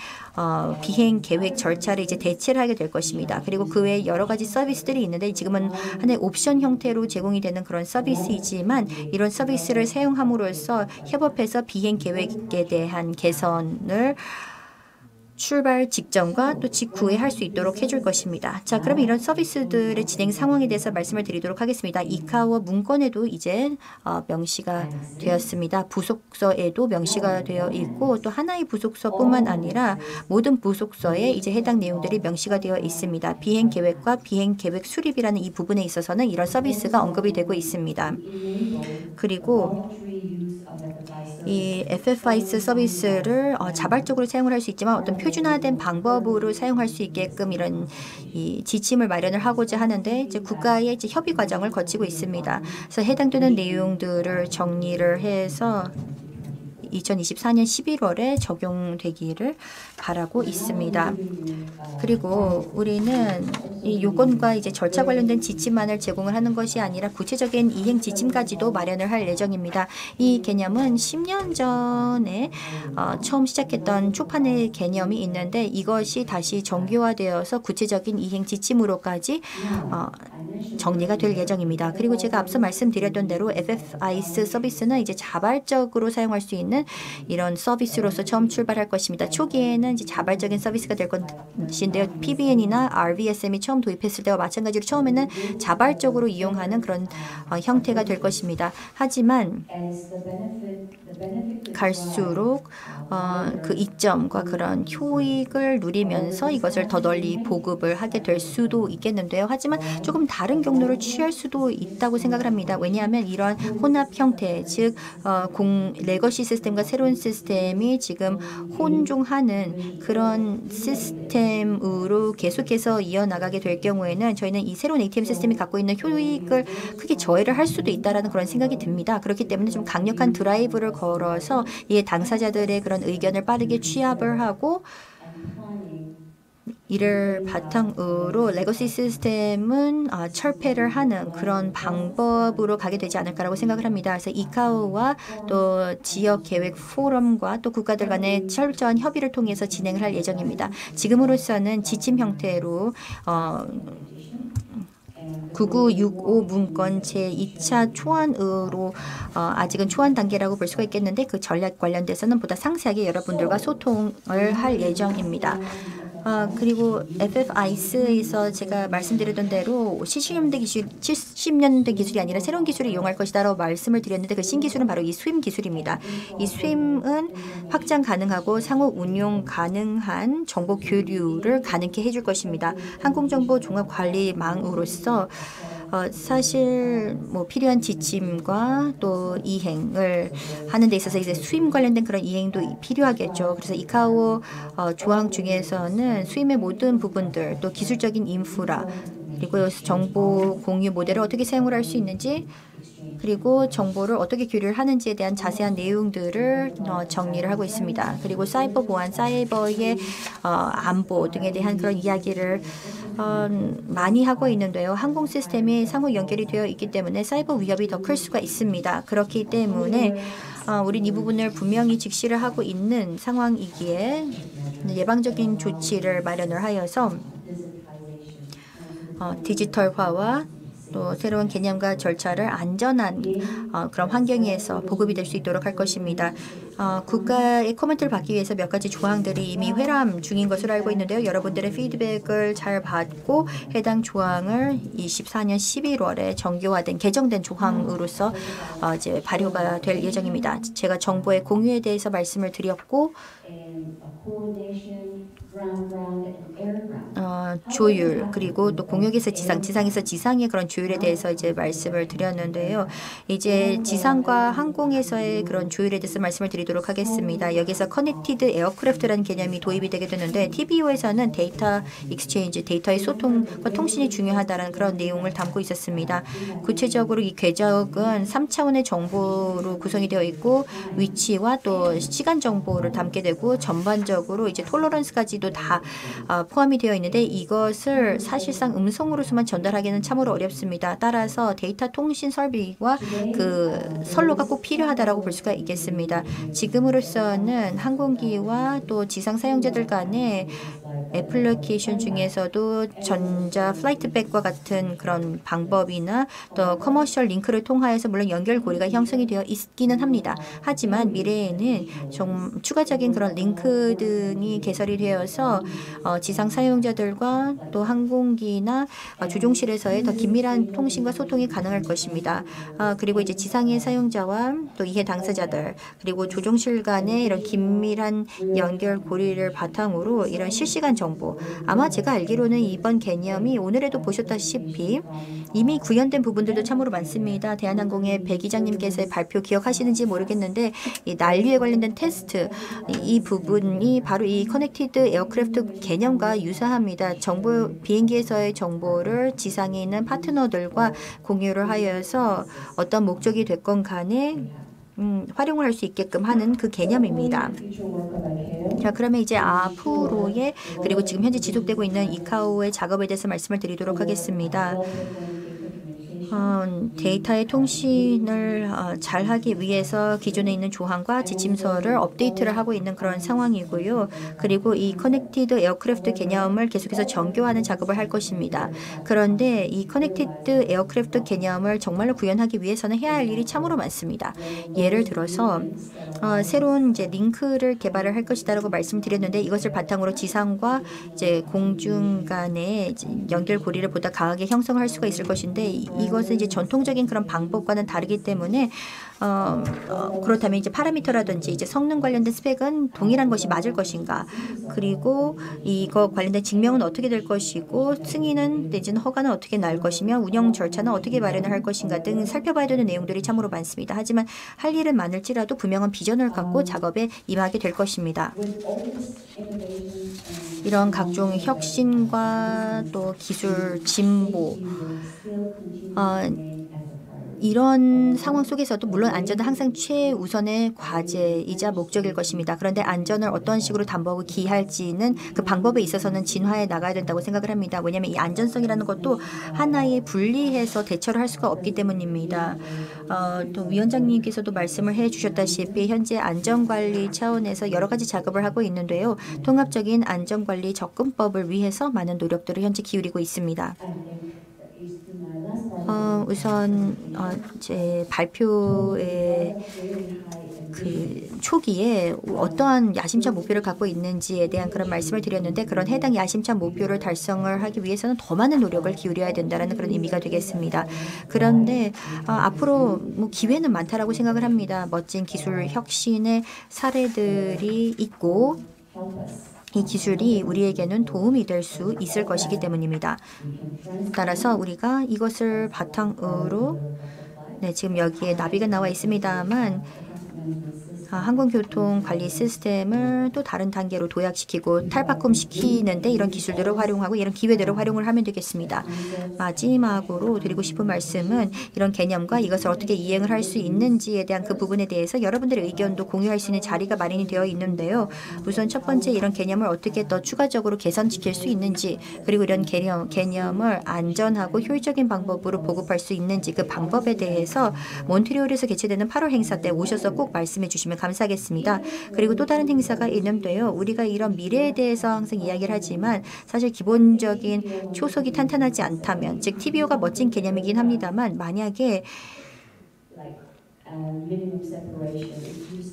비행 계획 절차를 이제 대체를 하게 될 것입니다. 그리고 그 외에 여러 가지 서비스들이 있는데 지금은 하나의 옵션 형태로 제공이 되는 그런 서비스이지만 이런 서비스를 사용함으로써 협업해서 비행 계획에 대한 개선을 출발 직전과 또 직후에 할 수 있도록 해줄 것입니다. 자, 그러면 이런 서비스들의 진행 상황에 대해서 말씀을 드리도록 하겠습니다. 이카오 문건에도 이제 명시가 되었습니다. 부속서에도 명시가 되어 있고 또 하나의 부속서뿐만 아니라 모든 부속서에 이제 해당 내용들이 명시가 되어 있습니다. 비행 계획과 비행 계획 수립이라는 이 부분에 있어서는 이런 서비스가 언급이 되고 있습니다. 그리고 이 FFIC 서비스를 자발적으로 사용을 할 수 있지만 어떤 표준화된 방법으로 사용할 수 있게끔 이런 이 지침을 마련을 하고자 하는데 이제 국가의 이제 협의 과정을 거치고 있습니다. 그래서 해당되는 내용들을 정리를 해서 2024년 11월에 적용되기를 바라고 있습니다. 그리고 우리는 이 요건과 이제 절차 관련된 지침만을 제공을 하는 것이 아니라 구체적인 이행 지침까지도 마련을 할 예정입니다. 이 개념은 10년 전에 처음 시작했던 초판의 개념이 있는데 이것이 다시 정교화되어서 구체적인 이행 지침으로까지 정리가 될 예정입니다. 그리고 제가 앞서 말씀드렸던 대로 FFIC 서비스는 이제 자발적으로 사용할 수 있는 이런 서비스로서 처음 출발할 것입니다. 초기에는 이제 자발적인 서비스가 될 것인데요. PBN이나 RVSM이 처음 도입했을 때와 마찬가지로 처음에는 자발적으로 이용하는 그런 형태가 될 것입니다. 하지만 갈수록 그 이점과 그런 효익을 누리면서 이것을 더 널리 보급을 하게 될 수도 있겠는데요. 하지만 조금 다른 경로를 취할 수도 있다고 생각을 합니다. 왜냐하면 이런 혼합 형태, 즉 레거시 시스템과 새로운 시스템이 지금 혼종하는 그런 시스템으로 계속해서 이어나가게 될 경우에는 저희는 이 새로운 ATM 시스템이 갖고 있는 효익을 크게 저해를 할 수도 있다라는 그런 생각이 듭니다. 그렇기 때문에 좀 강력한 드라이브를 걸어서 이 당사자들의 그런 의견을 빠르게 취합을 하고 이를 바탕으로 레거시 시스템은 철폐를 하는 그런 방법으로 가게 되지 않을까라고 생각을 합니다. 그래서 이카오와 또 지역 계획 포럼과 또 국가들 간의 철저한 협의를 통해서 진행을 할 예정입니다. 지금으로서는 지침 형태로 9965 문건 제2차 초안으로 아직은 초안 단계라고 볼 수가 있겠는데 그 전략 관련돼서는 보다 상세하게 여러분들과 소통을 할 예정입니다. 그리고 FFIC에서 제가 말씀드렸던 대로 70년대 기술이 아니라 새로운 기술을 이용할 것이다라고 말씀을 드렸는데 그 신기술은 바로 이 스윕 기술입니다. 이 스윕은 확장 가능하고 상호 운용 가능한 정보 교류를 가능케 해줄 것입니다. 항공정보 종합관리망으로서 사실 뭐 필요한 지침과 또 이행을 하는 데 있어서 이제 수임 관련된 그런 이행도 필요하겠죠. 그래서 이카오 조항 중에서는 수임의 모든 부분들 또 기술적인 인프라 그리고 정보 공유 모델을 어떻게 사용을 할 수 있는지 그리고 정보를 어떻게 교류를 하는지에 대한 자세한 내용들을 정리를 하고 있습니다. 그리고 사이버 보안, 사이버의 안보 등에 대한 그런 이야기를 많이 하고 있는데요. 항공 시스템이 상호 연결이 되어 있기 때문에 사이버 위협이 더 클 수가 있습니다. 그렇기 때문에 우린 이 부분을 분명히 직시를 하고 있는 상황이기에 예방적인 조치를 마련을 하여서 디지털화와 또 새로운 개념과 절차를 안전한 그런 환경에서 보급이 될 수 있도록 할 것입니다. 국가의 코멘트를 받기 위해서 몇 가지 조항들이 이미 회람 중인 것으로 알고 있는데요. 여러분들의 피드백을 잘 받고 해당 조항을 24년 11월에 정교화된 개정된 조항으로서 이제 발효가 될 예정입니다. 제가 정보의 공유에 대해서 말씀을 드렸고 조율 그리고 또 공역에서 지상, 지상에서 지상의 그런 조율에 대해서 이제 말씀을 드렸는데요. 이제 지상과 항공에서의 그런 조율에 대해서 말씀을 드리도록 하겠습니다. 여기서 커넥티드 에어크래프트라는 개념이 도입이 되게 되는데 TBO에서는 데이터 익스체인지, 데이터의 소통과 통신이 중요하다는 그런 내용을 담고 있었습니다. 구체적으로 이 궤적은 3차원의 정보로 구성이 되어 있고 위치와 또 시간 정보를 담게 되고 전반적으로 이제 톨러런스까지도 다 포함이 되어 있는데 이것을 사실상 음성으로서만 전달하기는 참으로 어렵습니다. 따라서 데이터 통신 설비와 그 선로가 꼭 필요하다라고 볼 수가 있겠습니다. 지금으로서는 항공기와 또 지상 사용자들 간의 애플리케이션 중에서도 전자 플라이트백과 같은 그런 방법이나 또 커머셜 링크를 통하여서 물론 연결고리가 형성이 되어 있기는 합니다. 하지만 미래에는 좀 추가적인 그런 링크 등이 개설이 되어서 지상 사용자들과 또 항공기나 조종실에서의 더 긴밀한 통신과 소통이 가능할 것입니다. 그리고 이제 지상의 사용자와 또 이해 당사자들 그리고 조종실 간의 이런 긴밀한 연결고리를 바탕으로 이런 실시간 정보 아마 제가 알기로는 이번 개념이 오늘에도 보셨다시피 이미 구현된 부분들도 참으로 많습니다. 대한항공의 배 기장님께서의 발표 기억하시는지 모르겠는데 이 난류에 관련된 테스트 이 부분이 바로 이 커넥티드 에어크래프트 개념과 유사합니다. 정보 비행기에서의 정보를 지상에 있는 파트너들과 공유를 하여서 어떤 목적이 됐건 간에 활용을 할 수 있게끔 하는 그 개념입니다. 자, 그러면 이제 앞으로의 그리고 지금 현재 지속되고 있는 이카오의 작업에 대해서 말씀을 드리도록 하겠습니다. 데이터의 통신을 잘하기 위해서 기존에 있는 조항과 지침서를 업데이트를 하고 있는 그런 상황이고요. 그리고 이 커넥티드 에어크래프트 개념을 계속해서 정교화하는 작업을 할 것입니다. 그런데 이 커넥티드 에어크래프트 개념을 정말로 구현하기 위해서는 해야 할 일이 참으로 많습니다. 예를 들어서 새로운 이제 링크를 개발을 할 것이다라고 말씀드렸는데 이것을 바탕으로 지상과 이제 공중 간의 연결고리를 보다 강하게 형성할 수가 있을 것인데 이것은 이제 전통적인 그런 방법과는 다르기 때문에 그렇다면 이제 파라미터라든지 이제 성능 관련된 스펙은 동일한 것이 맞을 것인가 그리고 이거 관련된 증명은 어떻게 될 것이고 승인은 내지는 허가는 어떻게 날 것이며 운영 절차는 어떻게 마련을 할 것인가 등 살펴봐야 되는 내용들이 참으로 많습니다. 하지만 할 일은 많을지라도 분명한 비전을 갖고 작업에 임하게 될 것입니다. 이런 각종 혁신과 또 기술 진보 이런 상황 속에서도 물론 안전은 항상 최우선의 과제이자 목적일 것입니다. 그런데 안전을 어떤 식으로 담보하고 기할지는 그 방법에 있어서는 진화해 나가야 된다고 생각을 합니다. 왜냐하면 이 안전성이라는 것도 하나의 분리해서 대처를 할 수가 없기 때문입니다. 또 위원장님께서도 말씀을 해주셨다시피 현재 안전관리 차원에서 여러 가지 작업을 하고 있는데요. 통합적인 안전관리 접근법을 위해서 많은 노력들을 현재 기울이고 있습니다. 우선 제 발표의 그 초기에 어떠한 야심찬 목표를 갖고 있는지에 대한 그런 말씀을 드렸는데 그런 해당 야심찬 목표를 달성을 하기 위해서는 더 많은 노력을 기울여야 된다는 그런 의미가 되겠습니다. 그런데 앞으로 뭐 기회는 많다라고 생각을 합니다. 멋진 기술 혁신의 사례들이 있고 이 기술이 우리에게는 도움이 될 수 있을 것이기 때문입니다. 따라서 우리가 이것을 바탕으로 지금 여기에 나비가 나와 있습니다만 항공교통 관리 시스템을 또 다른 단계로 도약시키고 탈바꿈시키는데 이런 기술들을 활용하고 이런 기회들을 활용을 하면 되겠습니다. 마지막으로 드리고 싶은 말씀은 이런 개념과 이것을 어떻게 이행을 할 수 있는지에 대한 그 부분에 대해서 여러분들의 의견도 공유할 수 있는 자리가 마련이 되어 있는데요. 우선 첫 번째 이런 개념을 어떻게 더 추가적으로 개선시킬 수 있는지 그리고 이런 개념을 안전하고 효율적인 방법으로 보급할 수 있는지 그 방법에 대해서 몬트리올에서 개최되는 8월 행사 때 오셔서 꼭 말씀해 주시면 감사하겠습니다. 그리고 또 다른 행사가 있는데요. 우리가 이런 미래에 대해서 항상 이야기를 하지만 사실 기본적인 초석이 탄탄하지 않다면 즉 TVO가 멋진 개념이긴 합니다만 만약에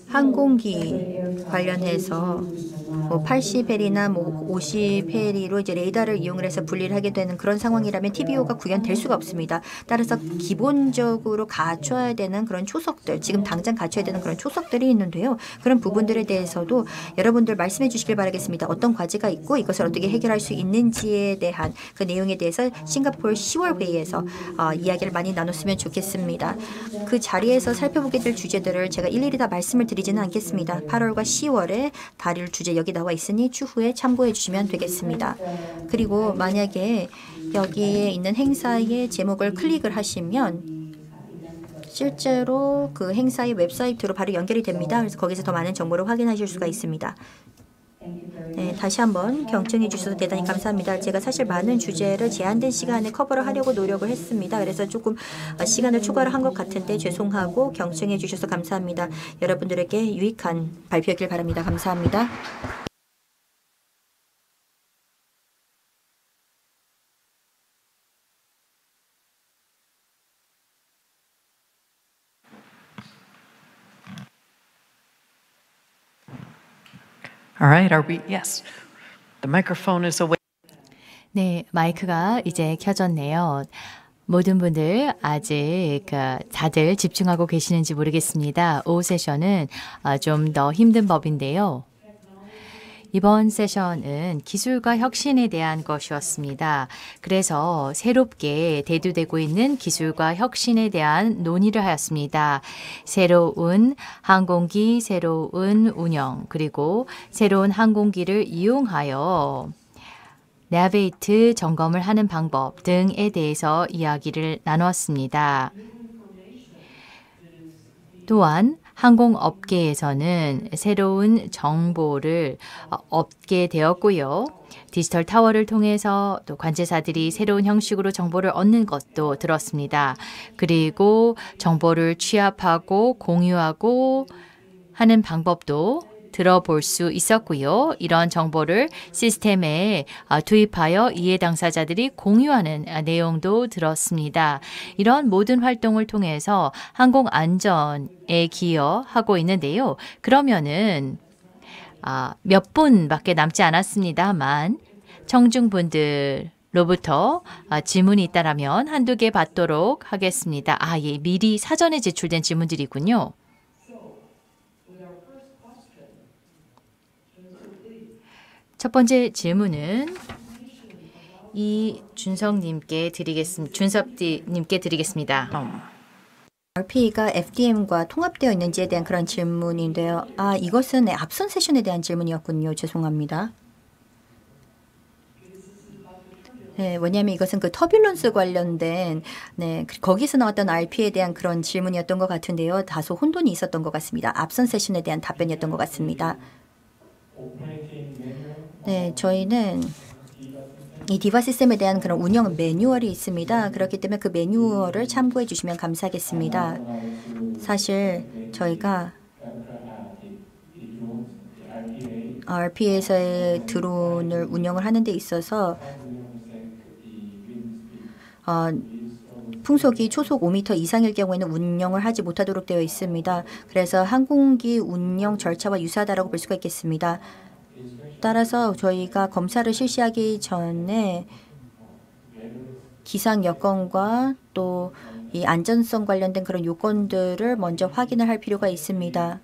항공기 관련해서 뭐 80회리나 뭐 50회리로 이제 레이더를 이용을 해서 분리를 하게 되는 그런 상황이라면 TVO가 구현될 수가 없습니다. 따라서 기본적으로 갖춰야 되는 그런 초석들, 지금 당장 갖춰야 되는 그런 초석들이 있는데요. 그런 부분들에 대해서도 여러분들 말씀해 주시길 바라겠습니다. 어떤 과제가 있고 이것을 어떻게 해결할 수 있는지에 대한 그 내용에 대해서 싱가포르 10월 회의에서 이야기를 많이 나눴으면 좋겠습니다. 그 자리에서 살펴보게 될 주제들을 제가 일일이 다 말씀을 드리지는 않겠습니다. 8월과 10월에 다룰 주제 여기 나와 있으니 추후에 참고해 주시면 되겠습니다. 그리고 만약에 여기에 있는 행사의 제목을 클릭을 하시면 실제로 그 행사의 웹사이트로 바로 연결이 됩니다. 그래서 거기서 더 많은 정보를 확인하실 수가 있습니다. 네, 다시 한번 경청해 주셔서 대단히 감사합니다. 제가 사실 많은 주제를 제한된 시간에 커버를 하려고 노력을 했습니다. 그래서 조금 시간을 초과를 한 것 같은데 죄송하고 경청해 주셔서 감사합니다. 여러분들에게 유익한 발표였길 바랍니다. 감사합니다. All right, are we? Yes. The microphone is away. 네, 마이크가 이제 켜졌네요. 모든 분들 아직 다들 집중하고 계시는지 모르겠습니다. 오후 세션은 좀 더 힘든 법인데요. 이번 세션은 기술과 혁신에 대한 것이었습니다. 그래서 새롭게 대두되고 있는 기술과 혁신에 대한 논의를 하였습니다. 새로운 항공기, 새로운 운영, 그리고 새로운 항공기를 이용하여 내비게이트 점검을 하는 방법 등에 대해서 이야기를 나누었습니다. 또한 항공업계에서는 새로운 정보를 얻게 되었고요. 디지털 타워를 통해서 또 관제사들이 새로운 형식으로 정보를 얻는 것도 들었습니다. 그리고 정보를 취합하고 공유하고 하는 방법도 들어볼 수 있었고요. 이런 정보를 시스템에 투입하여 이해 당사자들이 공유하는 내용도 들었습니다. 이런 모든 활동을 통해서 항공 안전에 기여하고 있는데요. 그러면은 몇 분밖에 남지 않았습니다만 청중분들로부터 질문이 있다라면 한두 개 받도록 하겠습니다. 예, 미리 사전에 제출된 질문들이 있군요. 첫 번째 질문은 이준석님께 드리겠습니다. 준섭님께 드리겠습니다. RP가 FDM과 통합되어 있는지에 대한 그런 질문인데요. 이것은 앞선 세션에 대한 질문이었군요. 죄송합니다. 네, 왜냐하면 이것은 그 터뷸런스 관련된 거기서 나왔던 RP에 대한 그런 질문이었던 것 같은데요. 다소 혼돈이 있었던 것 같습니다. 앞선 세션에 대한 답변이었던 것 같습니다. 네, 저희는 이 디바 시스템에 대한 그런 운영 매뉴얼이 있습니다. 그렇기 때문에 그 매뉴얼을 참고해 주시면 감사하겠습니다. 사실 저희가 RP에서의 드론을 운영을 하는 데 있어서 풍속이 초속 5m 이상일 경우에는 운영을 하지 못하도록 되어 있습니다. 그래서 항공기 운영 절차와 유사하다고 볼 수가 있겠습니다. 따라서 저희가 검사를 실시하기 전에 기상 여건과 또 이 안전성 관련된 그런 요건들을 먼저 확인을 할 필요가 있습니다.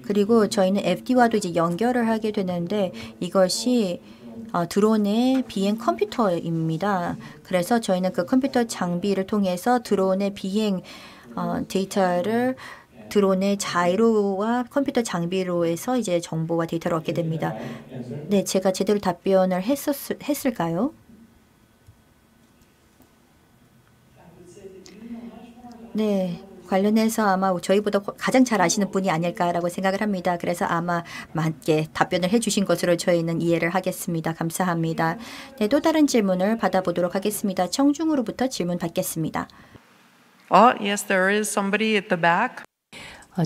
그리고 저희는 FD와도 이제 연결을 하게 되는데 이것이 드론의 비행 컴퓨터입니다. 그래서 저희는 그 컴퓨터 장비를 통해서 드론의 비행 데이터를 드론의 자이로와 컴퓨터 장비로에서 이제 정보와 데이터를 얻게 됩니다. 네, 제가 제대로 답변을 했을까요? 네. 관련해서 아마 저희보다 가장 잘 아시는 분이 아닐까라고 생각을 합니다. 그래서 아마 맞게 답변을 해주신 것으로 저희는 이해를 하겠습니다. 감사합니다. 네, 또 다른 질문을 받아보도록 하겠습니다. 청중으로부터 질문 받겠습니다. Yes, there is somebody at the back.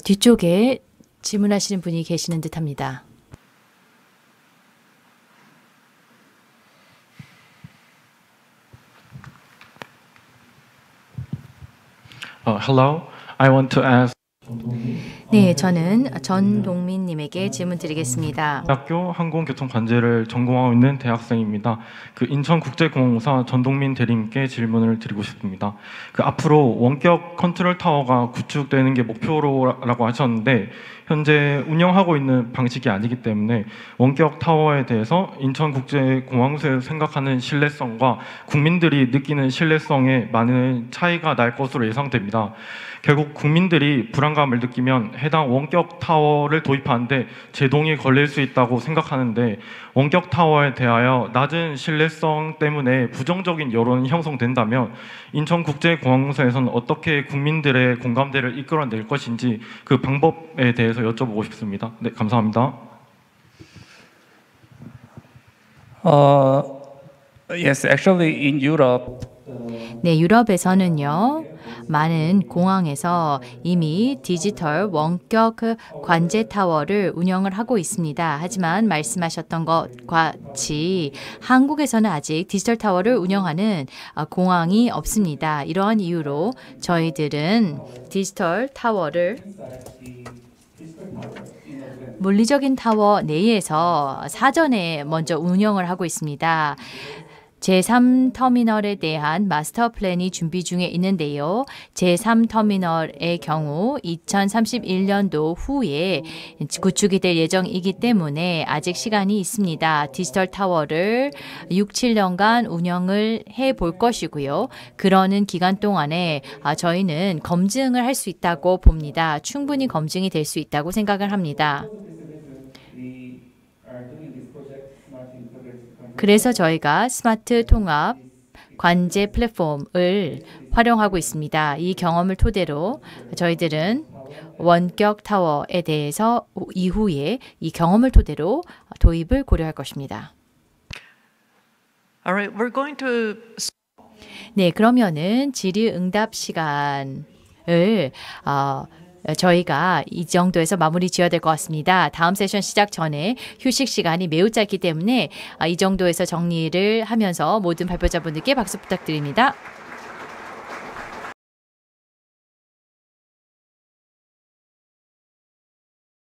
뒤쪽에 질문하시는 분이 계시는 듯합니다. Hello. I want to ask. 네, 저는 전동민님에게 질문 드리겠습니다. 대학교 항공교통관제를 전공하고 있는 대학생입니다. 그 인천국제공항사 전동민 대리님께 질문을 드리고 싶습니다. 그 앞으로 원격 컨트롤 타워가 구축되는 게 목표라고 하셨는데 현재 운영하고 있는 방식이 아니기 때문에 원격 타워에 대해서 인천국제공항사에서 생각하는 신뢰성과 국민들이 느끼는 신뢰성에 많은 차이가 날 것으로 예상됩니다. 결국 국민들이 불안감을 느끼면 해당 원격 타워를 도입하는데 제동이 걸릴 수 있다고 생각하는데 원격 타워에 대하여 낮은 신뢰성 때문에 부정적인 여론이 형성된다면 인천국제공항사에서는 어떻게 국민들의 공감대를 이끌어낼 것인지 그 방법에 대해서 여쭤보고 싶습니다. 네, 감사합니다. Yes, actually in Europe. 네, 유럽에서는요. 많은 공항에서 이미 디지털 원격 관제 타워를 운영을 하고 있습니다. 하지만 말씀하셨던 것과 같이 한국에서는 아직 디지털 타워를 운영하는 공항이 없습니다. 이러한 이유로 저희들은 디지털 타워를 물리적인 타워 내에서 사전에 먼저 운영을 하고 있습니다. 제3터미널에 대한 마스터 플랜이 준비 중에 있는데요. 제3터미널의 경우 2031년도 후에 구축이 될 예정이기 때문에 아직 시간이 있습니다. 디지털 타워를 6, 7년간 운영을 해볼 것이고요. 그러는 기간 동안에 저희는 검증을 할 수 있다고 봅니다. 충분히 검증이 될 수 있다고 생각을 합니다. 그래서 저희가 스마트 통합 관제 플랫폼을 활용하고 있습니다. 이 경험을 토대로 저희들은 원격 타워에 대해서 이후에 이 경험을 토대로 도입을 고려할 것입니다. All right, we're going to. 네, 그러면은 질의응답 시간을 저희가 이 정도에서 마무리 지어야 될 것 같습니다. 다음 세션 시작 전에 휴식 시간이 매우 짧기 때문에 이 정도에서 정리를 하면서 모든 발표자분들께 박수 부탁드립니다.